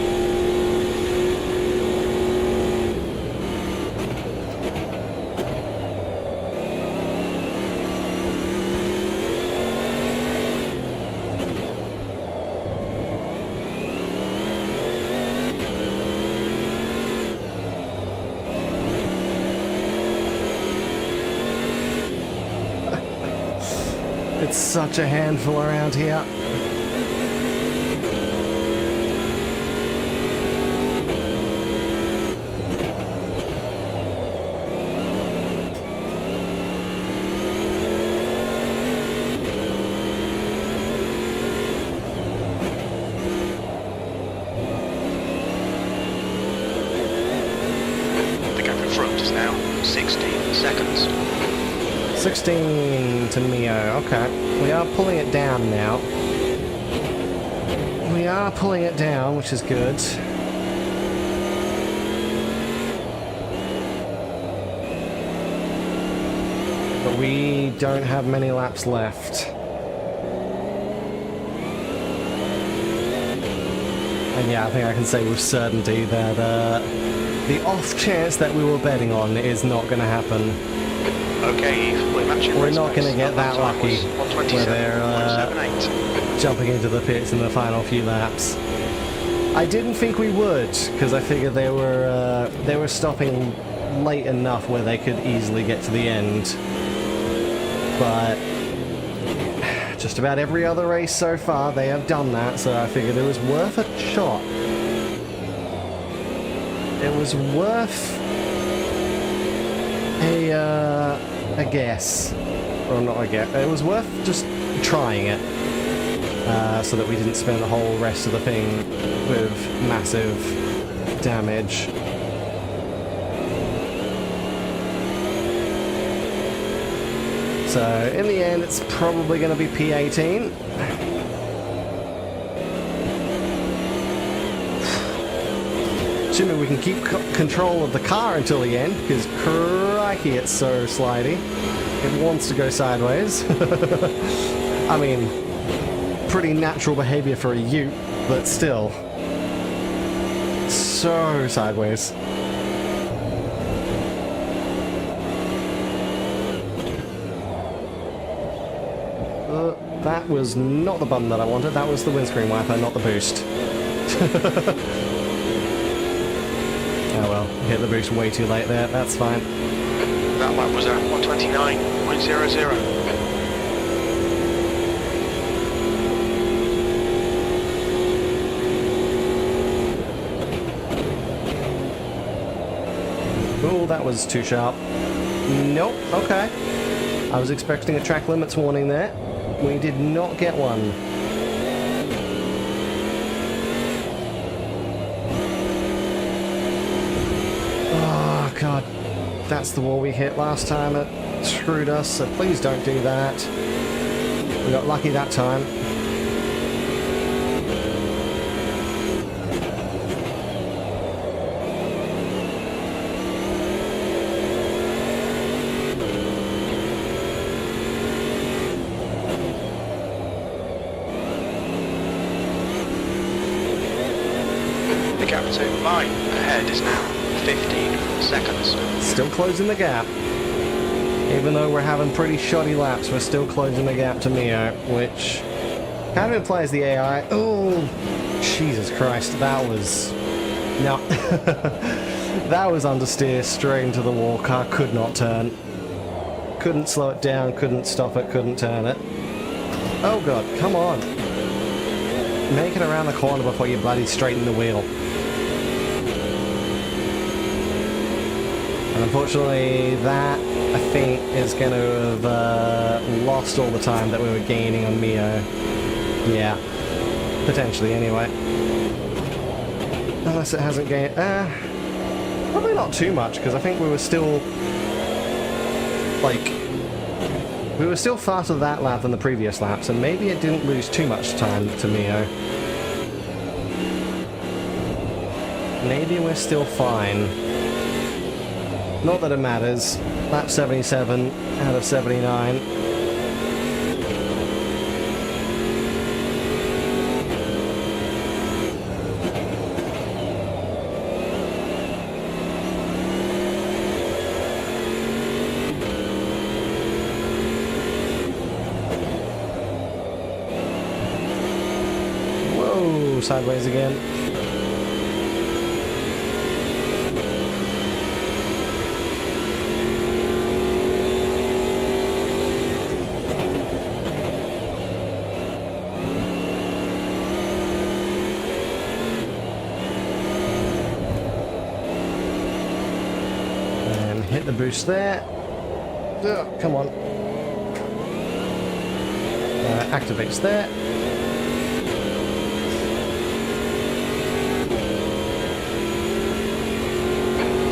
Speaker 1: It's such a handful around here.
Speaker 2: The gap in front is now 16 seconds.
Speaker 1: 16 to Mio, okay. We are pulling it down now. We are pulling it down, which is good. But we don't have many laps left. And yeah, I think I can say with certainty that the off chance that we were betting on is not going to happen.
Speaker 2: Okay, Eve,
Speaker 1: we're not going to get that lucky where they're jumping into the pits in the final few laps. I didn't think we would, because I figured they were stopping late enough where they could easily get to the end. But just about every other race so far, they have done that, so I figured it was worth a shot. It was worth a guess. Or not a guess. It was worth just trying it. So that we didn't spend the whole rest of the thing with massive damage. So, in the end, it's probably going to be P18. Assuming we can keep control of the car until the end, because crikey, it's so slidey. It wants to go sideways. I mean, pretty natural behavior for a ute, but still. So sideways. That was not the button that I wanted, that was the windscreen wiper, not the boost. Oh well, hit the boost way too late there, that's fine.
Speaker 2: That lap was at 129.00.
Speaker 1: Oh, that was too sharp. Nope, okay. I was expecting a track limits warning there. We did not get one. Oh, God. That's the wall we hit last time. It screwed us, so please don't do that. We got lucky that time.
Speaker 2: alternative line ahead is now 15 seconds.
Speaker 1: Still closing the gap. Even though we're having pretty shoddy laps, we're still closing the gap to Mio, which kind of implies the AI. Oh, Jesus Christ, that was... No. That was understeer straight into the wall. Car could not turn. Couldn't slow it down, couldn't stop it, couldn't turn it. Oh God, come on. Make it around the corner before you bloody straighten the wheel. And unfortunately, that, I think, is going to have lost all the time that we were gaining on Mio. Yeah. Potentially, anyway. Unless it hasn't gained... probably not too much, because I think we were still... Like... We were still faster that lap than the previous lap, so maybe it didn't lose too much time to Mio. Maybe we're still fine. Not that it matters. Lap 77 out of 79. Whoa, sideways again. Hit the boost there. Come on. Activates there.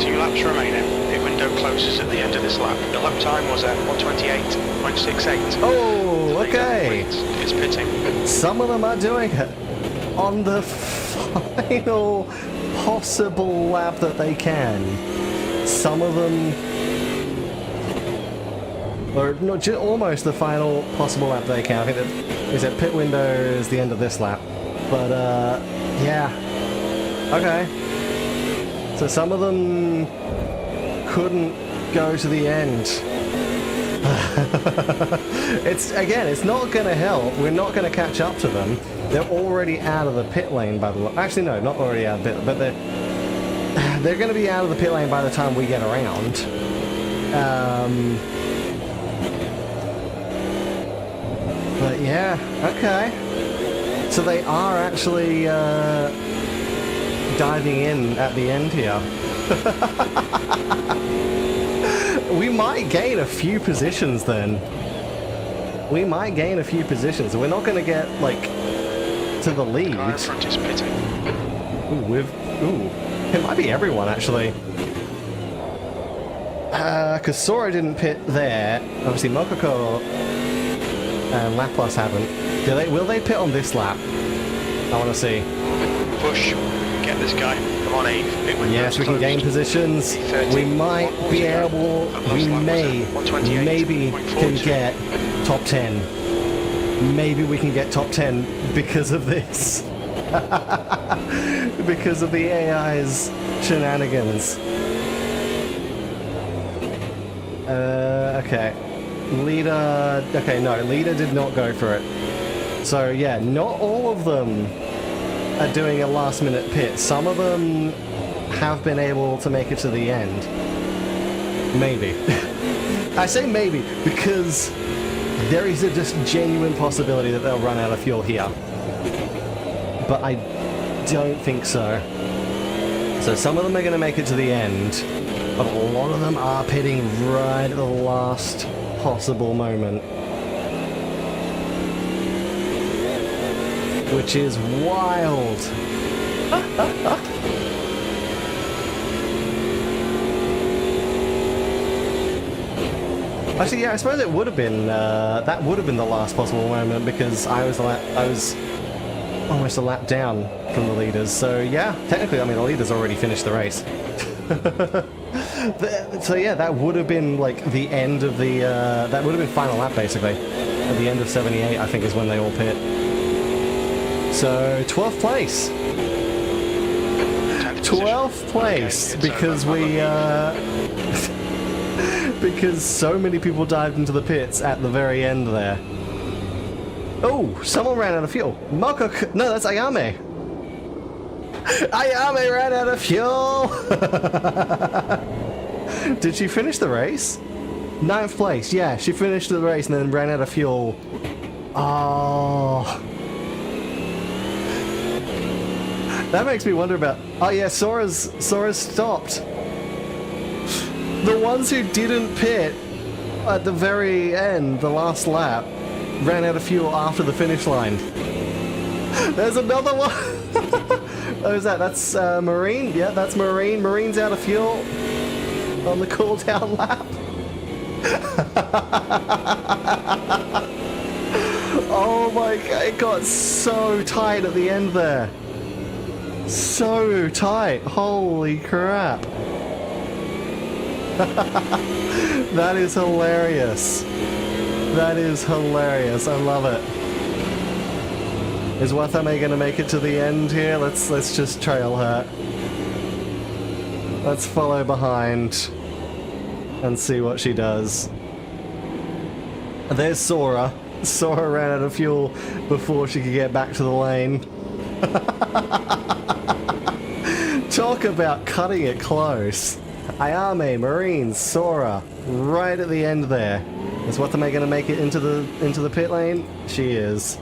Speaker 2: 2 laps remaining. Pit window closes at the end of this lap. The lap time was at 1:28.68.
Speaker 1: Oh, okay.
Speaker 2: It's pitting.
Speaker 1: Some of them are doing it on the final possible lap that they can. Some of them, or not, just almost the final possible lap they can. I think that is it. Pit window is the end of this lap, but yeah, okay. So some of them couldn't go to the end. It's not going to help. We're not going to catch up to them. They're already out of the pit lane by the way. Actually, no, not already out of the pit, but they're going to be out of the pit lane by the time we get around. But yeah, okay. So they are actually diving in at the end here. We might gain a few positions then. We might gain a few positions. We're not going to get, like, to the lead.
Speaker 2: Car in front is pitting.
Speaker 1: Ooh, it might be everyone, actually. Because Sora didn't pit there. Obviously, Mokoko and Laplas haven't. Will they pit on this lap? I want to see.
Speaker 2: Push. Get this guy. Come on, Eve.
Speaker 1: Yes, we can gain positions. We might be able... We maybe can get top 10. Maybe we can get top 10 because of this. Because of the AI's shenanigans. Okay. Leader... Okay, no, Leader did not go for it. So, yeah, not all of them are doing a last-minute pit. Some of them have been able to make it to the end. Maybe. I say maybe because there is a just genuine possibility that they'll run out of fuel here. But I don't think so. So some of them are going to make it to the end, but a lot of them are pitting right at the last possible moment. Which is wild. Actually, yeah, I suppose it would have been that would have been the last possible moment because I was almost a lap down from the leaders. So yeah, technically, I mean the leaders already finished the race. So yeah, that would have been like the end of the that would have been final lap basically. At the end of 78, I think is when they all pit. So 12th place.
Speaker 2: position.
Speaker 1: 12th place
Speaker 2: Okay,
Speaker 1: because we because so many people dived into the pits at the very end there. Oh, someone ran out of fuel. No, that's Ayame. Ayame ran out of fuel. Did she finish the race? 9th place. Yeah, she finished the race and then ran out of fuel. Oh. That makes me wonder about... Oh yeah, Sora's stopped. The ones who didn't pit at the very end, the last lap, ran out of fuel after the finish line. There's another one! What is that? That's Marine? Yeah, that's Marine. Marine's out of fuel on the cool down lap. Oh my god, it got so tight at the end there. So tight. Holy crap. That is hilarious. That is hilarious. I love it. Is Watame gonna make it to the end here? Let's just trail her. Let's follow behind and see what she does. There's Sora. Sora ran out of fuel before she could get back to the lane. Talk about cutting it close. Ayame, Marine, Sora, right at the end there. Is Watame gonna make it into the pit lane? She is.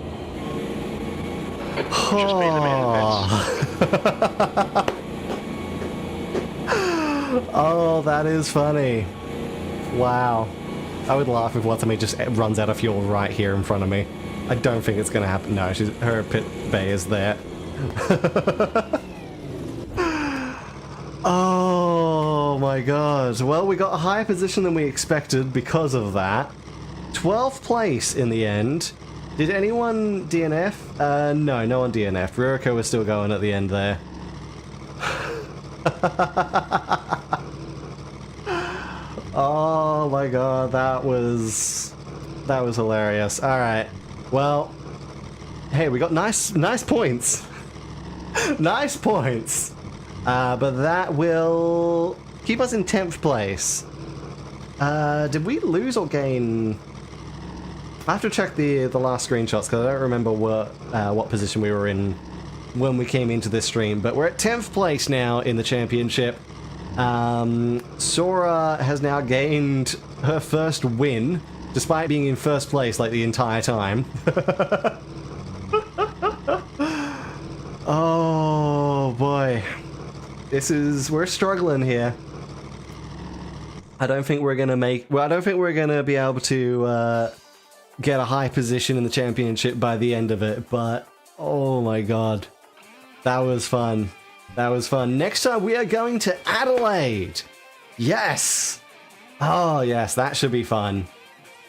Speaker 1: Oh, that is funny. Wow. I would laugh if Watame just runs out of fuel right here in front of me. I don't think it's gonna happen. No, her pit bay is there. Oh my god. Well, we got a higher position than we expected because of that. 12th place in the end. Did anyone DNF? No, no one DNF'd. Ririko was still going at the end there. Oh my god, that was hilarious. Alright. Well, hey, we got nice points. Nice points. But that will keep us in 10th place. Did we lose or gain? I have to check the last screenshots because I don't remember what position we were in when we came into this stream. But we're at 10th place now in the championship. Sora has now gained her first win, despite being in first place like the entire time. Oh boy. We're struggling here. I don't think we're gonna be able to get a high position in the championship by the end of it, but oh my god. That was fun. That was fun. Next time we are going to Adelaide. Yes. Oh yes, that should be fun.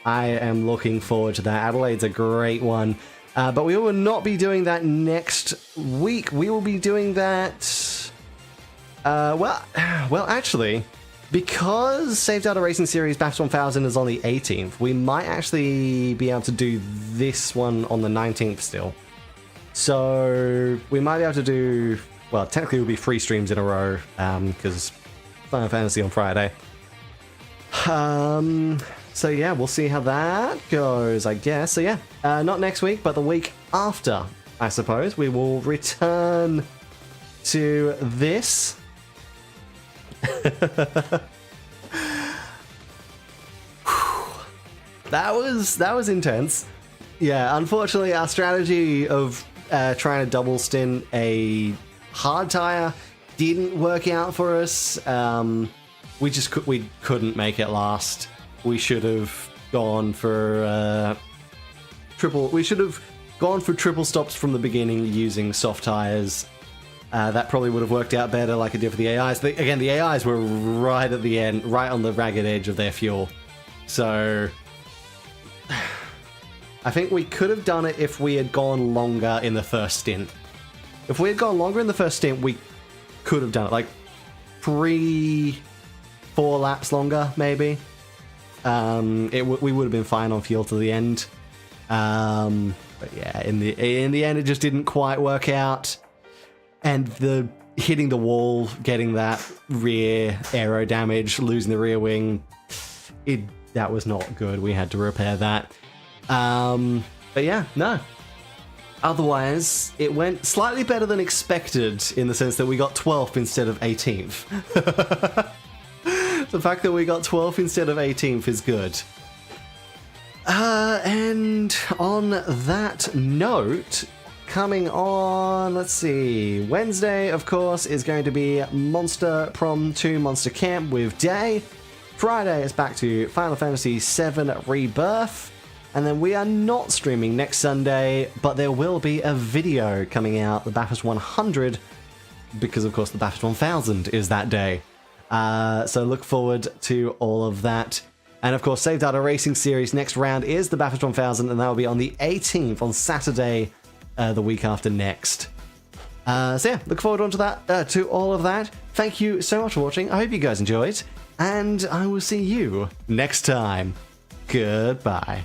Speaker 1: I am looking forward to that. Adelaide's a great one. But we will not be doing that next week. We will be doing that... well, actually, because Save Data Racing Series Bash 1000 is on the 18th, we might actually be able to do this one on the 19th still. So we might be able to do... Well, technically it will be 3 streams in a row, because Final Fantasy on Friday. So yeah, we'll see how that goes, I guess. So yeah, not next week, but the week after, I suppose, we will return to this. That was intense. Yeah, unfortunately, our strategy of trying to double stint a hard tire didn't work out for us. We couldn't make it last. We should have gone for triple. We should have gone for triple stops from the beginning using soft tires. That probably would have worked out better, like it did for the AIs. Again, the AIs were right at the end, right on the ragged edge of their fuel. So I think we could have done it if we had gone longer in the first stint. If we had gone longer in the first stint, we could have done it, like 3-4 laps longer, maybe. We would have been fine on fuel to the end. But yeah, in the end, it just didn't quite work out. And the hitting the wall, getting that rear aero damage, losing the rear wing, that was not good. We had to repair that. But yeah, no. Otherwise, it went slightly better than expected in the sense that we got 12th instead of 18th. The fact that we got 12th instead of 18th is good. And on that note, coming on, let's see, Wednesday, of course, is going to be Monster Prom 2 Monster Camp with Day. Friday is back to Final Fantasy VII Rebirth. And then we are not streaming next Sunday, but there will be a video coming out, the Bathurst 100, because of course the Bathurst 1000 is that day. So look forward to all of that. And of course, Save Data Racing Series next round is the Bathurst 1000, and that will be on the 18th, on Saturday, the week after next. So yeah, look forward to that, to all of that. Thank you so much for watching. I hope you guys enjoyed, and I will see you next time. Goodbye.